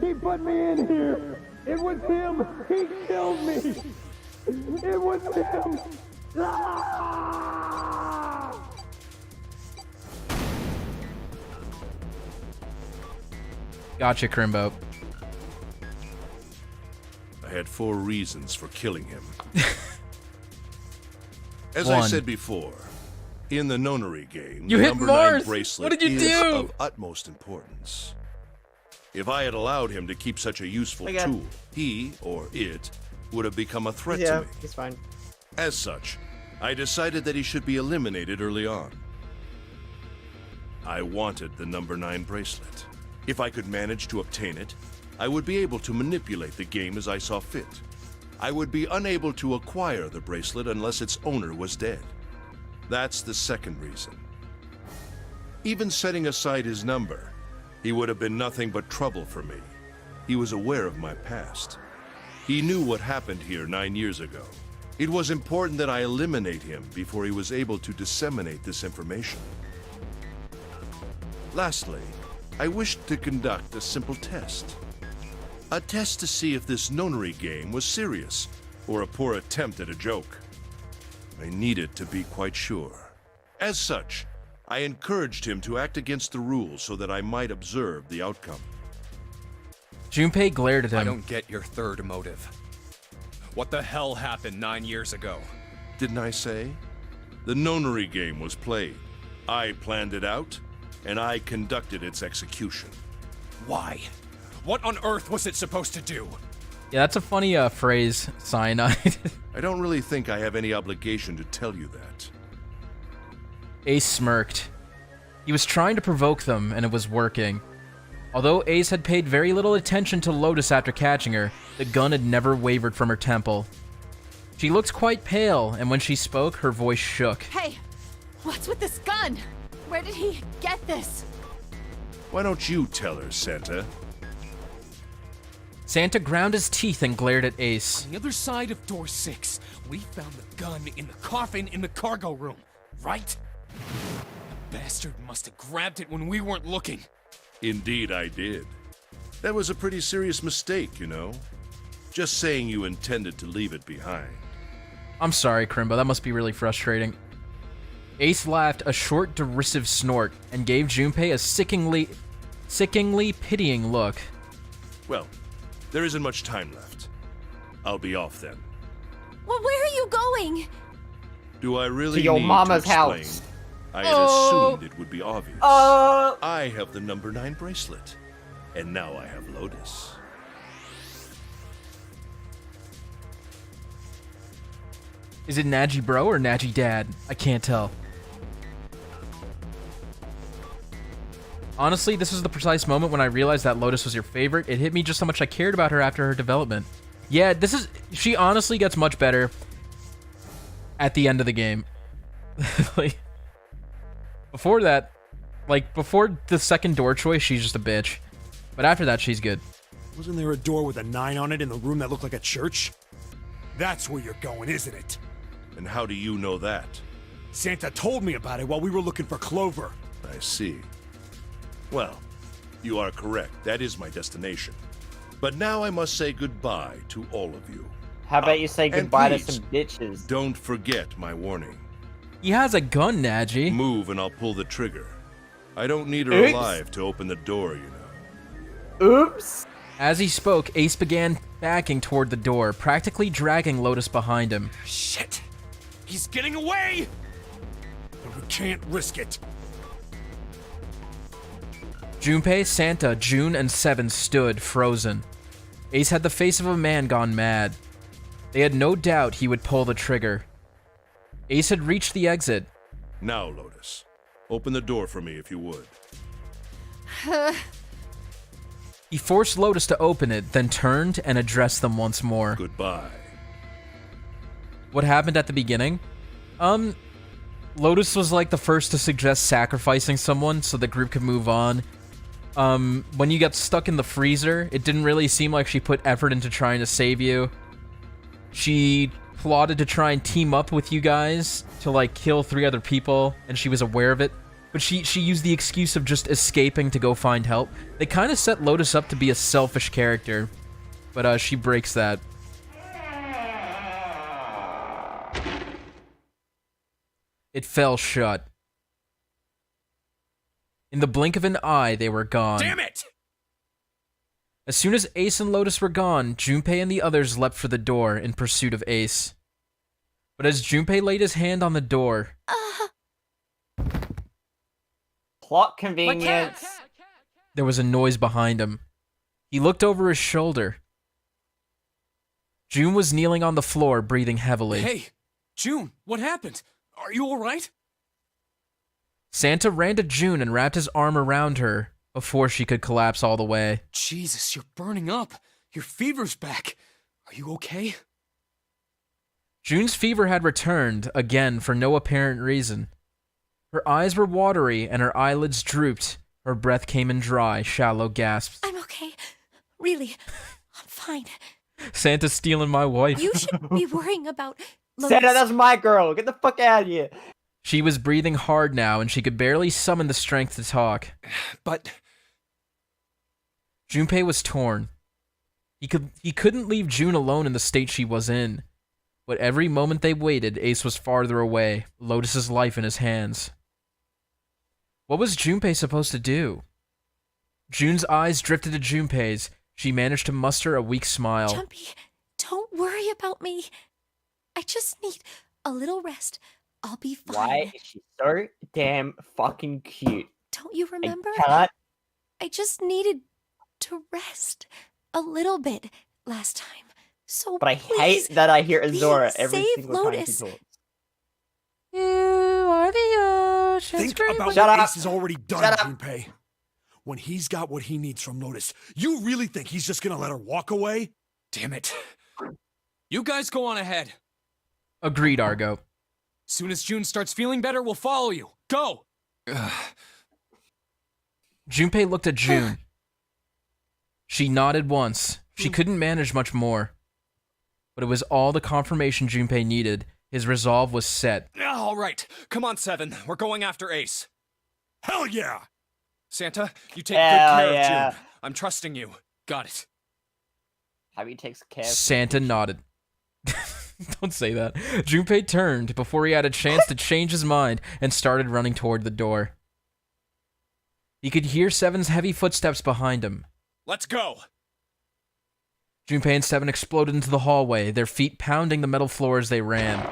He put me in here! It was him! He killed me! It was him! Ah! Gotcha, Crimbo. I had 4 reasons for killing him. As One. I said before, in the nonary game, You the hit number Mars! 9 bracelet What did you is do? of utmost importance. If I had allowed him to keep such a useful Again. tool, he, or it, would have become a threat to Yeah, me. he's fine. As such, I decided that he should be eliminated early on. I wanted the number 9 bracelet. If I could manage to obtain it, I would be able to manipulate the game as I saw fit. I would be unable to acquire the bracelet unless its owner was dead. That's the second reason. Even setting aside his number, he would have been nothing but trouble for me. He was aware of my past. He knew what happened here 9 years ago. It was important that I eliminate him before he was able to disseminate this information. Lastly, I wished to conduct a simple test. A test to see if this nonary game was serious, or a poor attempt at a joke. I needed to be quite sure. As such, I encouraged him to act against the rules so that I might observe the outcome. Junpei glared at I him. don't get your third motive. What the hell happened 9 years ago? Didn't I say? The nonary game was played. I planned it out, and I conducted its execution. Why? What on earth was it supposed to do? Yeah, that's a funny phrase, Cyanide. I don't really think I have any obligation to tell you that. Ace smirked. He was trying to provoke them, and it was working. Although Ace had paid very little attention to Lotus after catching her, the gun had never wavered from her temple. She looked quite pale, and when she spoke, her voice shook. Hey, what's with this gun? Where did he get this? Why don't you tell her, Santa? Santa ground his teeth and glared at Ace. On the other side of door 6, we found the gun in the coffin in the cargo room, right? The bastard must have grabbed it when we weren't looking. Indeed, I did. That was a pretty serious mistake, you know. Just saying you intended to leave it behind. I'm sorry, Crimbo, that must be really frustrating. Ace laughed a short, derisive snort and gave Junpei a sickeningly pitying look. Well, there isn't much time left. I'll be off then. Well, where are you going? Do I really To your need mama's to explain? house. I had assumed it would be obvious. I have the number 9 bracelet, and now I have Lotus. Is it Nadgey bro or Nadgey dad? I can't tell. Honestly, this was the precise moment when I realized that Lotus was your favorite. It hit me just how much I cared about her after her development. Yeah, she honestly gets much better at the end of the game. Like, before that, like, before the second door choice, she's just a bitch. But after that, she's good. Wasn't there a door with a 9 on it in the room that looked like a church? That's where you're going, isn't it? And how do you know that? Santa told me about it while we were looking for Clover. I see. Well, you are correct. That is my destination. But now I must say goodbye to all of you. How about you say And goodbye to please, some bitches? Don't forget my warning. He has a gun, Nadgey. Move and I'll pull the trigger. I don't need her Oops. alive to open the door, you know. Oops! As he spoke, Ace began backing toward the door, practically dragging Lotus behind him. Shit! He's getting away! But we can't risk it. Junpei, Santa, June, and Seven stood, frozen. Ace had the face of a man gone mad. They had no doubt he would pull the trigger. Ace had reached the exit. Now, Lotus, open the door for me if you would. He forced Lotus to open it, then turned and addressed them once more. Goodbye. what happened at the beginning. Lotus was like the first to suggest sacrificing someone so the group could move on. When you got stuck in the freezer, it didn't really seem like she put effort into trying to save you. She plotted to try and team up with you guys to like kill 3 other people, and she was aware of it. But she used the excuse of just escaping to go find help. They kind of set Lotus up to be a selfish character, but she breaks that. It fell shut. In the blink of an eye, they were gone. Damn it! As soon as Ace and Lotus were gone, Junpei and the others leapt for the door in pursuit of Ace. But as Junpei laid his hand on the door... Plot convenience. There was a noise behind him. He looked over his shoulder. June was kneeling on the floor, breathing heavily. Hey, June, what happened? Are you alright? Santa ran to June and wrapped his arm around her before she could collapse all the way. Jesus, you're burning up. Your fever's back. Are you okay? June's fever had returned, again for no apparent reason. Her eyes were watery and her eyelids drooped. Her breath came in dry, shallow gasps. I'm okay. Really. I'm fine. Santa's stealing my wife. You should be worrying about Lotus. Santa, that's my girl. Get the fuck out of here. She was breathing hard now, and she could barely summon the strength to talk. But... Junpei was torn. He couldn't leave June alone in the state she was in. But every moment they waited, Ace was farther away, Lotus's life in his hands. What was Junpei supposed to do? June's eyes drifted to Junpei's. She managed to muster a weak smile. Jumpy, don't worry about me. I just need a little rest. I'll be fine. Why is she so damn fucking cute? Don't you remember? I just needed to rest a little bit last time. So but I please, hate that I hear Azora every save single Lotus. time she talks. You are the ocean. Think about Shut what up. Ace has already done, Shut up. Junpei. When he's got what he needs from Lotus, you really think he's just gonna let her walk away? Damn it. You guys go on ahead. Agreed, Argo. Soon as June starts feeling better, we'll follow you. Go! Junpei looked at June. She nodded once. She couldn't manage much more. But it was all the confirmation Junpei needed. His resolve was set. All right. Come on, Seven. We're going after Ace. Hell yeah! Santa, you take Hell good care yeah. of June. I'm trusting you. Got it. Happy takes care of Santa nodded. Don't say that. Junpei turned before he had a chance to change his mind and started running toward the door. He could hear Seven's heavy footsteps behind him. Let's go! Junpei and Seven exploded into the hallway, their feet pounding the metal floor as they ran.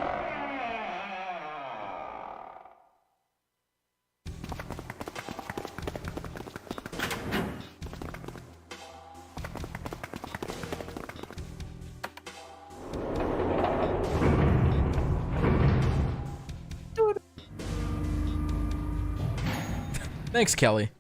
Thanks, Kelly.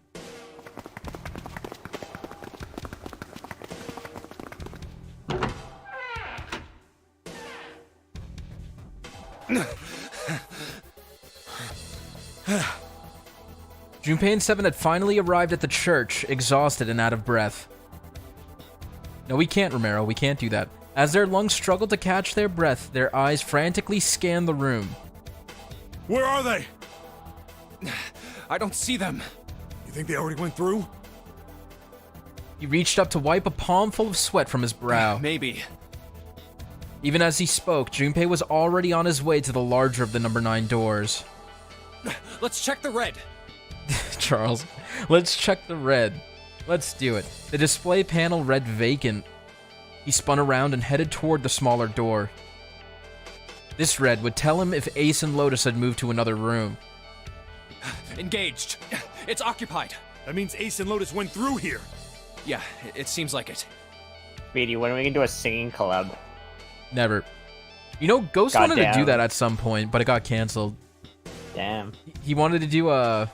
Junpei and Seven had finally arrived at the church, exhausted and out of breath. No, we can't, Romero. We can't do that. As their lungs struggled to catch their breath, their eyes frantically scanned the room. Where are they? I don't see them. You think they already went through? He reached up to wipe a palm full of sweat from his brow. Maybe. Even as he spoke, Junpei was already on his way to the larger of the number 9 doors. Let's check the red. Charles, let's check the red. Let's do it. The display panel read vacant. He spun around and headed toward the smaller door. This red would tell him if Ace and Lotus had moved to another room. Engaged. It's occupied. That means Ace and Lotus went through here. Yeah, it seems like it. Speedy, when are we gonna do a singing collab? Never. You know, Ghost wanted to do Goddamn. that at some point, but it got canceled. Damn. He wanted to do a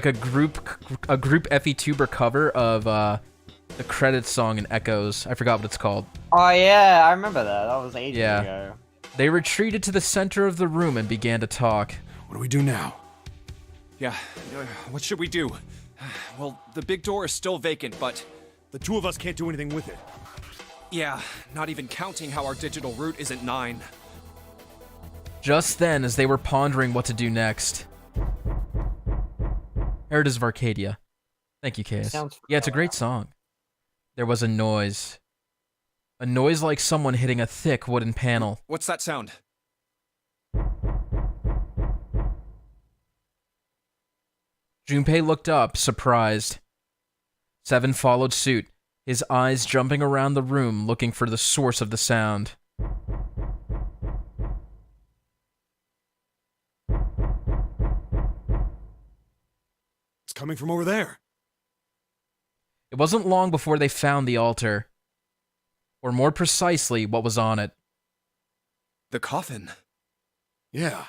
group Effie Tuber cover of the credits song in Echoes. I forgot what it's called. Oh yeah, I remember that. That was ages Yeah. ago. They retreated to the center of the room and began to talk. What do we do now? Yeah, what should we do? Well, the big door is still vacant, but... The two of us can't do anything with it. Yeah, not even counting how our digital route isn't 9. Just then, as they were pondering what to do next... Heritage of Arcadia. Thank you, KS. Yeah, it's a great song. There was a noise. A noise like someone hitting a thick wooden panel. What's that sound? Junpei looked up, surprised. 7 followed suit, his eyes jumping around the room looking for the source of the sound. It's coming from over there. It wasn't long before they found the altar. Or more precisely, what was on it. The coffin. Yeah.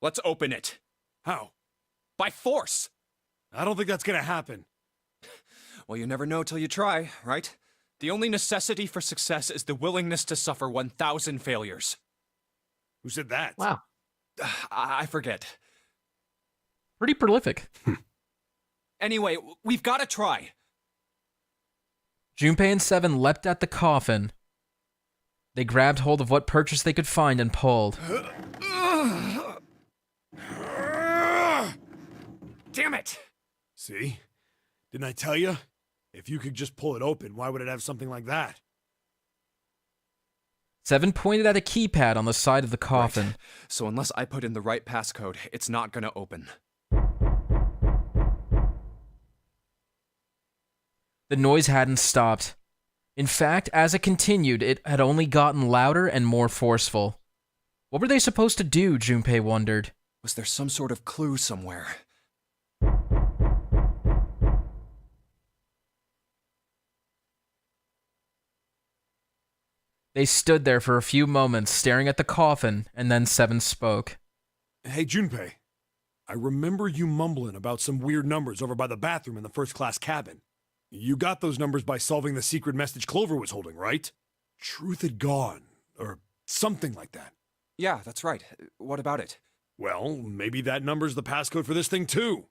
Let's open it. How? By force! I don't think that's gonna happen. Well, you never know till you try, right? The only necessity for success is the willingness to suffer 1,000 failures. Who said that? Wow. I forget. Pretty prolific. Anyway, we've got to try. Junpei and 7 leapt at the coffin. They grabbed hold of what purchase they could find and pulled. Damn it! See? Didn't I tell you? If you could just pull it open, why would it have something like that? 7 pointed at a keypad on the side of the coffin. Right. So unless I put in the right passcode, it's not gonna open. The noise hadn't stopped. In fact, as it continued, it had only gotten louder and more forceful. What were they supposed to do, Junpei wondered. Was there some sort of clue somewhere? They stood there for a few moments, staring at the coffin, and then 7 spoke. Hey, Junpei. I remember you mumbling about some weird numbers over by the bathroom in the first-class cabin. You got those numbers by solving the secret message Clover was holding, right? Truth had gone, or something like that. Yeah, that's right. What about it? Well, maybe that number's the passcode for this thing, too.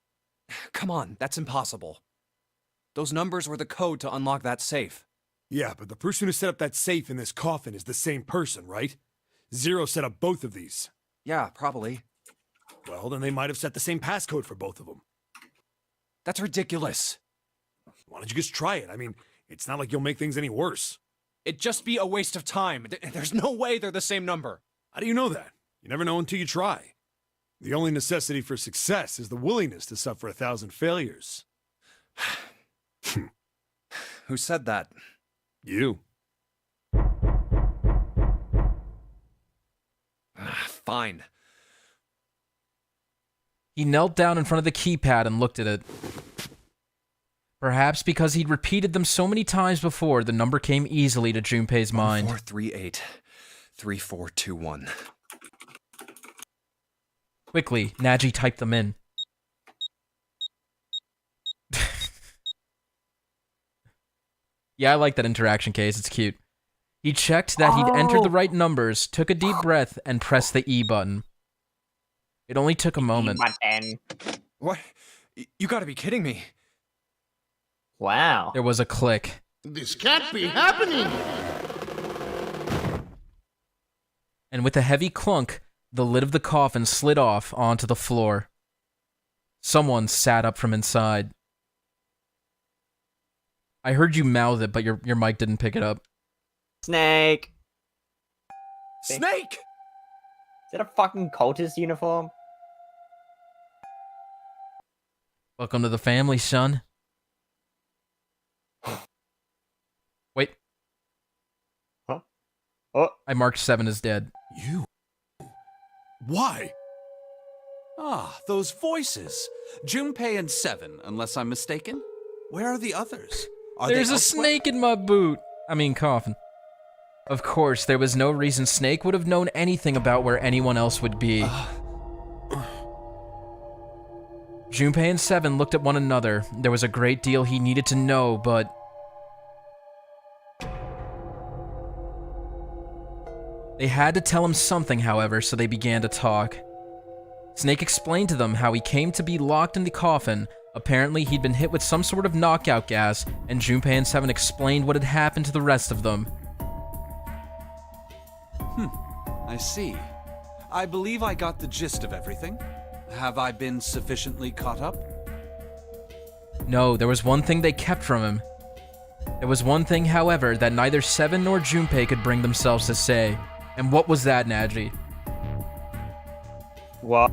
Come on, that's impossible. Those numbers were the code to unlock that safe. Yeah, but the person who set up that safe in this coffin is the same person, right? Zero set up both of these. Yeah, probably. Well, then they might have set the same passcode for both of them. That's ridiculous. Why don't you just try it? I mean, it's not like you'll make things any worse. It'd just be a waste of time. There's no way they're the same number. How do you know that? You never know until you try. The only necessity for success is the willingness to suffer 1,000 failures. Who said that? You. Fine. He knelt down in front of the keypad and looked at it. Perhaps because he'd repeated them so many times before, the number came easily to Junpei's mind. 438 3421. Quickly, Nadgey typed them in. Yeah, I like that interaction case, it's cute. He checked that he'd entered the right numbers, took a deep breath, and pressed the E button. It only took a moment. What? You gotta be kidding me. Wow. There was a click. This can't be happening! And with a heavy clunk, the lid of the coffin slid off onto the floor. Someone sat up from inside. I heard you mouth it, but your mic didn't pick it up. Snake! Snake! Is that a fucking cultist uniform? Welcome to the family, son. Wait. Huh? Oh. I marked 7 as dead. You? Why? Ah, those voices. Junpei and 7, unless I'm mistaken. Where are the others? Are There's they a elsewhere? snake in my boot. I mean, coffin. Of course, there was no reason Snake would have known anything about where anyone else would be. Junpei and 7 looked at one another. There was a great deal he needed to know, but... They had to tell him something, however, so they began to talk. Snake explained to them how he came to be locked in the coffin. Apparently, he'd been hit with some sort of knockout gas, and Junpei and Seven explained what had happened to the rest of them. I see. I believe I got the gist of everything. Have I been sufficiently caught up? No, there was one thing they kept from him. There was one thing, however, that neither Seven nor Junpei could bring themselves to say. And what was that, Nadgey? What?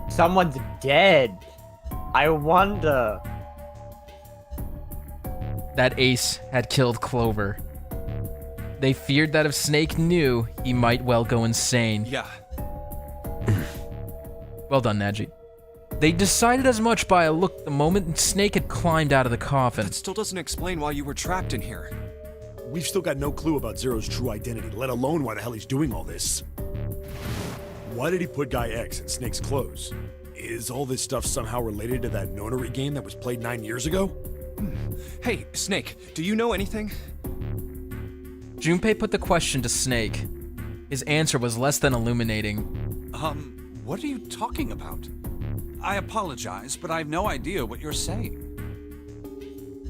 Someone's dead. I wonder. That Ace had killed Clover. They feared that if Snake knew, he might well go insane. Yeah. Well done, Nadgey. They decided as much by a look the moment Snake had climbed out of the coffin. That still doesn't explain why you were trapped in here. We've still got no clue about Zero's true identity, let alone why the hell he's doing all this. Why did he put Guy X in Snake's clothes? Is all this stuff somehow related to that nonary game that was played 9 years ago? Hey, Snake, do you know anything? Junpei put the question to Snake. His answer was less than illuminating. What are you talking about? I apologize, but I have no idea what you're saying.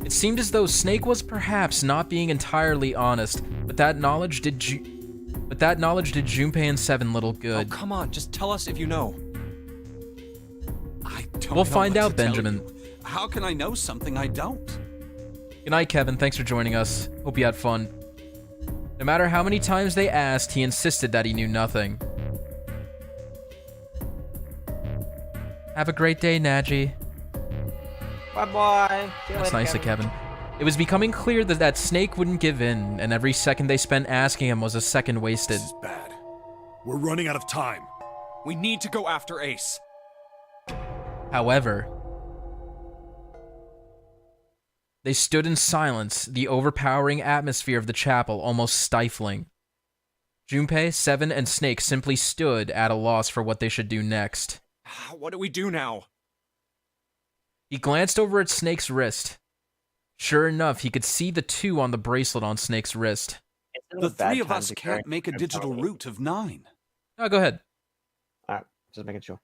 It seemed as though Snake was perhaps not being entirely honest, but that knowledge did Junpei and Seven little good. Oh, come on, just tell us if you know. I don't We'll know find what out, to tell Benjamin. you. How can I know something I don't? Good night, Kevin. Thanks for joining us. Hope you had fun. No matter how many times they asked, he insisted that he knew nothing. Have a great day, Nadgey. Bye-bye. That's nice of Kevin. It was becoming clear that Snake wouldn't give in, and every second they spent asking him was a second wasted. This is bad. We're running out of time. We need to go after Ace. However, they stood in silence, the overpowering atmosphere of the chapel almost stifling. Junpei, Seven, and Snake simply stood at a loss for what they should do next. What do we do now? He glanced over at Snake's wrist. Sure enough, he could see the 2 on the bracelet on Snake's wrist. The 3 of us can't make a digital root of 9. Oh, go ahead. Alright, just making sure.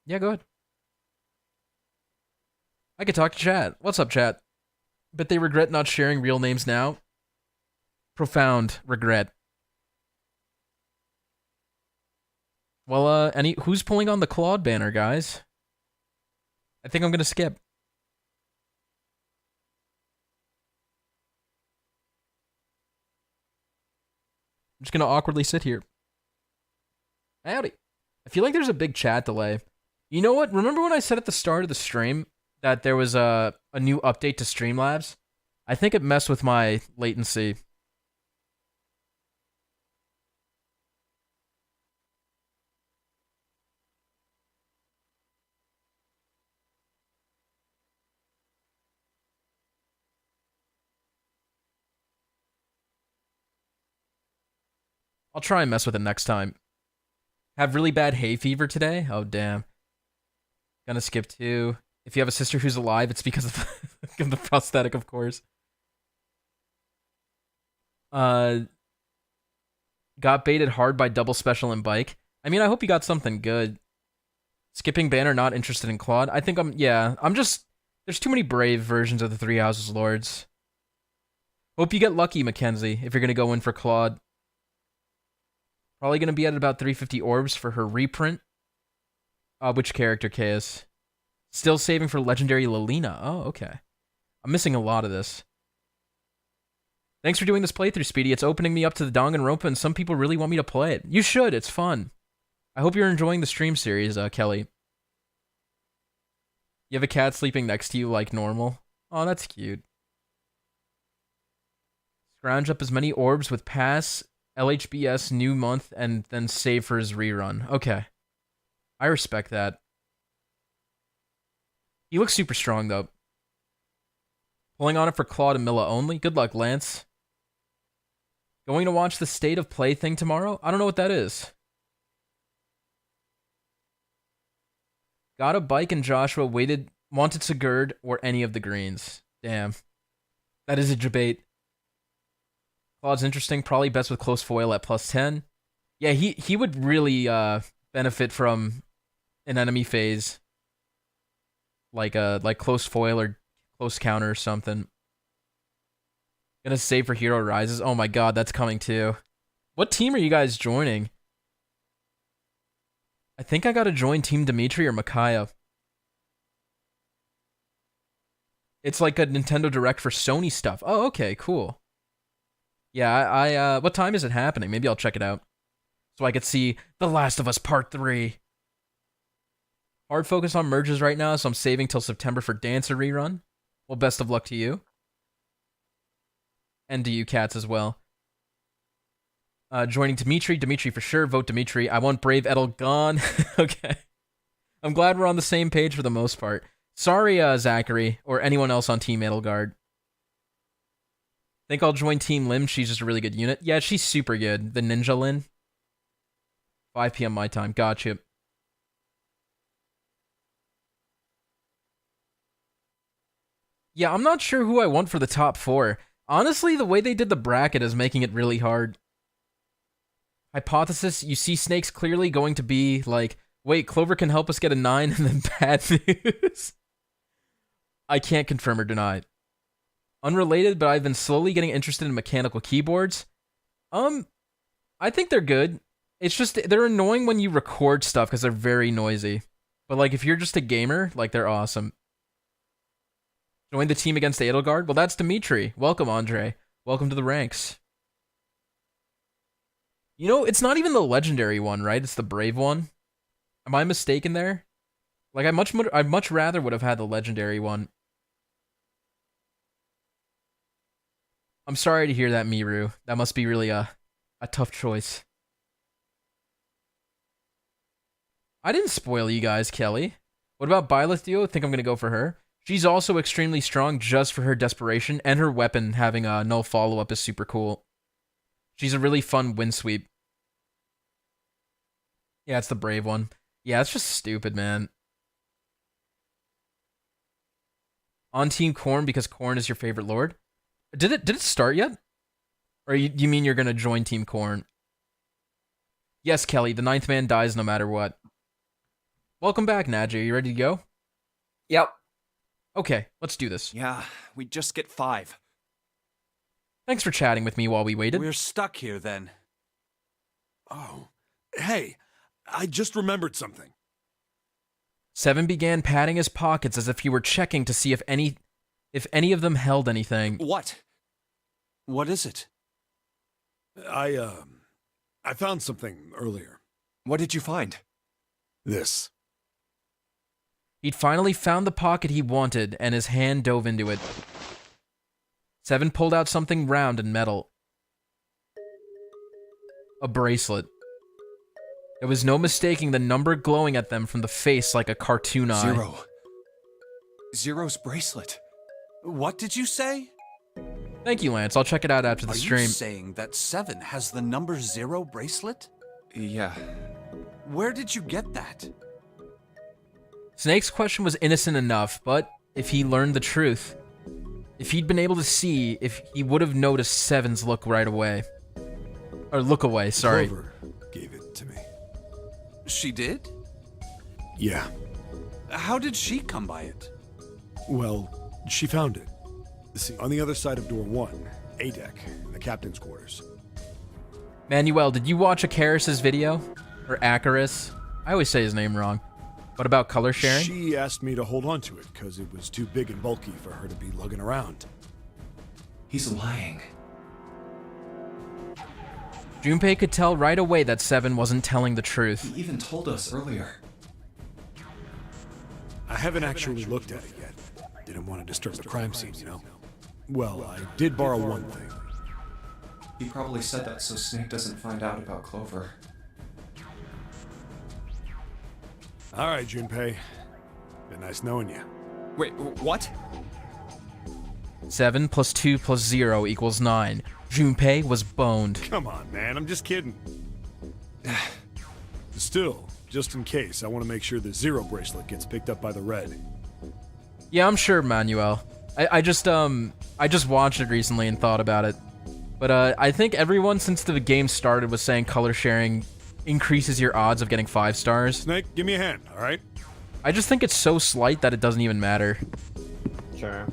Yeah, go ahead. I could talk to chat. What's up, chat? Bet they regret not sharing real names now. Profound regret. Well, who's pulling on the Claude banner, guys? I think I'm gonna skip. I'm just gonna awkwardly sit here. Howdy. I feel like there's a big chat delay. You know what? Remember when I said at the start of the stream that there was a new update to Streamlabs? I think it messed with my latency. I'll try and mess with it next time. Have really bad hay fever today? Oh, damn. Gonna skip 2. If you have a sister who's alive, it's because of the prosthetic, of course. Got baited hard by double special and bike. I mean, I hope you got something good. Skipping banner, not interested in Claude. I think I'm just... There's too many brave versions of the Three Houses Lords. Hope you get lucky, Mackenzie, if you're gonna go in for Claude. Probably gonna be at about 350 orbs for her reprint. Which character, Chaos? Still saving for legendary Lilina. Oh, okay. I'm missing a lot of this. Thanks for doing this playthrough, Speedy. It's opening me up to the Danganronpa, and some people really want me to play it. You should. It's fun. I hope you're enjoying the stream series, Kelly. You have a cat sleeping next to you like normal? Oh, that's cute. Scrounge up as many orbs with pass, LHBS, new month, and then save for his rerun. Okay. I respect that. He looks super strong, though. Pulling on it for Claude and Milla only. Good luck, Lance. Going to watch the State of Play thing tomorrow? I don't know what that is. Got a bike and Joshua wanted Sigurd or any of the greens. Damn. That is a debate. Claude's interesting. Probably best with close foil at +10. Yeah, he would really benefit from an enemy phase. Like close foil or close counter or something. Gonna save for Hero Rises. Oh my god, that's coming too. What team are you guys joining? I think I gotta join Team Dimitri or Micaiah. It's like a Nintendo Direct for Sony stuff. Oh, okay, cool. Yeah, I what time is it happening? Maybe I'll check it out. So I could see The Last of Us Part 3. Hard focus on merges right now, so I'm saving till September for Dancer rerun. Well, best of luck to you. And to you cats as well. Joining Dimitri. Dimitri for sure. Vote Dimitri. I want Brave Edel gone. Okay. I'm glad we're on the same page for the most part. Sorry, Zachary, or anyone else on Team Edelgard. Think I'll join Team Lim. She's just a really good unit. Yeah, she's super good. The Ninja Lin. 5 p.m. my time. Gotcha. Yeah, I'm not sure who I want for the top 4. Honestly, the way they did the bracket is making it really hard. Hypothesis, you see Snake's clearly going to be like, wait, Clover can help us get a 9 and then bad news. I can't confirm or deny. Unrelated, but I've been slowly getting interested in mechanical keyboards. I think they're good. It's just, they're annoying when you record stuff because they're very noisy. But like, if you're just a gamer, like, they're awesome. Join the team against Edelgard? Well, that's Dimitri. Welcome, Andre. Welcome to the ranks. You know, it's not even the legendary one, right? It's the brave one. Am I mistaken there? Like, I'd much rather would have had the legendary one. I'm sorry to hear that, Miru. That must be really a tough choice. I didn't spoil you guys, Kelly. What about Byleth Dio? Think I'm gonna go for her. She's also extremely strong just for her desperation, and her weapon having a null follow-up is super cool. She's a really fun wind sweep. Yeah, it's the brave one. Yeah, it's just stupid, man. On Team Korn because Korn is your favorite lord? Did it start yet? Or you mean you're gonna join Team Korn? Yes, Kelly, the 9th man dies no matter what. Welcome back, Nadgey. Are you ready to go? Yep. Okay, let's do this. Yeah, we just get 5. Thanks for chatting with me while we waited. We're stuck here then. Oh, hey, I just remembered something. 7 began patting his pockets as if he were checking to see if any of them held anything. What? What is it? I found something earlier. What did you find? This. He'd finally found the pocket he wanted, and his hand dove into it. 7 pulled out something round and metal. A bracelet. There was no mistaking the number glowing at them from the face like a cartoon eye. 0. Zero's bracelet. What did you say? Thank you, Lance. I'll check it out after the stream. Are you saying that 7 has the number 0 bracelet? Yeah. Where did you get that? Snake's question was innocent enough, but if he learned the truth, if he'd been able to see, if he would have noticed 7's look right away. Or look away, sorry. Clover gave it to me. She did? Yeah. How did she come by it? Well, she found it. See, on the other side of door 1, A deck, in the captain's quarters. Manuel, did you watch Akaris's video? Or Akaris? I always say his name wrong. What about color sharing? She asked me to hold on to it because it was too big and bulky for her to be lugging around. He's lying. Junpei could tell right away that 7 wasn't telling the truth. He even told us earlier. I haven't actually looked at it yet. Didn't want to disturb the crime scene, you know? Well, I did borrow one thing. He probably said that so Snake doesn't find out about Clover. All right, Junpei. Been nice knowing you. Wait, what? 7 plus 2 plus 0 equals 9. Junpei was boned. Come on, man. I'm just kidding. Still, just in case, I want to make sure the 0 bracelet gets picked up by the red. Yeah, I'm sure, Manuel. I just watched it recently and thought about it. But I think everyone since the game started was saying color sharing increases your odds of getting 5 stars. Snake, give me a hand, all right? I just think it's so slight that it doesn't even matter. Sure.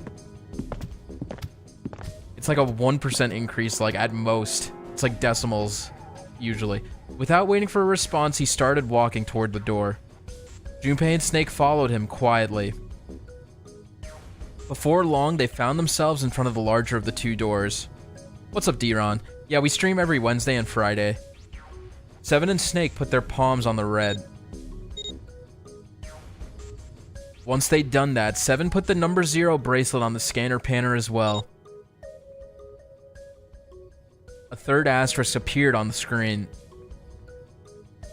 It's like a 1% increase, like at most. It's like decimals, usually. Without waiting for a response, he started walking toward the door. Junpei and Snake followed him quietly. Before long, they found themselves in front of the larger of the 2 doors. What's up, D-Ron? Yeah, we stream every Wednesday and Friday. Seven and Snake put their palms on the red. Once they'd done that, Seven put the number 0 bracelet on the scanner panel as well. A third asterisk appeared on the screen.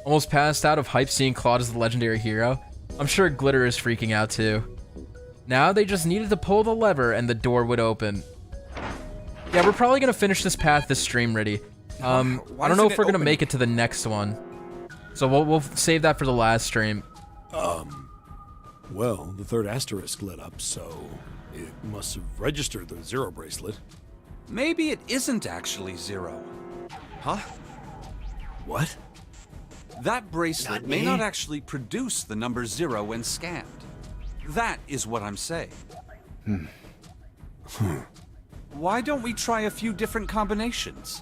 Almost passed out of hype seeing Claude as the legendary hero. I'm sure Glitter is freaking out too. Now they just needed to pull the lever and the door would open. Yeah, we're probably gonna finish this path this stream, ready. I don't know if we're gonna make it to the next one. So we'll save that for the last stream. Well, the third asterisk lit up, so it must have registered the 0 bracelet. Maybe it isn't actually 0. Huh? What? That bracelet may not actually produce the number 0 when scanned. That is what I'm saying. Why don't we try a few different combinations?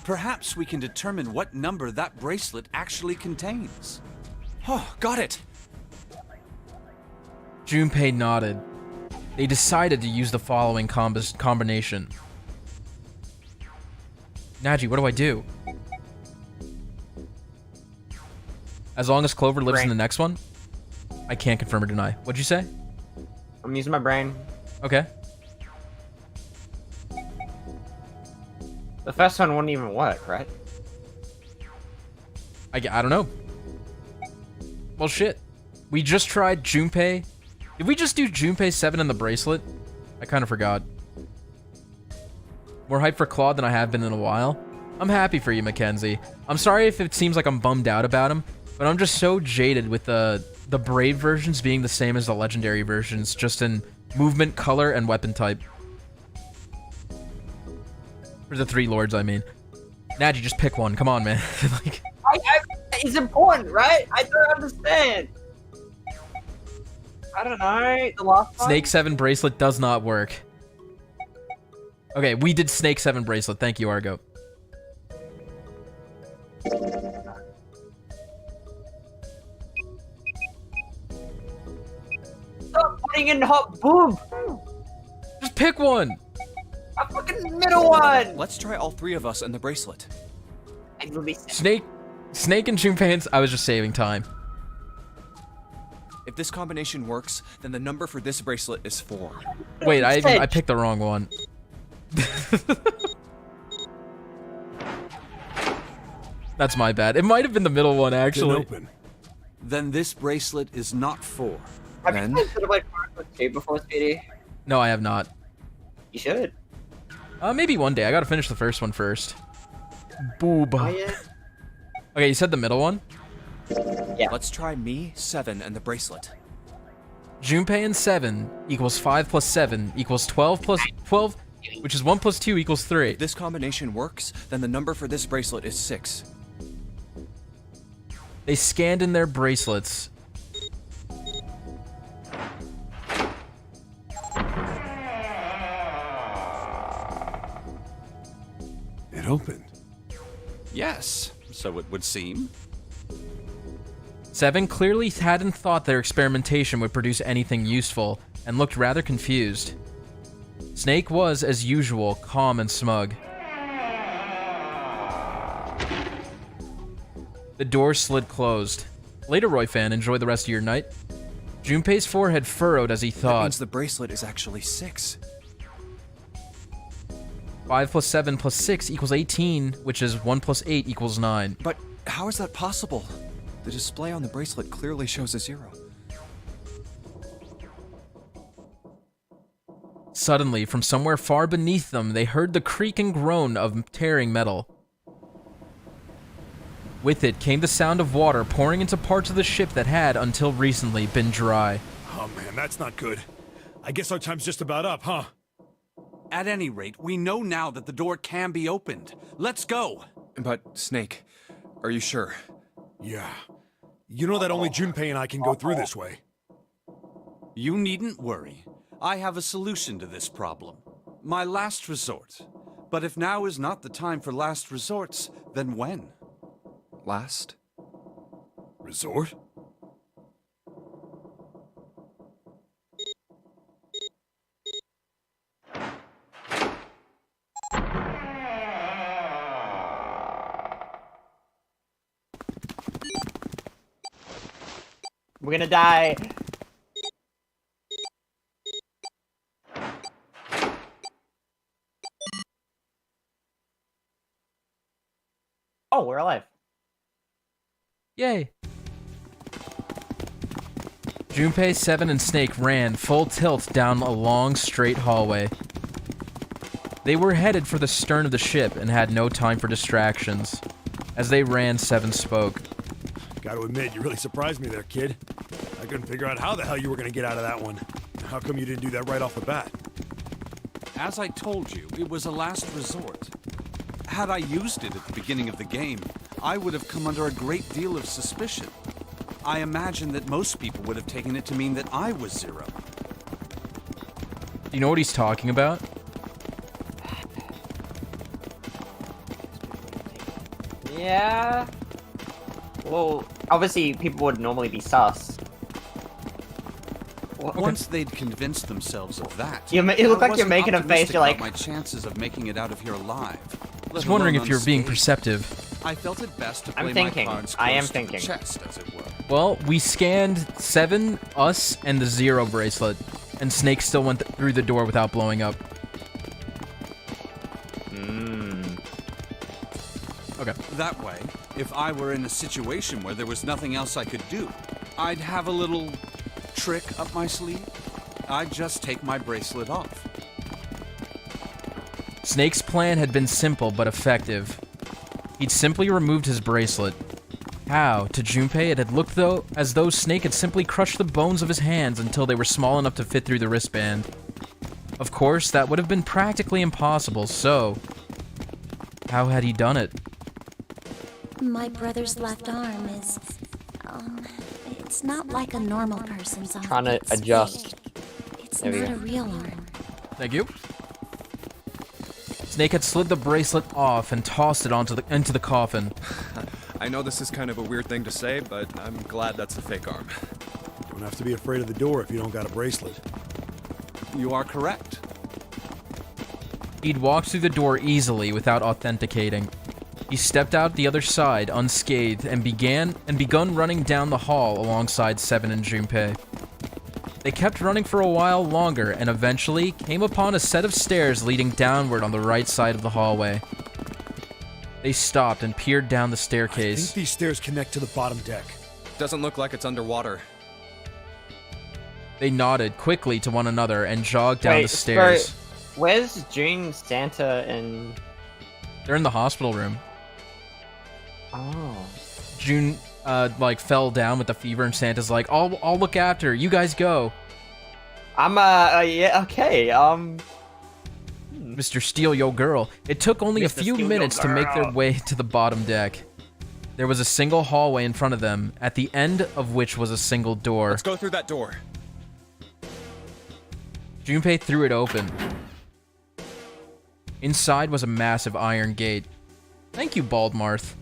Perhaps we can determine what number that bracelet actually contains. Oh, got it! Junpei nodded. They decided to use the following combination. Nadgey, what do I do? As long as Clover lives in the next one, I can't confirm or deny. What'd you say? I'm using my brain. Okay. The first one wouldn't even work, right? I don't know. Well, shit. We just tried Junpei. Did we just do Junpei 7 and the bracelet? I kind of forgot. More hype for Claude than I have been in a while. I'm happy for you, Mackenzie. I'm sorry if it seems like I'm bummed out about him, but I'm just so jaded with the Brave versions being the same as the Legendary versions, just in movement, color, and weapon type. For the 3 lords, I mean. Nadgey, just pick one. Come on, man. Like, it's important, right? I don't understand. I don't know. The last one? Snake 7 bracelet does not work. Okay, we did Snake 7 bracelet. Thank you, Argo. Stop putting in hot boob. Just pick one. A fucking middle one. Let's try all 3 of us and the bracelet. Snake and Junpei. I was just saving time. If this combination works, then the number for this bracelet is 4. Wait, I picked the wrong one. That's my bad. It might have been the middle one, actually. Open. Then this bracelet is not 4. Have you considered like two before, Speedy? No, I have not. You should. Maybe one day. I gotta finish the first one first. Boob. Oh, yeah. Okay, you said the middle one? Yeah. Let's try me, 7, and the bracelet. Junpei and 7 equals 5 plus 7 equals 12 plus 12, which is 1 plus 2 equals 3. If this combination works, then the number for this bracelet is 6. They scanned in their bracelets. It opened. Yes, so it would seem. 7 clearly hadn't thought their experimentation would produce anything useful, and looked rather confused. Snake was, as usual, calm and smug. The door slid closed. Later, Roy fan, enjoy the rest of your night. Junpei's forehead furrowed as he That thought. means the bracelet is actually 6. 5 plus 7 plus 6 equals 18, which is 1 plus 8 equals 9. But how is that possible? The display on the bracelet clearly shows a 0. Suddenly, from somewhere far beneath them, they heard the creak and groan of tearing metal. With it came the sound of water pouring into parts of the ship that had, until recently, been dry. Oh man, that's not good. I guess our time's just about up, huh? At any rate, we know now that the door can be opened. Let's go! But, Snake, are you sure? Yeah. You know that only Junpei and I can go through this way. You needn't worry. I have a solution to this problem. My last resort. But if now is not the time for last resorts, then when? Last? Resort? We're gonna die. Oh, we're alive. Yay. Junpei, Seven, and Snake ran full tilt down a long, straight hallway. They were headed for the stern of the ship and had no time for distractions. As they ran, Seven spoke. Gotta admit, you really surprised me there, kid. I couldn't figure out how the hell you were gonna get out of that one. How come you didn't do that right off the bat? As I told you, it was a last resort. Had I used it at the beginning of the game, I would have come under a great deal of suspicion. I imagine that most people would have taken it to mean that I was Zero. Do you know what he's talking about? Yeah. Well, obviously people would normally be sus. Once they'd convinced themselves of that, it looked like you're I wasn't making a face. optimistic You're like, about my chances of making it out of here alive. I was wondering if you're being perceptive. I felt it best to I'm play thinking. my cards I am close to thinking. the chest, as it were. Well, we scanned Seven, us, and the Zero bracelet, and Snake still went through the door without blowing up. Okay. That way, if I were in a situation where there was nothing else I could do, I'd have a little trick up my sleeve. I'd just take my bracelet off. Snake's plan had been simple but effective. He'd simply removed his bracelet. How? To Junpei, it had looked as though Snake had simply crushed the bones of his hands until they were small enough to fit through the wristband. Of course, that would have been practically impossible, so... how had he done it? My brother's left arm is, it's not like a normal person's arm. trying to It's adjust. fake. It's There we not go. a real arm. Thank you. Snake had slid the bracelet off and tossed it into the coffin. I know this is kind of a weird thing to say, but I'm glad that's a fake arm. Don't have to be afraid of the door if you don't got a bracelet. You are correct. He'd walked through the door easily without authenticating. He stepped out the other side unscathed and begun running down the hall alongside Seven and Junpei. They kept running for a while longer and eventually came upon a set of stairs leading downward on the right side of the hallway. They stopped and peered down the I staircase. think these stairs connect to the bottom deck. Doesn't look like it's underwater. They nodded quickly to one another and jogged down Wait, the stairs. so where's June, Santa, and... They're in the hospital room. Oh. June, fell down with the fever, and Santa's like, I'll look after her. You guys go. Yeah, okay, Mr. Steal Yo Girl. It took only a Mr. few Steal Yo minutes to make their Girl. way to the bottom deck. There was a single hallway in front of them, at the end of which was a single door. Let's go through that door. Junpei threw it open. Inside was a massive iron gate. Thank you, Baldmarth.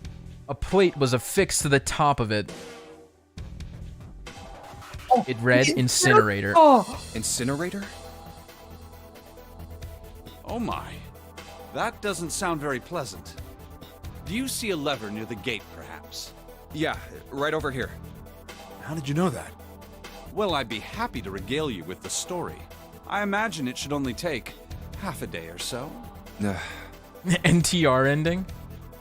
A plate was affixed to the top of it. It read Incinerator. Incinerator? Oh my. That doesn't sound very pleasant. Do you see a lever near the gate, perhaps? Yeah, right over here. How did you know that? Well, I'd be happy to regale you with the story. I imagine it should only take half a day or so. NTR ending?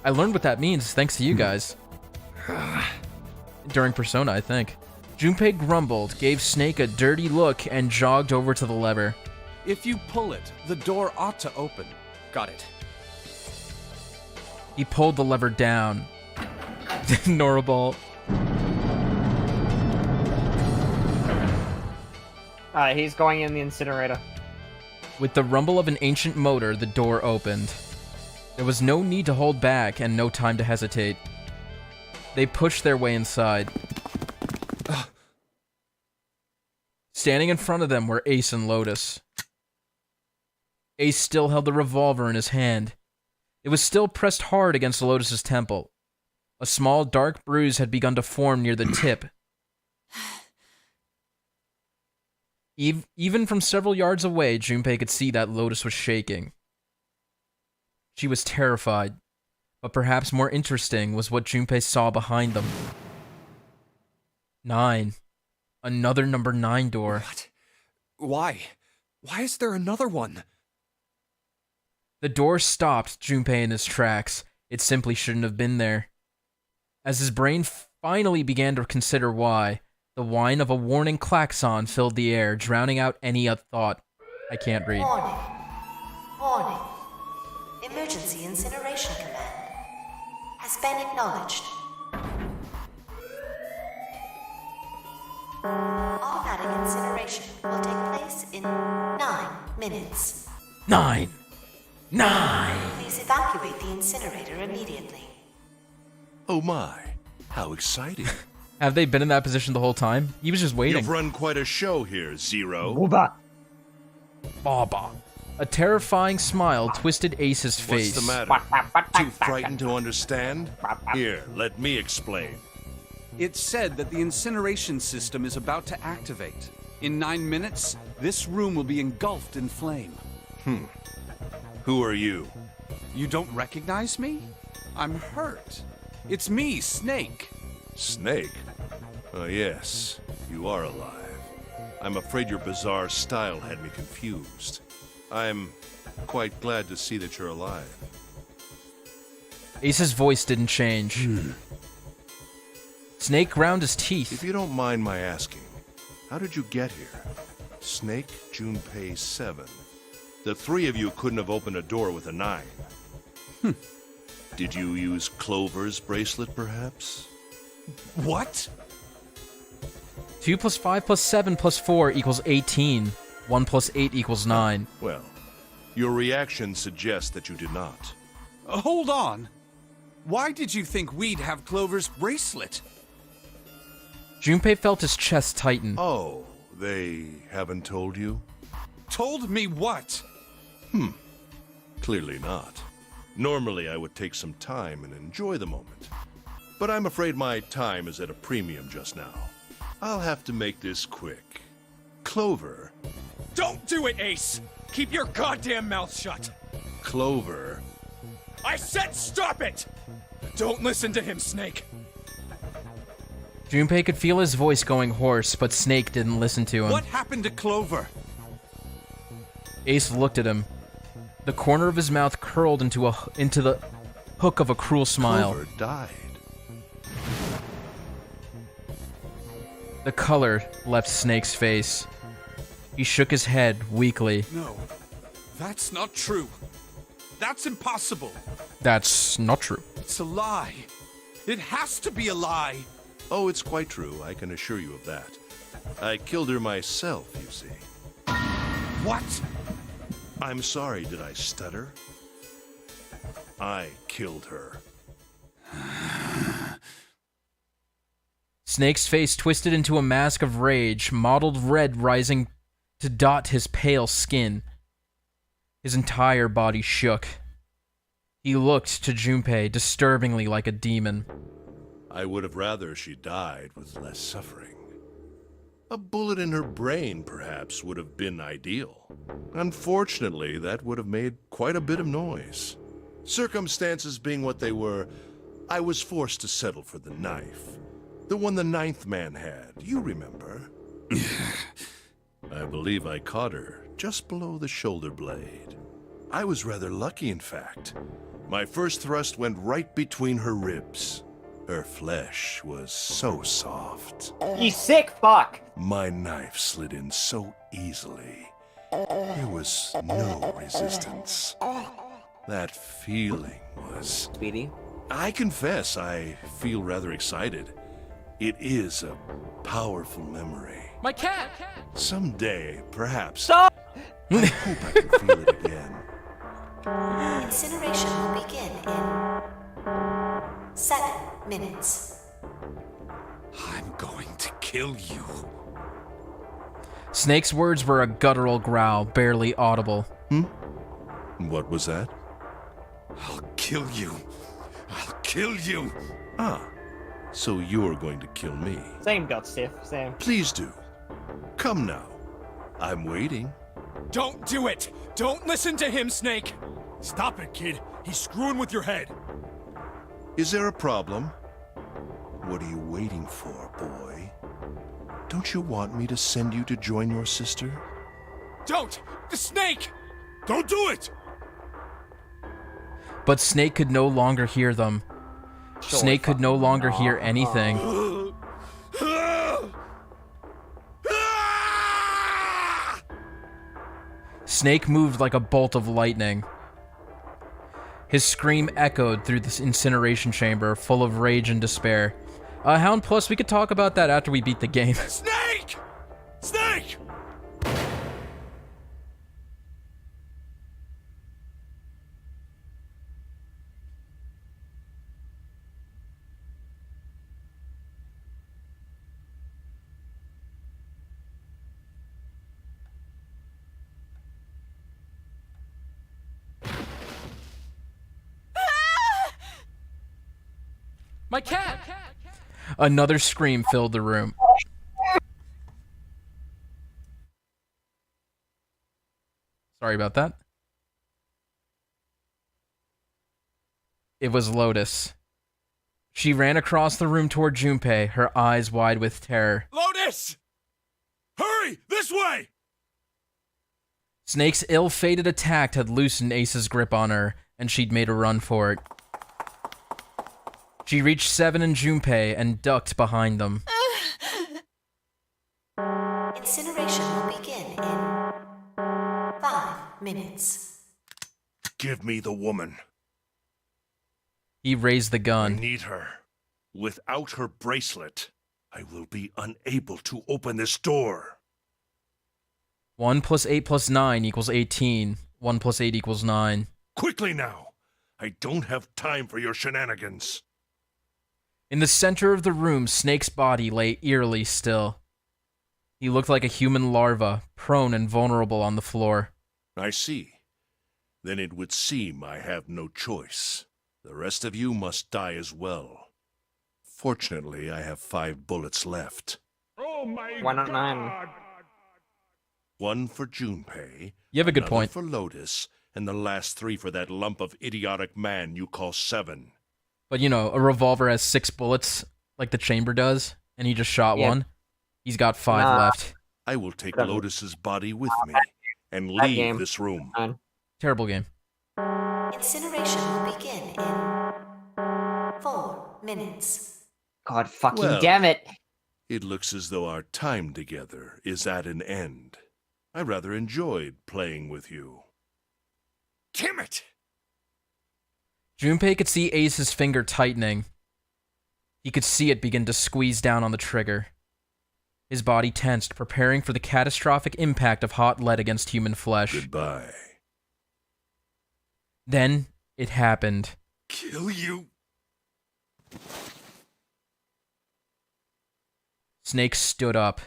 I learned what that means thanks to you guys. During Persona, I think. Junpei grumbled, gave Snake a dirty look, and jogged over to the lever. If you pull it, the door ought to open. Got it. He pulled the lever down. Noraball. Alright, he's going in the incinerator. With the rumble of an ancient motor, the door opened. There was no need to hold back and no time to hesitate. They pushed their way inside. Standing in front of them were Ace and Lotus. Ace still held the revolver in his hand. It was still pressed hard against Lotus's temple. A small dark bruise had begun to form near the tip. Even from several yards away, Junpei could see that Lotus was shaking. She was terrified, but perhaps more interesting was what Junpei saw behind them. 9. Another number 9 door. What? Why? Why is there another one? The door stopped Junpei in his tracks. It simply shouldn't have been there. As his brain finally began to consider why, the whine of a warning klaxon filled the air, drowning out any other thought. I can't read. Warning. Warning. Emergency incineration command has been acknowledged. Automatic incineration will take place in 9 minutes. 9! 9! Please evacuate the incinerator immediately. Oh my, how exciting. Have they been in that position the whole time? He was just waiting. You've run quite a show here, Zero. Booba. Baba. A terrifying smile twisted Ace's face. What's the matter? Too frightened to understand? Here, let me explain. It's said that the incineration system is about to activate. In 9 minutes, this room will be engulfed in flame. Who are you? You don't recognize me? I'm hurt. It's me, Snake. Snake? Oh, yes. You are alive. I'm afraid your bizarre style had me confused. I'm quite glad to see that you're alive. Ace's voice didn't change. Snake ground his teeth. If you don't mind my asking, how did you get here? Snake, Junpei 7. The 3 of you couldn't have opened a door with a 9. Did you use Clover's bracelet, perhaps? What? 2 plus 5 plus 7 plus 4 equals 18. 1 plus 8 equals 9. Well, your reaction suggests that you did not. Hold on. Why did you think we'd have Clover's bracelet? Junpei felt his chest tighten. Oh, they haven't told you? Told me what? Clearly not. Normally I would take some time and enjoy the moment. But I'm afraid my time is at a premium just now. I'll have to make this quick. Clover. Don't do it, Ace! Keep your goddamn mouth shut! Clover. I said stop it! Don't listen to him, Snake. Junpei could feel his voice going hoarse, but Snake didn't listen to him. What happened to Clover? Ace looked at him. The corner of his mouth curled into the hook of a cruel smile. Clover died. The color left Snake's face. He shook his head weakly. No, that's not true. That's impossible. That's not true. It's a lie. It has to be a lie. Oh, it's quite true. I can assure you of that. I killed her myself, you see. What? I'm sorry, did I stutter? I killed her. Snake's face twisted into a mask of rage, mottled red rising to dot his pale skin. His entire body shook. He looked to Junpei disturbingly like a demon. I would have rather she died with less suffering. A bullet in her brain, perhaps, would have been ideal. Unfortunately, that would have made quite a bit of noise. Circumstances being what they were, I was forced to settle for the knife. The one the 9th man had, you remember. I believe I caught her just below the shoulder blade. I was rather lucky, in fact. My first thrust went right between her ribs. Her flesh was so soft. You sick fuck! My knife slid in so easily. There was no resistance. That feeling was... Speedy? I confess, I feel rather excited. It is a powerful memory. My cat! Someday, perhaps... Stop! I hope I can feel it again. Incineration will begin in 7 minutes. I'm going to kill you. Snake's words were a guttural growl, barely audible. What was that? I'll kill you. I'll kill you. Ah, so you're going to kill me. Same got stiff, same. Please do. Come now. I'm waiting. Don't do it! Don't listen to him, Snake! Stop it, kid. He's screwing with your head. Is there a problem? What are you waiting for, boy? Don't you want me to send you to join your sister? Don't! The Snake! Don't do it! But Snake could no longer hear them. Snake could no longer hear anything. Snake moved like a bolt of lightning. His scream echoed through this incineration chamber, full of rage and despair. Hound Plus, we could talk about that after we beat the game. Snake! Snake! My cat! Another scream filled the room. Sorry about that. It was Lotus. She ran across the room toward Junpei, her eyes wide with terror. Lotus! Hurry! This way! Snake's ill-fated attack had loosened Ace's grip on her, and she'd made a run for it. She reached Seven and Junpei and ducked behind them. Incineration will begin in 5 minutes. Give me the woman. He raised the I gun. need her. Without her bracelet, I will be unable to open this door. 1 + 8 + 9 = 18. 1 + 8 = 9. Quickly now! I don't have time for your shenanigans. In the center of the room, Snake's body lay eerily still. He looked like a human larva, prone and vulnerable on the floor. I see. Then it would seem I have no choice. The rest of you must die as well. Fortunately, I have 5 bullets left. Oh my Why not 9? 1 for Junpei. You have a good another point. for Lotus, and the last 3 for that lump of idiotic man you call Seven. But you know, a revolver has 6 bullets, like the chamber does, and he just shot one. He's got 5 left. I will take Seven. Lotus's body with me and That leave game. this room. Terrible game. Incineration will begin in 4 minutes. God fucking Well. damn it! It looks as though our time together is at an end. I rather enjoyed playing with you. Damn it! Junpei could see Ace's finger tightening. He could see it begin to squeeze down on the trigger. His body tensed, preparing for the catastrophic impact of hot lead against human flesh. Goodbye. Then, it happened. Kill you! Snake stood up.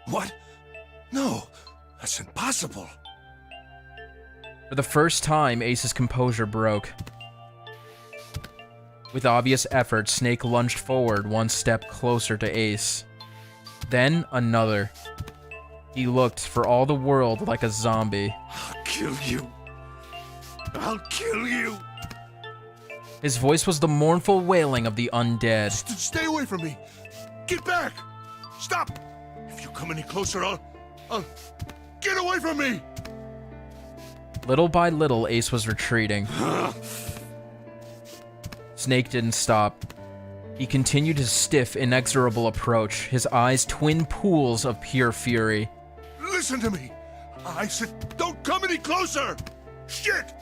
What? No, that's impossible. For the first time, Ace's composure broke. With obvious effort, Snake lunged forward 1 step closer to Ace. Then, another. He looked, for all the world, like a zombie. I'll kill you! I'll kill you! His voice was the mournful wailing of the undead. Stay away from me! Get back! Stop! If you come any closer, I'll... Get away from me! Little by little, Ace was retreating. Snake didn't stop. He continued his stiff, inexorable approach, his eyes twin pools of pure fury. Listen to me! I said don't come any closer! Shit!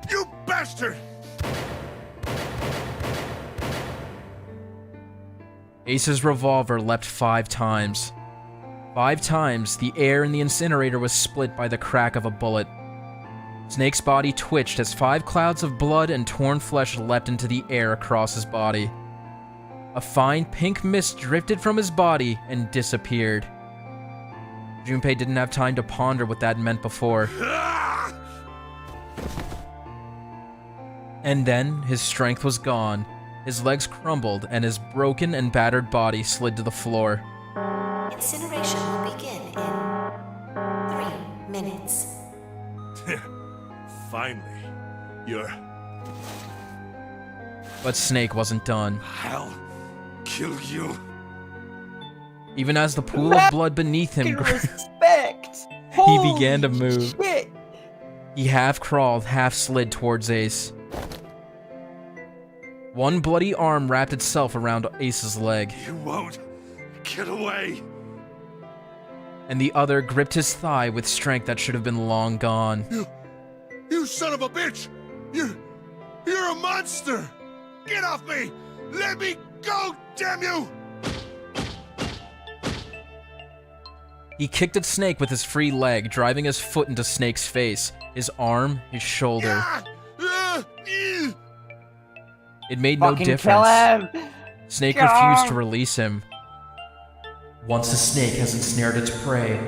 You bastard! Ace's revolver leapt 5 times. 5 times, the air in the incinerator was split by the crack of a bullet. Snake's body twitched as 5 clouds of blood and torn flesh leapt into the air across his body. A fine pink mist drifted from his body and disappeared. Junpei didn't have time to ponder what that meant before. And then, his strength was gone, his legs crumbled, and his broken and battered body slid to the floor. Incineration will begin in 3 minutes. Finally, you're... But Snake wasn't done. I'll kill you. Even as the pool of blood beneath him grew, he began to move. Shit. He half crawled, half slid towards Ace. One bloody arm wrapped itself around Ace's leg. You won't get away. And the other gripped his thigh with strength that should have been long gone. You son of a bitch! You're a monster! Get off me! Let me go, damn you! He kicked at Snake with his free leg, driving his foot into Snake's face, his arm, his shoulder. It made no difference. Snake refused to release him. Once a snake has ensnared its prey,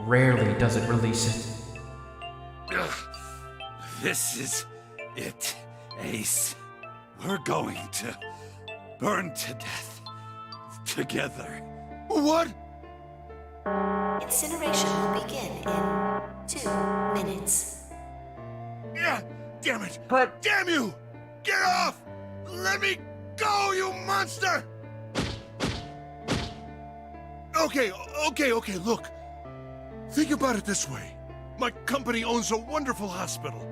rarely does it release it. This is it, Ace. We're going to burn to death together. What? Incineration will begin in 2 minutes. Yeah, damn it! But damn you! Get off! Let me go, you monster! Okay, look. Think about it this way. My company owns a wonderful hospital.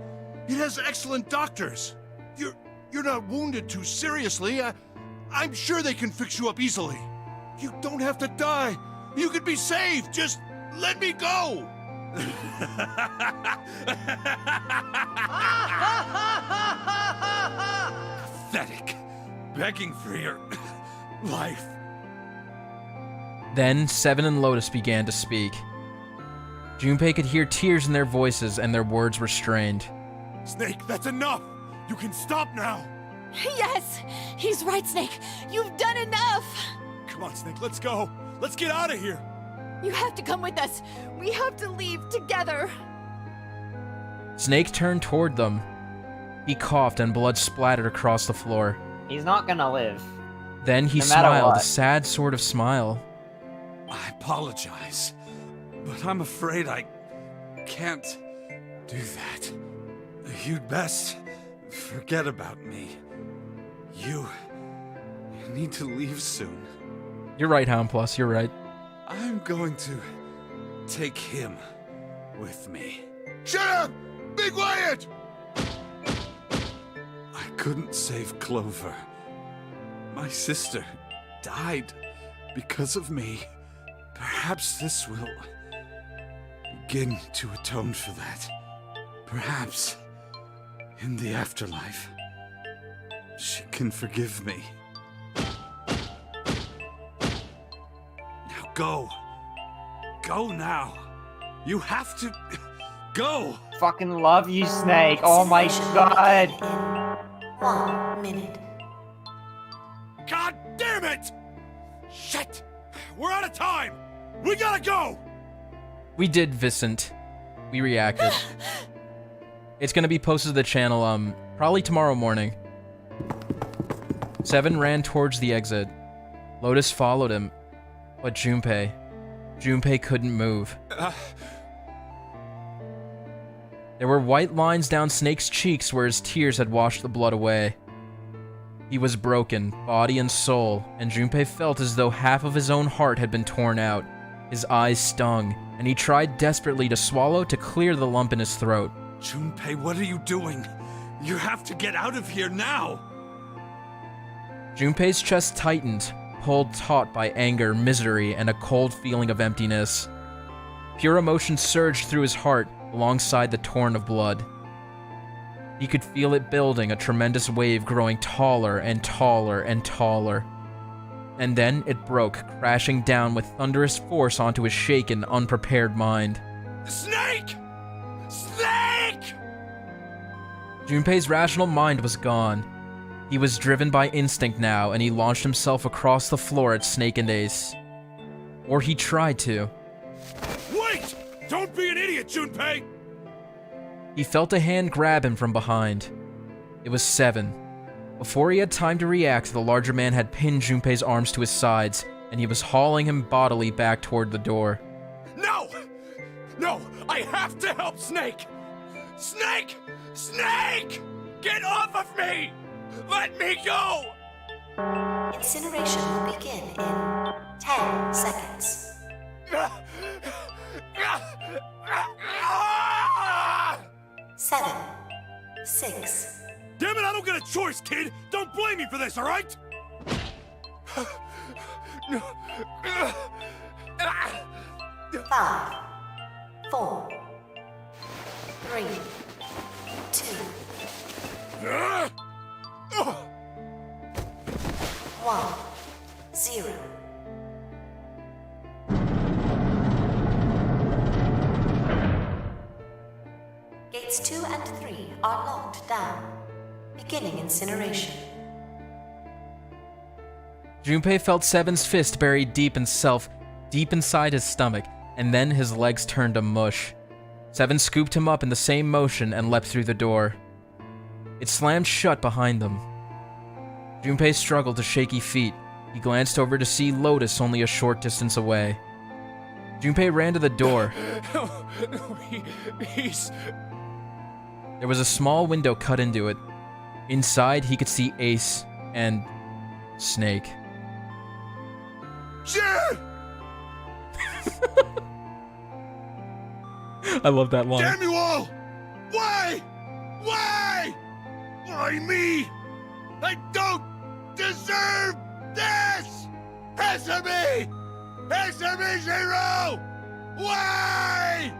It has excellent doctors. You're not wounded too seriously. I'm sure they can fix you up easily. You don't have to die. You could be saved. Just let me go. Pathetic. Begging for your life. Then, Seven and Lotus began to speak. Junpei could hear tears in their voices, and their words were strained. Snake, that's enough! You can stop now! Yes! He's right, Snake! You've done enough! Come on, Snake, let's go! Let's get out of here! You have to come with us! We have to leave together! Snake turned toward them. He coughed and blood splattered across the floor. He's not gonna live. Then he No matter smiled, what. a sad sort of smile. I apologize, but I'm afraid I can't do that. You'd best forget about me. You need to leave soon. You're right, Hound Plus, you're right. I'm going to take him with me. Shut up! Be quiet! I couldn't save Clover. My sister died because of me. Perhaps this will begin to atone for that. Perhaps in the afterlife, she can forgive me. Now go. Go now. You have to go. Fucking love you, Snake. Oh my god. 1 minute. God damn it! Shit! We're out of time! We gotta go! We did, Vicent. We reacted. It's gonna be posted to the channel, probably tomorrow morning. Seven ran towards the exit. Lotus followed him, but Junpei couldn't move. There were white lines down Snake's cheeks where his tears had washed the blood away. He was broken, body and soul, and Junpei felt as though half of his own heart had been torn out. His eyes stung, and he tried desperately to swallow to clear the lump in his throat. Junpei, what are you doing? You have to get out of here now! Junpei's chest tightened, pulled taut by anger, misery, and a cold feeling of emptiness. Pure emotion surged through his heart alongside the torrent of blood. He could feel it building, a tremendous wave growing taller and taller and taller. and then it broke, crashing down with thunderous force onto his shaken, unprepared mind. Snake! Snake! Junpei's rational mind was gone. He was driven by instinct now, and he launched himself across the floor at Snake and Ace. Or he tried to. Wait! Don't be an idiot, Junpei! He felt a hand grab him from behind. It was Seven. Before he had time to react, the larger man had pinned Junpei's arms to his sides, and he was hauling him bodily back toward the door. No! No! I have to help Snake! Snake! Snake! Get off of me! Let me go! Incineration will begin in 10 seconds. 7, 6. Damn it, I don't get a choice, kid! Don't blame me for this, alright? 5, 4, 3, 2, 1, 0. Gates 2 and 3 are locked down. Beginning incineration. Junpei felt Seven's fist buried deep inside his stomach, and then his legs turned to mush. Seven scooped him up in the same motion and leapt through the door. It slammed shut behind them. Junpei struggled to shaky feet. He glanced over to see Lotus only a short distance away. Junpei ran to the door. There was a small window cut into it. Inside, he could see Ace and Snake. Sure! I love that line. Damn you all! Why? Why? Why me? I don't deserve this! Answer me! Answer me, Zero! Why?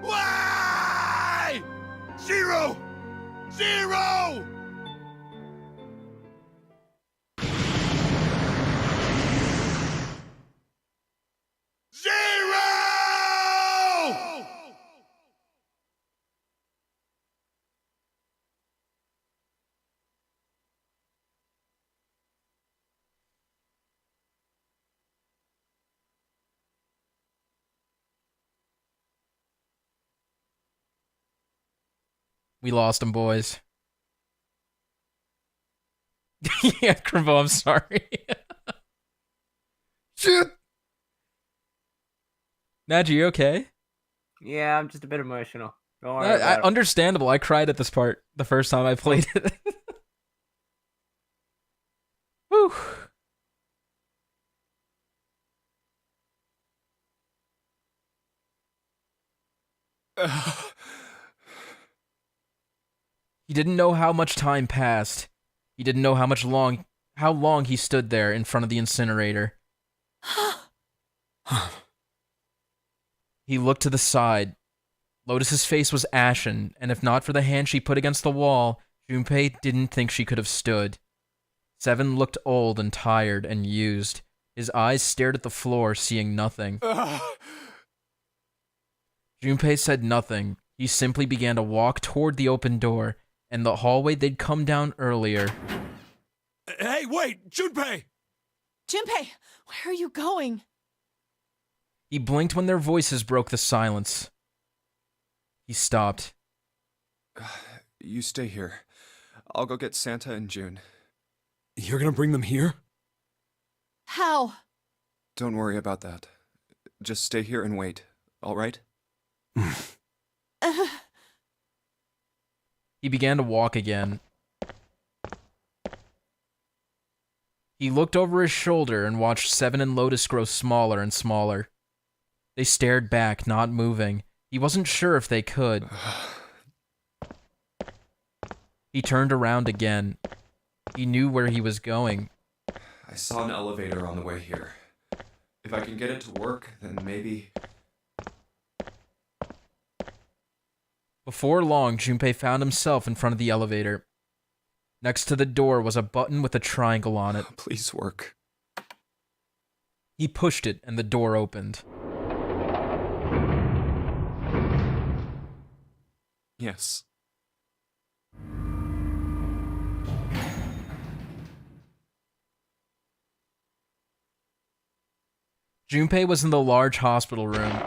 Why? Zero! Zero! Zero! We lost him, boys. Yeah, Crimbo, I'm sorry. Shit! Nadgey, you okay? Yeah, I'm just a bit emotional. Don't worry about it. Understandable. I cried at this part the first time I played it. Whew. He didn't know how much time passed. He didn't know how long he stood there in front of the incinerator. He looked to the side. Lotus's face was ashen, and if not for the hand she put against the wall, Junpei didn't think she could have stood. Seven looked old and tired and used. His eyes stared at the floor, seeing nothing. Junpei said nothing. He simply began to walk toward the open door, and the hallway they'd come down earlier. Hey, wait! Junpei! Junpei, where are you going? He blinked when their voices broke the silence. He stopped. You stay here. I'll go get Santa and June. You're gonna bring them here? How? Don't worry about that. Just stay here and wait, all right? He began to walk again. He looked over his shoulder and watched Seven and Lotus grow smaller and smaller. They stared back, not moving. He wasn't sure if they could. He turned around again. He knew where he was going. I saw an elevator on the way here. If I can get it to work, then maybe... Before long, Junpei found himself in front of the elevator. Next to the door was a button with a triangle on it. Please work. He pushed it, and the door opened. Yes. Junpei was in the large hospital room.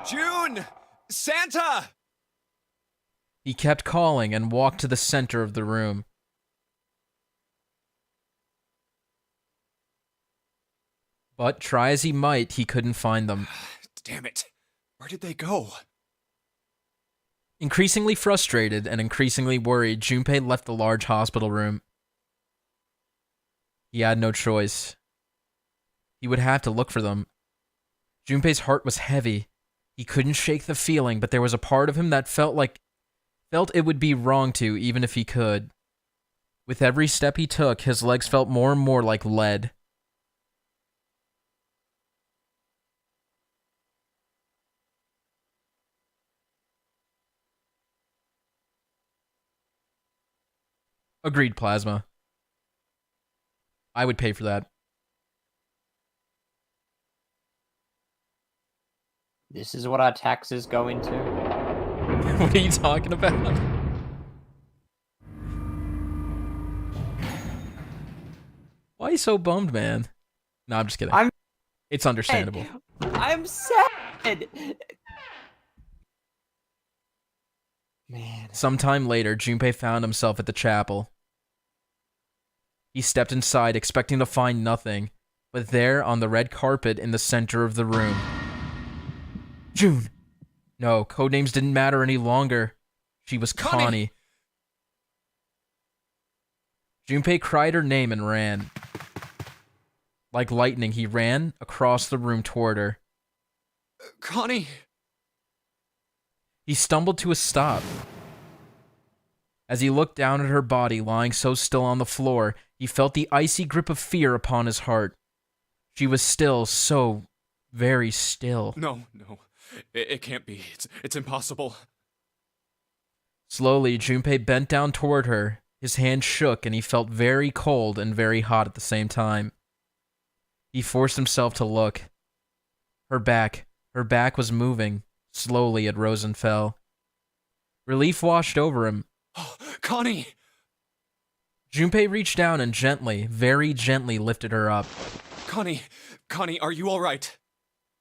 June! Santa! He kept calling and walked to the center of the room. But try as he might, he couldn't find them. Damn it. Where did they go? Increasingly frustrated and increasingly worried, Junpei left the large hospital room. He had no choice. He would have to look for them. Junpei's heart was heavy. He couldn't shake the feeling, but there was a part of him that felt it would be wrong to, even if he could. With every step he took, his legs felt more and more like lead. Agreed, Plasma. I would pay for that. This is what our taxes go into. What are you talking about? Why are you so bummed, man? No, I'm just kidding. It's understandable. I'm sad. Man. Sometime later, Junpei found himself at the chapel. He stepped inside, expecting to find nothing, but there, on the red carpet in the center of the room... June! No, codenames didn't matter any longer. She was Connie. Junpei cried her name and ran. Like lightning, he ran across the room toward her. Connie! He stumbled to a stop. As he looked down at her body lying so still on the floor, he felt the icy grip of fear upon his heart. She was still, so very still. No. It can't be. It's impossible. Slowly, Junpei bent down toward her. His hand shook, and he felt very cold and very hot at the same time. He forced himself to look. Her back was moving. Slowly it rose and fell. Relief washed over him. Oh, Connie! Junpei reached down and gently, very gently lifted her up. Connie, are you all right?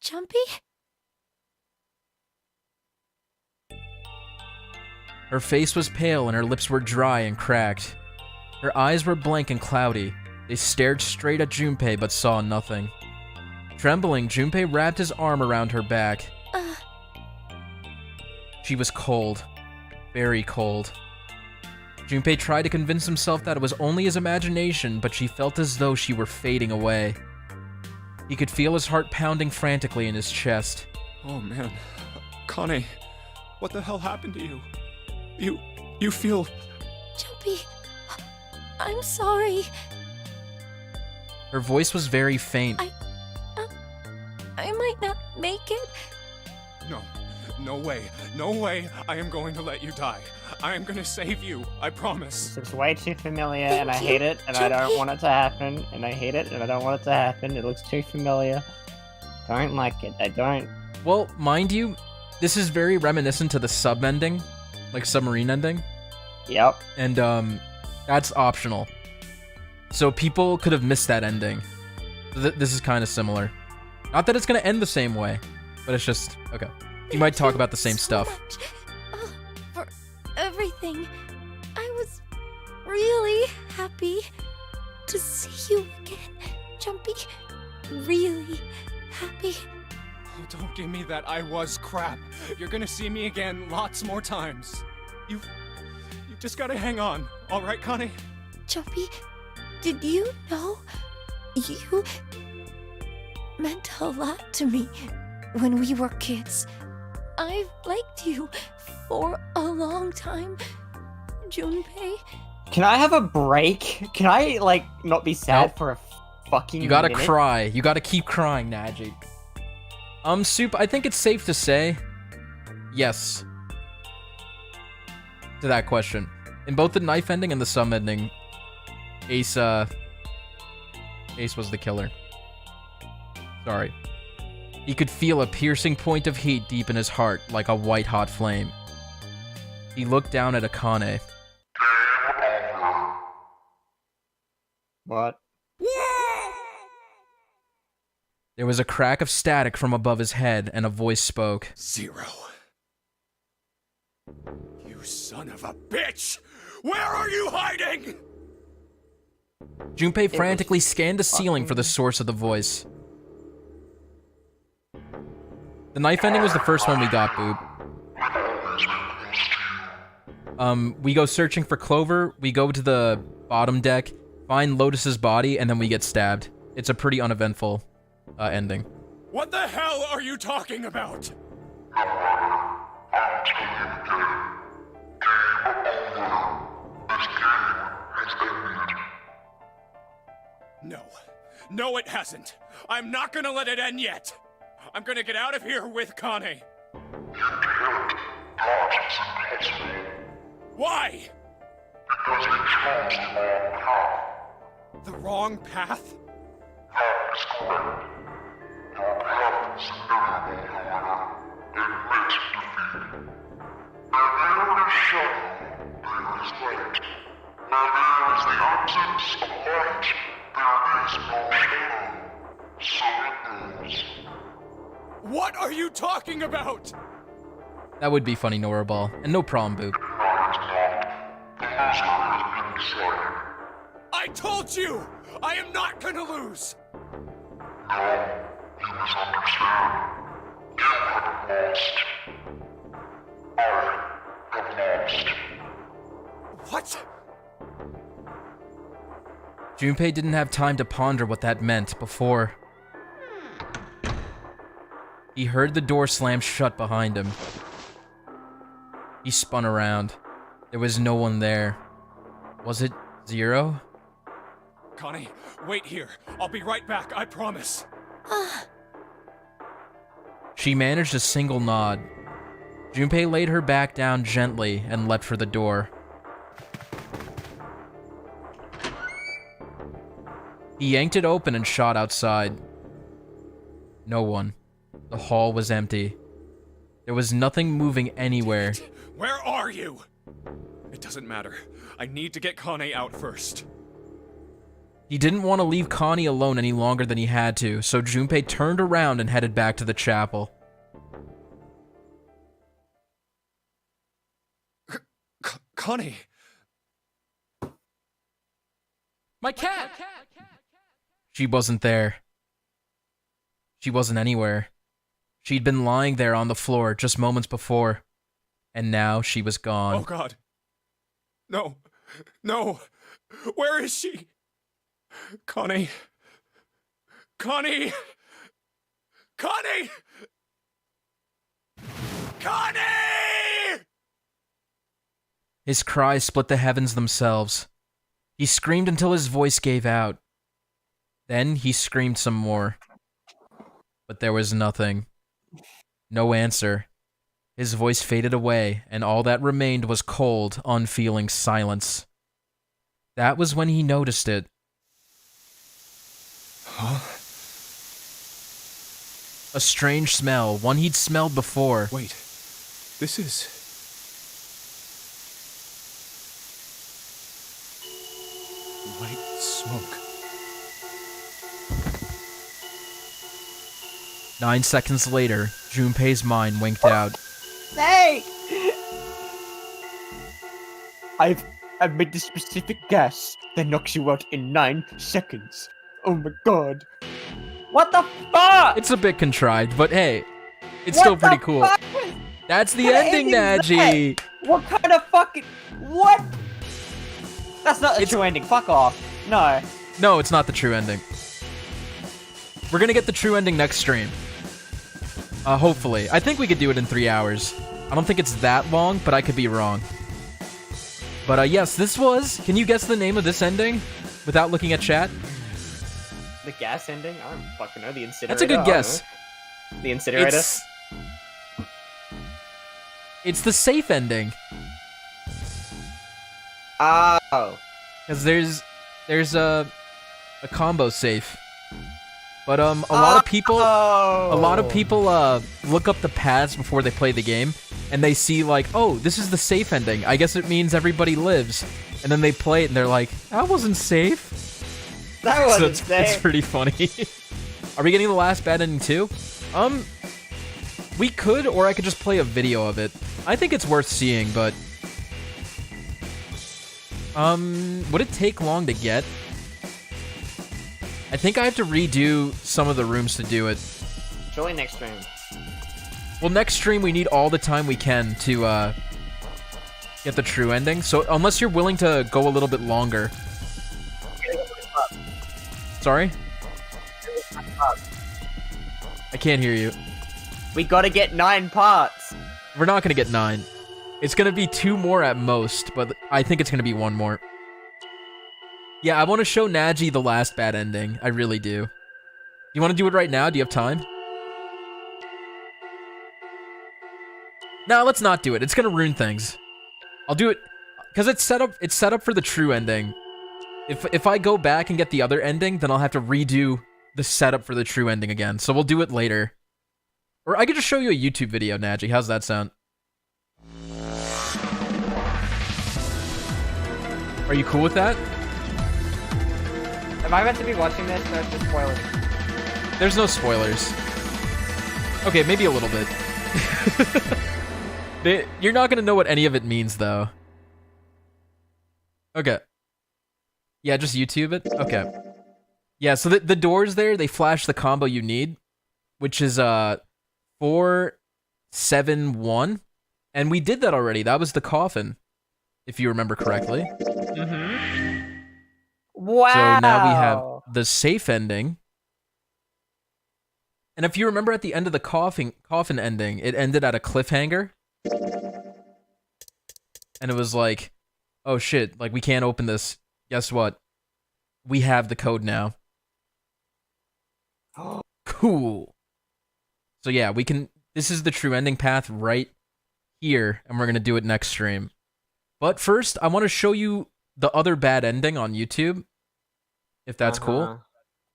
Jumpy? Her face was pale and her lips were dry and cracked. Her eyes were blank and cloudy. They stared straight at Junpei but saw nothing. Trembling, Junpei wrapped his arm around her back. She was cold. Very cold. Junpei tried to convince himself that it was only his imagination, but she felt as though she were fading away. He could feel his heart pounding frantically in his chest. Oh man. Connie, what the hell happened to you? You feel... Jumpy, I'm sorry. Her voice was very faint. I might not make it. No way. I am going to let you die. I am going to save you. I promise. This is way too familiar, and I hate it, and I don't want it to happen, and I hate it, and I don't want it to happen. It looks too familiar. Don't like it. I don't. Well, mind you, this is very reminiscent to the sub ending, like submarine ending. Yep. And that's optional. So people could have missed that ending. This is kind of similar. Not that it's going to end the same way, but it's just, okay. You might talk about the same stuff. For everything. I was really happy to see you again, Jumpy. Really happy. Oh, don't give me that I was crap. You're gonna see me again lots more times. You've just gotta hang on, all right, Connie? Jumpy, did you know you meant a lot to me when we were kids? I've liked you for a long time, Junpei. Can I have a break? Can I, like, not be sad for a fucking You gotta minute? cry. You gotta keep crying, Nadgey. Soup, I think it's safe to say yes to that question. In both the knife ending and the sum ending, Ace was the killer. Sorry. He could feel a piercing point of heat deep in his heart, like a white-hot flame. He looked down at Akane. What? There was a crack of static from above his head, and a voice spoke. 0. You son of a bitch! Where are you hiding? Junpei frantically scanned the ceiling for the source of the voice. The knife ending was the first one we got, Boob. We go searching for Clover, we go to the bottom deck, find Lotus's body, and then we get stabbed. It's a pretty uneventful ending. What the hell are you talking about? No. No, it hasn't. I'm not gonna let it end yet. I'm gonna get out of here with Kane. Why? Because you chose the wrong path. The wrong path? That is correct. Your path is inevitable, however. Admit defeat. Where there is shadow, there is light. Where there is the absence of light, there is no shadow. So it goes. What are you talking about? That would be funny, Noraball. And no problem, Boob. I told you! I am not gonna lose! No, you misunderstand. You have lost. I have lost. What? Junpei didn't have time to ponder what that meant before he heard the door slam shut behind him. He spun around. There was no one there. Was it 0? Connie, wait here. I'll be right back, I promise. She managed a single nod. Junpei laid her back down gently and leapt for the door. He yanked it open and shot outside. No one. The hall was empty. There was nothing moving anywhere. Where are you? It doesn't matter. I need to get Kane out first. He didn't want to leave Connie alone any longer than he had to, so Junpei turned around and headed back to the chapel. Connie! My cat! She wasn't there. She wasn't anywhere. She'd been lying there on the floor just moments before, and now she was gone. Oh God. No. No. Where is she? Connie. Connie! Connie! Connie! His cries split the heavens themselves. He screamed until his voice gave out. Then he screamed some more. But there was nothing. No answer. His voice faded away, and all that remained was cold, unfeeling silence. That was when he noticed it. Huh? A strange smell, one he'd smelled before. Wait. This is... white smoke. 9 seconds later, Junpei's mind winked out. Hey! I've made the specific gas that knocks you out in 9 seconds. Oh my god. What the fuck? It's a bit contrived, but hey, it's still pretty cool. That's the ending, Nadgey! What kind of fucking... What? That's not the true ending, fuck off. No. No, it's not the true ending. We're gonna get the true ending next stream. Hopefully. I think we could do it in 3 hours. I don't think it's that long, but I could be wrong. But yes, this was... Can you guess the name of this ending? Without looking at chat? The gas ending? I don't fucking know. The incinerator? That's a good guess. The incinerator? It's the safe ending. Oh. Because there's a combo safe. But a lot of people look up the paths before they play the game, and they see like, oh, this is the safe ending. I guess it means everybody lives. And then they play it and they're like, that wasn't safe. That wasn't safe. It's pretty funny. Are we getting the last bad ending too? We could, or I could just play a video of it. I think it's worth seeing, but would it take long to get? I think I have to redo some of the rooms to do it. Surely next stream. Well, next stream we need all the time we can to get the true ending. So unless you're willing to go a little bit longer. Sorry? I can't hear you. We gotta get 9 parts. We're not gonna get 9. It's gonna be 2 more at most, but I think it's gonna be 1 more. Yeah, I want to show Nadgey the last bad ending. I really do. You want to do it right now? Do you have time? No, let's not do it. It's gonna ruin things. I'll do it because it's set up for the true ending. If I go back and get the other ending, then I'll have to redo the setup for the true ending again. So we'll do it later. Or I could just show you a YouTube video, Nadgey. How's that sound? Are you cool with that? Am I meant to be watching this? No, it's just spoilers. There's no spoilers. Okay, maybe a little bit. You're not gonna know what any of it means, though. Okay. Yeah, just YouTube it? Okay. Yeah, so the doors there, they flash the combo you need, which is 4, 7, 1. And we did that already. That was the coffin, if you remember correctly. Mm-hmm. Wow. So now we have the safe ending. And if you remember at the end of the coffin ending, it ended at a cliffhanger. And it was like, oh shit, like we can't open this. Guess what? We have the code now. Cool. So yeah, we can, this is the true ending path right here, and we're gonna do it next stream. But first, I want to show you the other bad ending on YouTube, if that's cool.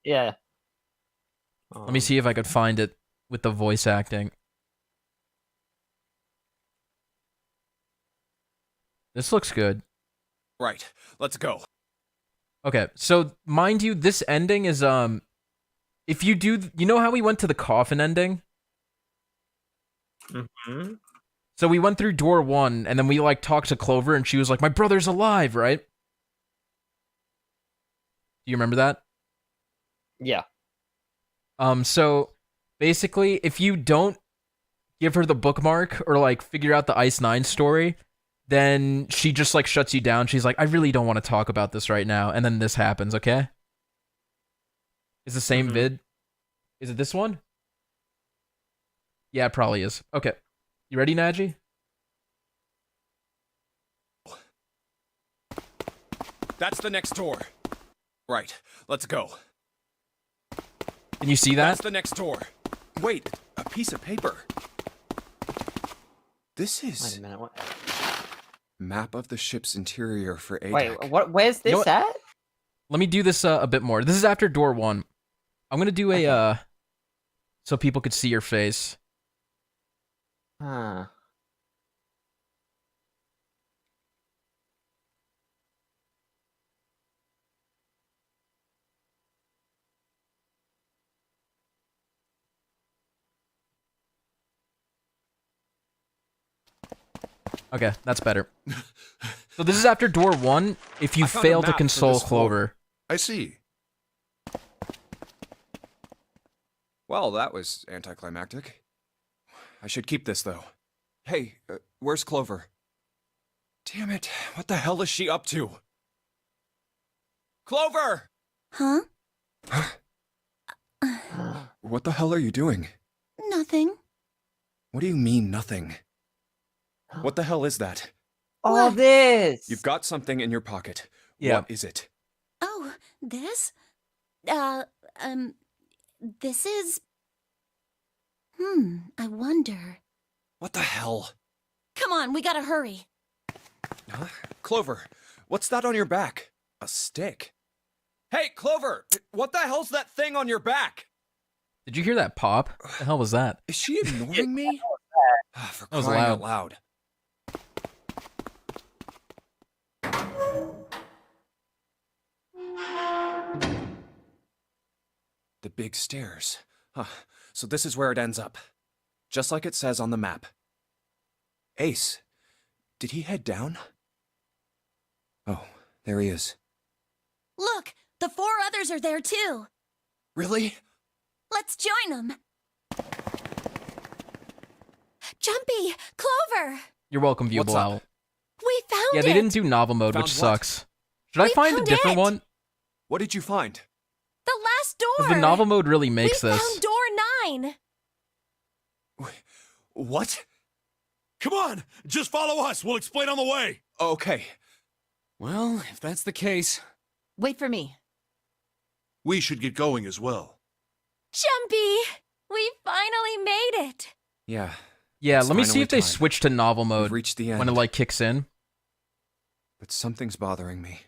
Yeah. Let me see if I could find it with the voice acting. This looks good. Right, let's go. Okay, so mind you, this ending is, if you do, you know how we went to the coffin ending? Mm-hmm. So we went through door 1, and then we, like, talked to Clover, and she was like, my brother's alive, right? Do you remember that? Yeah. So, basically, if you don't give her the bookmark, or, like, figure out the Ice 9 story, then she just, like, shuts you down. She's like, I really don't want to talk about this right now, and then this happens, okay? Is the same vid? Is it this one? Yeah, it probably is. Okay. You ready, Nadgey? That's the next door. Right, let's go. Can you see that? That's the next door. Wait, a piece of paper. This is... Wait a minute, what? Map of the ship's interior for ADEC. Wait, what? Where's this at? Let me do this a bit more. This is after door 1. I'm gonna do a, so people could see your face. Huh. Okay, that's better. So this is after door 1, if you fail to console Clover. I see. Well, that was anticlimactic. I should keep this, though. Hey, where's Clover? Damn it, what the hell is she up to? Clover! Huh? What the hell are you doing? Nothing. What do you mean, nothing? What the hell is that? All this! You've got something in your pocket. Yeah. What is it? Oh, this? This is... I wonder... What the hell? Come on, we gotta hurry. Huh? Clover, what's that on your back? A stick? Hey, Clover! What the hell's that thing on your back? Did you hear that pop? What the hell was that? Is she ignoring me? For That was crying out loud. The big stairs. Huh. So this is where it ends up. Just like it says on the map. Ace, did he head down? Oh, there he is. Look, the 4 others are there too. Really? Let's join them. Jumpy, Clover, You're welcome, What's Viewable up? Owl. we found Yeah, it. they didn't do novel mode, Found which what? sucks. Should I find a found different it. one? What did you find? The last door. Because the novel mode really makes we this. found door 9. What? Come on, just follow us. We'll explain on the way. Okay. Well, if that's the case. Wait for me. We should get going as well. Jumpy, we finally made it. Yeah. Yeah, It's let me see finally if they time. switch to novel mode We've reached the end. when it like kicks in. But something's bothering me.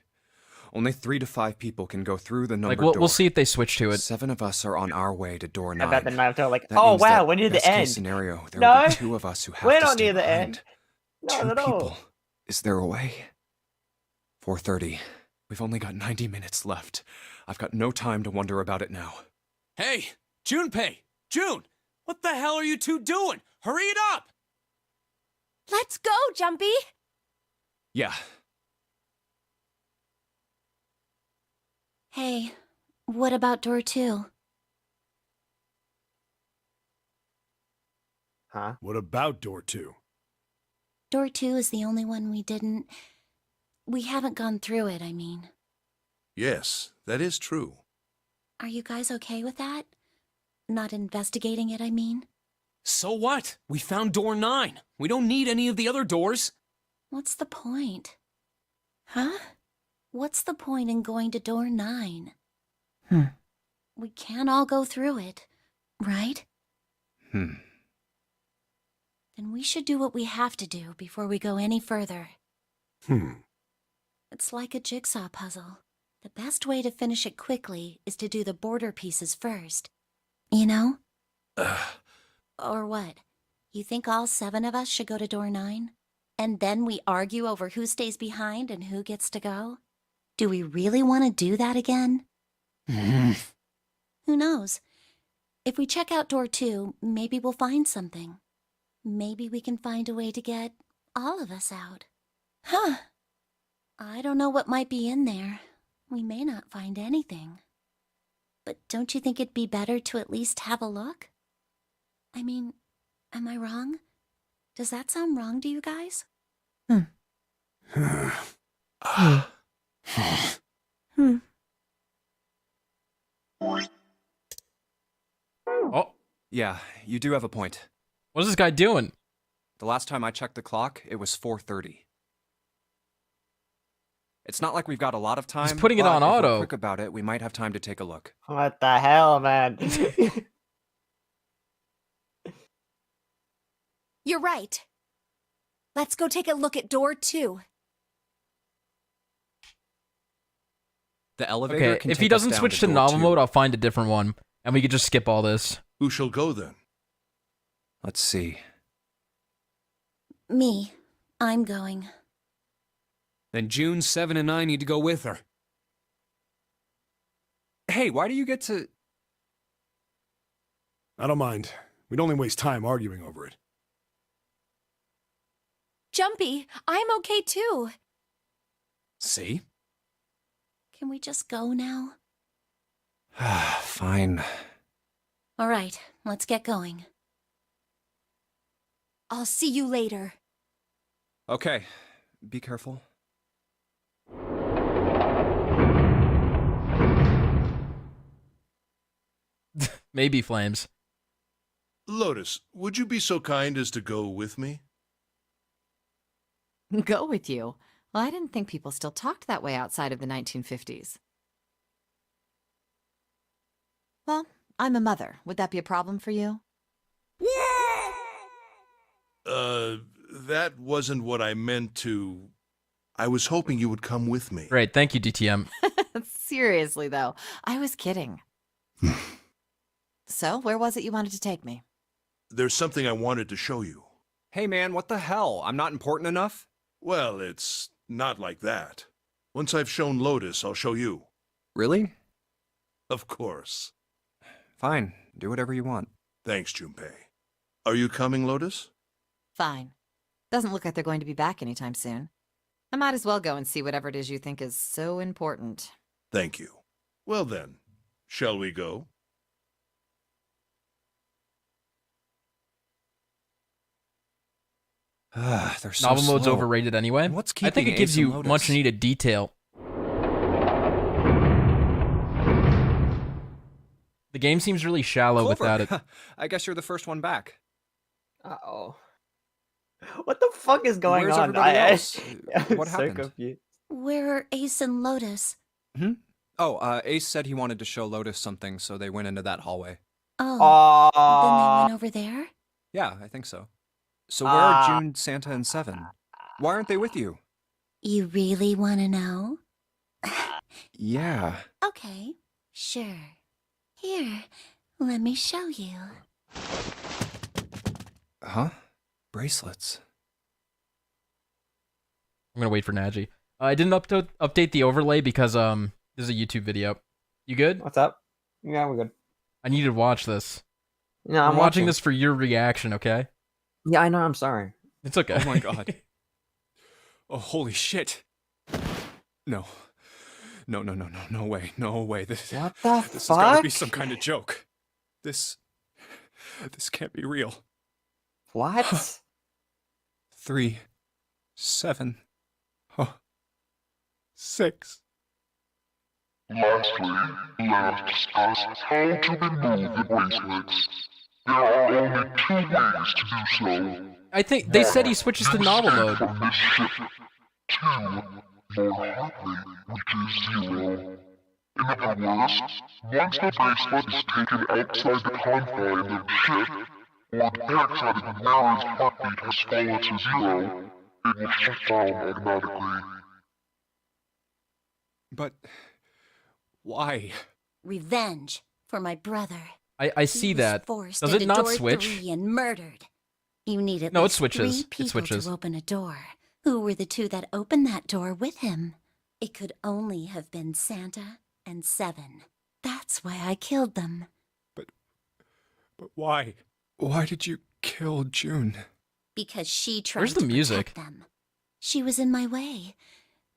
Only 3 to 5 people can go through the numbered Like door. we'll see if they switch to it. 7 of us are on our way to door 9. I bet they might have to like, That oh means wow, that we're near the best case end. scenario, there No, will be 2 of us who have we're to not stay near the behind. end. Not 2 at all. people. Is there a way? 4:30. We've only got 90 minutes left. I've got no time to wonder about it now. Hey, Junpei! June! What the hell are you two doing? Hurry it up! Let's go, Jumpy. Yeah. Hey, what about door 2? Huh? What about door 2? Door 2 is the only one we haven't gone through it, I mean. Yes, that is true. Are you guys okay with that? Not investigating it, I mean? So what? We found door 9. We don't need any of the other doors. What's the point? Huh? What's the point in going to door 9? We can't all go through it, right? Hmm. Then we should do what we have to do before we go any further. It's like a jigsaw puzzle. The best way to finish it quickly is to do the border pieces first. You know? Or what? You think all 7 of us should go to door 9? And then we argue over who stays behind and who gets to go? Do we really want to do that again? Who knows? If we check out door 2, maybe we'll find something. Maybe we can find a way to get all of us out. Huh. I don't know what might be in there. We may not find anything. But don't you think it'd be better to at least have a look? I mean, am I wrong? Does that sound wrong to you guys? Oh, Yeah, you do have a point. what is this guy doing? The last time I checked the clock, it was 4:30. It's not like we've got a lot of time. putting it but on if we're auto. quick about it, we might have time to take a look. What the hell, man? You're right. Let's go take a look at door 2. The elevator Okay, can if he take us doesn't down switch to to door novel 2. mode, I'll find a different one, and we could just skip all this. Who shall go then? Let's see. Me. I'm going. Then June, 7, and I need to go with her. Hey, why do you get to... I don't mind. We'd only waste time arguing over it. Jumpy, I'm okay too. See? Can we just go now? Fine. All right, let's get going. I'll see you later. Okay, be careful. Maybe flames. Lotus, would you be so kind as to go with me? Go with you? Well, I didn't think people still talked that way outside of the 1950s. Well, I'm a mother. Would that be a problem for you? That wasn't what I meant to... I was hoping you would come with me. Great, thank you, DTM. Seriously, though, I was kidding. So, where was it you wanted to take me? There's something I wanted to show you. Hey man, what the hell? I'm not important enough? Well, it's not like that. Once I've shown Lotus, I'll show you. Really? Of course. Fine, do whatever you want. Thanks, Junpei. Are you coming, Lotus? Fine. Doesn't look like they're going to be back anytime soon. I might as well go and see whatever it is you think is so important. Thank you. Well then, shall we go? They're so Novel mode's slow. overrated anyway. What's I think keeping it gives Ace and you Lotus? much needed detail. The game seems really shallow Clover. without it. I guess you're the first one back. Uh-oh. What the fuck is going Where's on? everybody else? I'm What so happened? confused. Where are Ace and Lotus? Oh, Ace said he wanted to show Lotus something, so they went into that hallway. Oh. Then they went over there? Yeah, I think so. So where are June, Santa, and Seven? Why aren't they with you? You really want to know? Yeah. Okay, sure. Here, let me show you. Huh? Bracelets. I'm gonna wait for Nadgey. I didn't update the overlay because this is a YouTube video. You good? What's up? Yeah, we're good. I need to watch this. No, I'm I'm watching this for your reaction, okay? Yeah, I know. I'm sorry. It's okay. Oh my god. Oh, holy shit. No. No way. No way. This What the This has gotta be fuck? some kind of joke. This can't be real. What? 3, 7, 6. Lastly, let us discuss how to remove the bracelets. There are only 2 ways to do so. I think they said he switches to novel mode. From this ship. 2, more hotly, which is 0. In other words, once the bracelet is taken outside the confines of the ship, or the backside of the mirror's heartbeat has fallen to 0, it will shut down automatically. But why? Revenge for my brother. I see He was that. forced Does it into not door switch? 3 and murdered. You need at No, it least switches. 3 It people switches. to open a door. Who were the 2 that opened that door with him? It could only have been Santa and Seven. That's why I killed them. But why? Why did you kill June? Because she tried Where's the to music? protect them. She was in my way.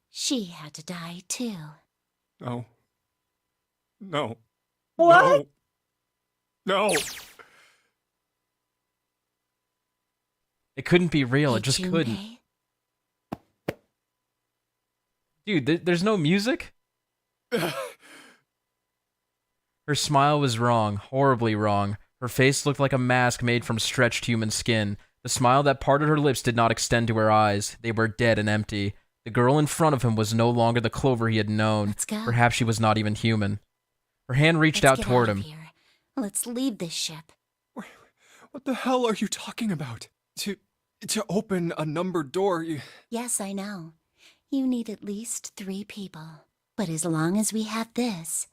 She had to die too. No. No. What? No. No. It couldn't be real. It Hey, just Junpei, couldn't. Dude, there's no music? Her smile was wrong, horribly wrong. Her face looked like a mask made from stretched human skin. The smile that parted her lips did not extend to her eyes. They were dead and empty. The girl in front of him was no longer the Clover he had known. Let's go. Perhaps she was not even human. Her hand reached Let's out get toward of him. here. Let's leave this ship. What the hell are you talking about? To open a numbered door, you... Yes, I know. You need at least 3 people. But as long as we have this...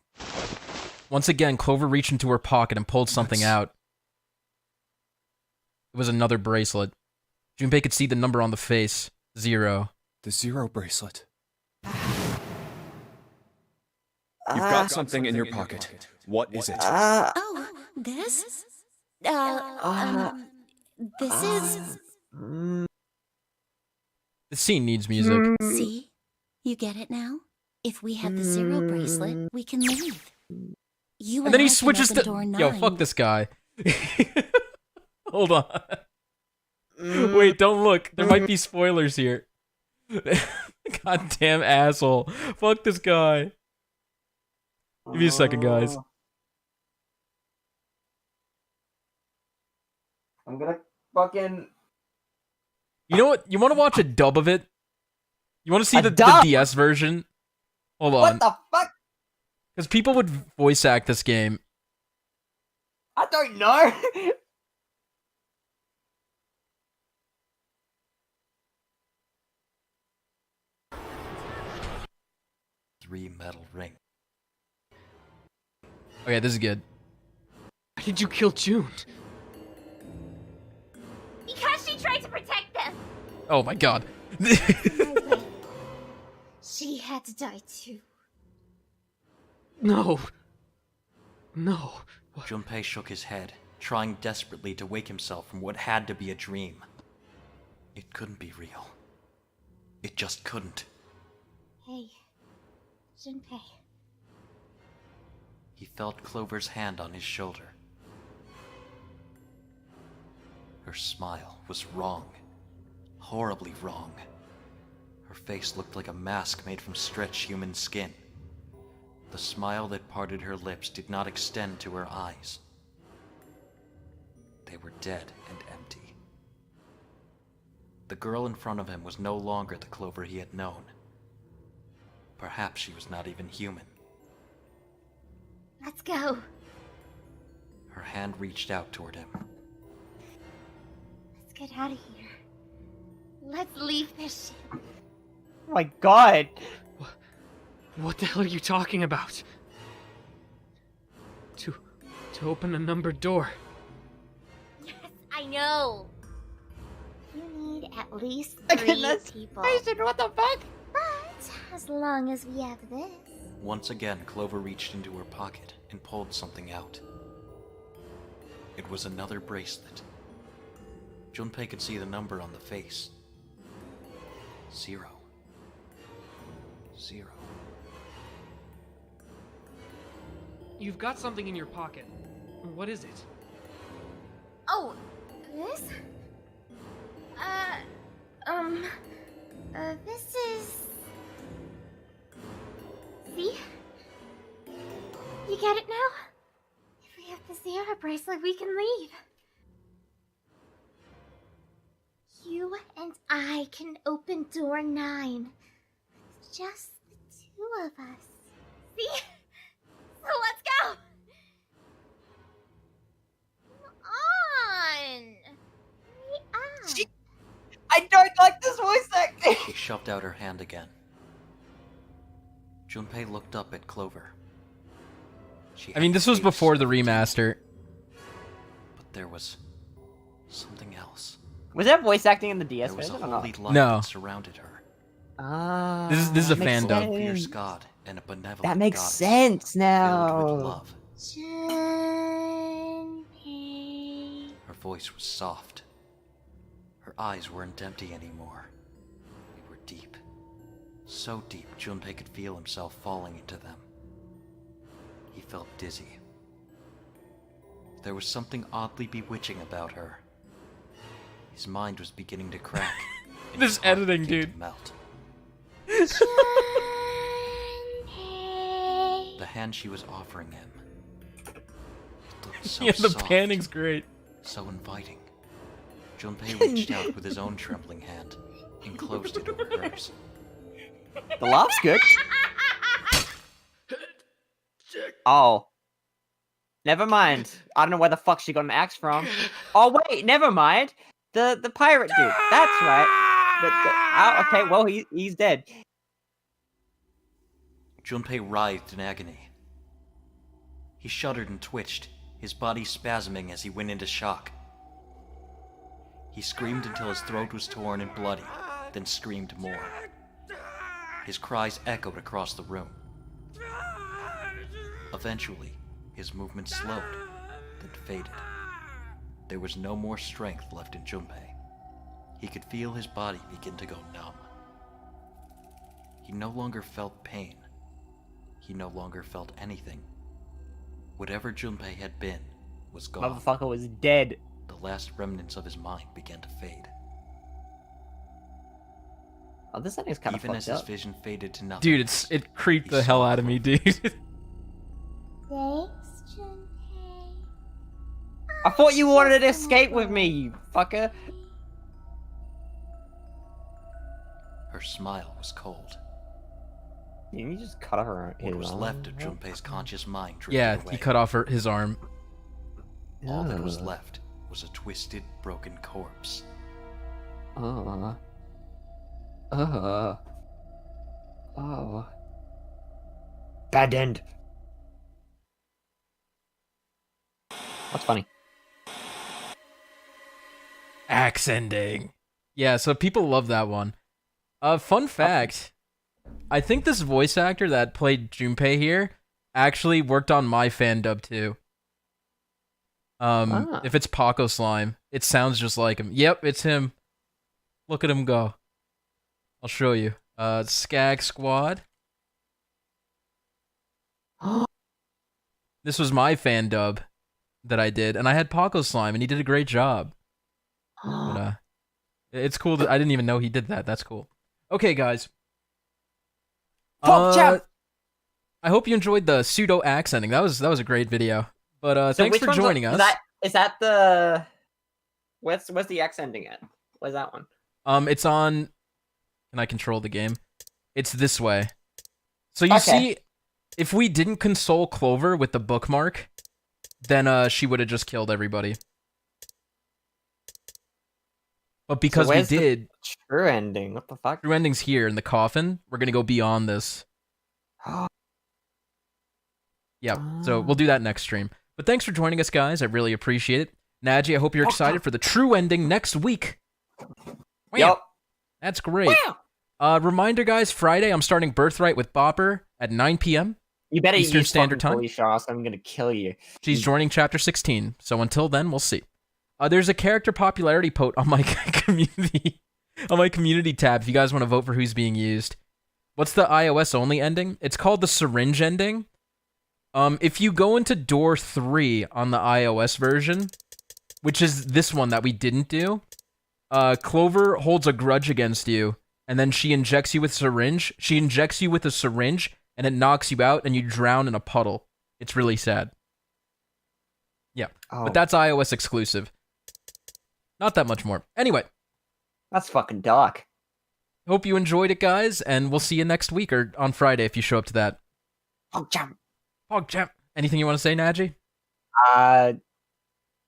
Once again, Clover reached into her pocket and pulled something out. It was another bracelet. Junpei could see the number on the face. 0. The 0 bracelet. You've got something in your pocket. What is it? Oh, this? This is... The scene needs music. See? You get it now? If we have the 0 bracelet, we can leave. You And then I he can switches open to... door 9. Yo, fuck this guy. Hold on. Wait, don't look. There might be spoilers here. Goddamn asshole. Fuck this guy. Give me a second, guys. I'm gonna fucking... You know what? You want to watch a dub of it? You want to see the dub? DS version? Hold on. What the fuck? Because people would voice act this game. I don't know. 3 metal ring. Okay, this is good. did you kill June? Because she tried to protect them. Oh my god. She had to die too. No. No. Junpei shook his head, trying desperately to wake himself from what had to be a dream. It couldn't be real. It just couldn't. Hey, Junpei. He felt Clover's hand on his shoulder. Her smile was wrong. Horribly wrong. Her face looked like a mask made from stretched human skin. The smile that parted her lips did not extend to her eyes. They were dead and empty. The girl in front of him was no longer the Clover he had known. Perhaps she was not even human. Let's go. Her hand reached out toward him. Let's get out of here. Let's leave this shit. Oh my god! What the hell are you talking about? To open a numbered door. Yes, I know. You need at least Again, 3 that's people. crazy, what the fuck? But as long as we have this. Once again, Clover reached into her pocket and pulled something out. It was another bracelet. Junpei could see the number on the face. 0. 0. You've got something in your pocket. What is it? Oh, this? This is... See? You get it now? If we have the Sierra bracelet, we can leave. You and I can open door 9. Just the 2 of us. See? So let's go! Come on! Hurry up! I don't like this voice acting! She shoved out her hand again. Junpei looked up at Clover. I mean, this was before the remaster. But there was something else. Was that voice acting in the DS There was a version or holy not? light No. that surrounded her. Ah, This is a makes fan dub. A fierce sense. god and a benevolent That makes goddess sense filled now. with love. Junpei. Her voice was soft. Her eyes weren't empty anymore. They were deep. So deep, Junpei could feel himself falling into them. He felt dizzy. There was something oddly bewitching about her. His mind was beginning to crack. and This his heart editing, began dude. to melt. Junpei. The hand she was offering him. It looked so Yeah, the soft, panning's great. so inviting. Junpei reached out with his own trembling hand and closed it over hers. The laugh's good. Oh. Never mind. I don't know where the fuck she got an axe from. Oh wait, never mind. The pirate dude. That's right. Okay, well he's dead. Junpei writhed in agony. He shuddered and twitched, his body spasming as he went into shock. He screamed until his throat was torn and bloody, then screamed more. His cries echoed across the room. Eventually, his movement slowed, then faded. There was no more strength left in Junpei. He could feel his body begin to go numb. He no longer felt pain. He no longer felt anything. Whatever Junpei had been was gone. Motherfucker was dead. The last remnants of his mind began to fade. Oh, this ending's kind of Even as fucked his up. vision faded to nothing. Dude, it creeped the hell out of me, dude. Thanks, Junpei. I thought you wanted to escape with me, you fucker. Her smile was cold. Didn't you just cut her What his was arm? left of Junpei's conscious mind drifted Yeah, away. he cut off his arm. All that was Ugh. left was a twisted, broken corpse. Oh. Bad end. That's funny. Axe ending. Yeah, so people love that one. Fun fact, I think this voice actor that played Junpei here actually worked on my fan dub too. If it's Paco Slime, it sounds just like him. Yep, it's him. Look at him go. I'll show you. Skag Squad. This was my fan dub that I did, and I had Paco Slime, and he did a great job. But, it's cool that I didn't even know he did that. That's cool. Okay, guys. I hope you enjoyed the pseudo axe ending. That was a great video. But thanks for joining us. Is that the where's the X ending at? Where's that one? It's on. Can I control the game? It's this way. So you see, if we didn't console Clover with the bookmark, then she would have just killed everybody. But because we did, the true ending. What the fuck? True ending's here in the coffin. We're gonna go beyond this. Yeah, so we'll do that next stream. But thanks for joining us, guys. I really appreciate it. Nadgey, I hope you're excited for the true ending next week. Yep. That's great. Reminder, guys, Friday I'm starting Birthright with Bopper at 9 p.m. You better Eastern use Standard Time. Holy Shots, I'm gonna kill you. She's joining Chapter 16. So until then, we'll see. There's a character popularity vote on my community tab if you guys want to vote for who's being used. What's the iOS only ending? It's called the syringe ending. If you go into door 3 on the iOS version, which is this one that we didn't do, Clover holds a grudge against you, and then she injects you with syringe. She injects you with a syringe, and it knocks you out, and you drown in a puddle. It's really sad. Yeah, but that's iOS exclusive. Not that much more. Anyway. That's fucking dark. Hope you enjoyed it, guys, and we'll see you next week, or on Friday if you show up to that. PogChamp. PogChamp. Anything you want to say, Nadgey?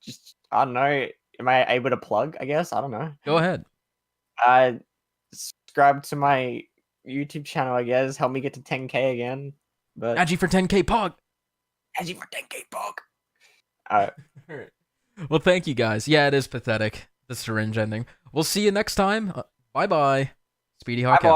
Just, I don't know. Am I able to plug, I guess? I don't know. Go ahead. Subscribe to my YouTube channel, I guess. Help me get to 10K again. But Nadgey for 10K Pog. Nadgey for 10K Pog. Alright. Well, thank you, guys. Yeah, it is pathetic, the syringe ending. We'll see you next time. Bye-bye. Speedy Hawk out.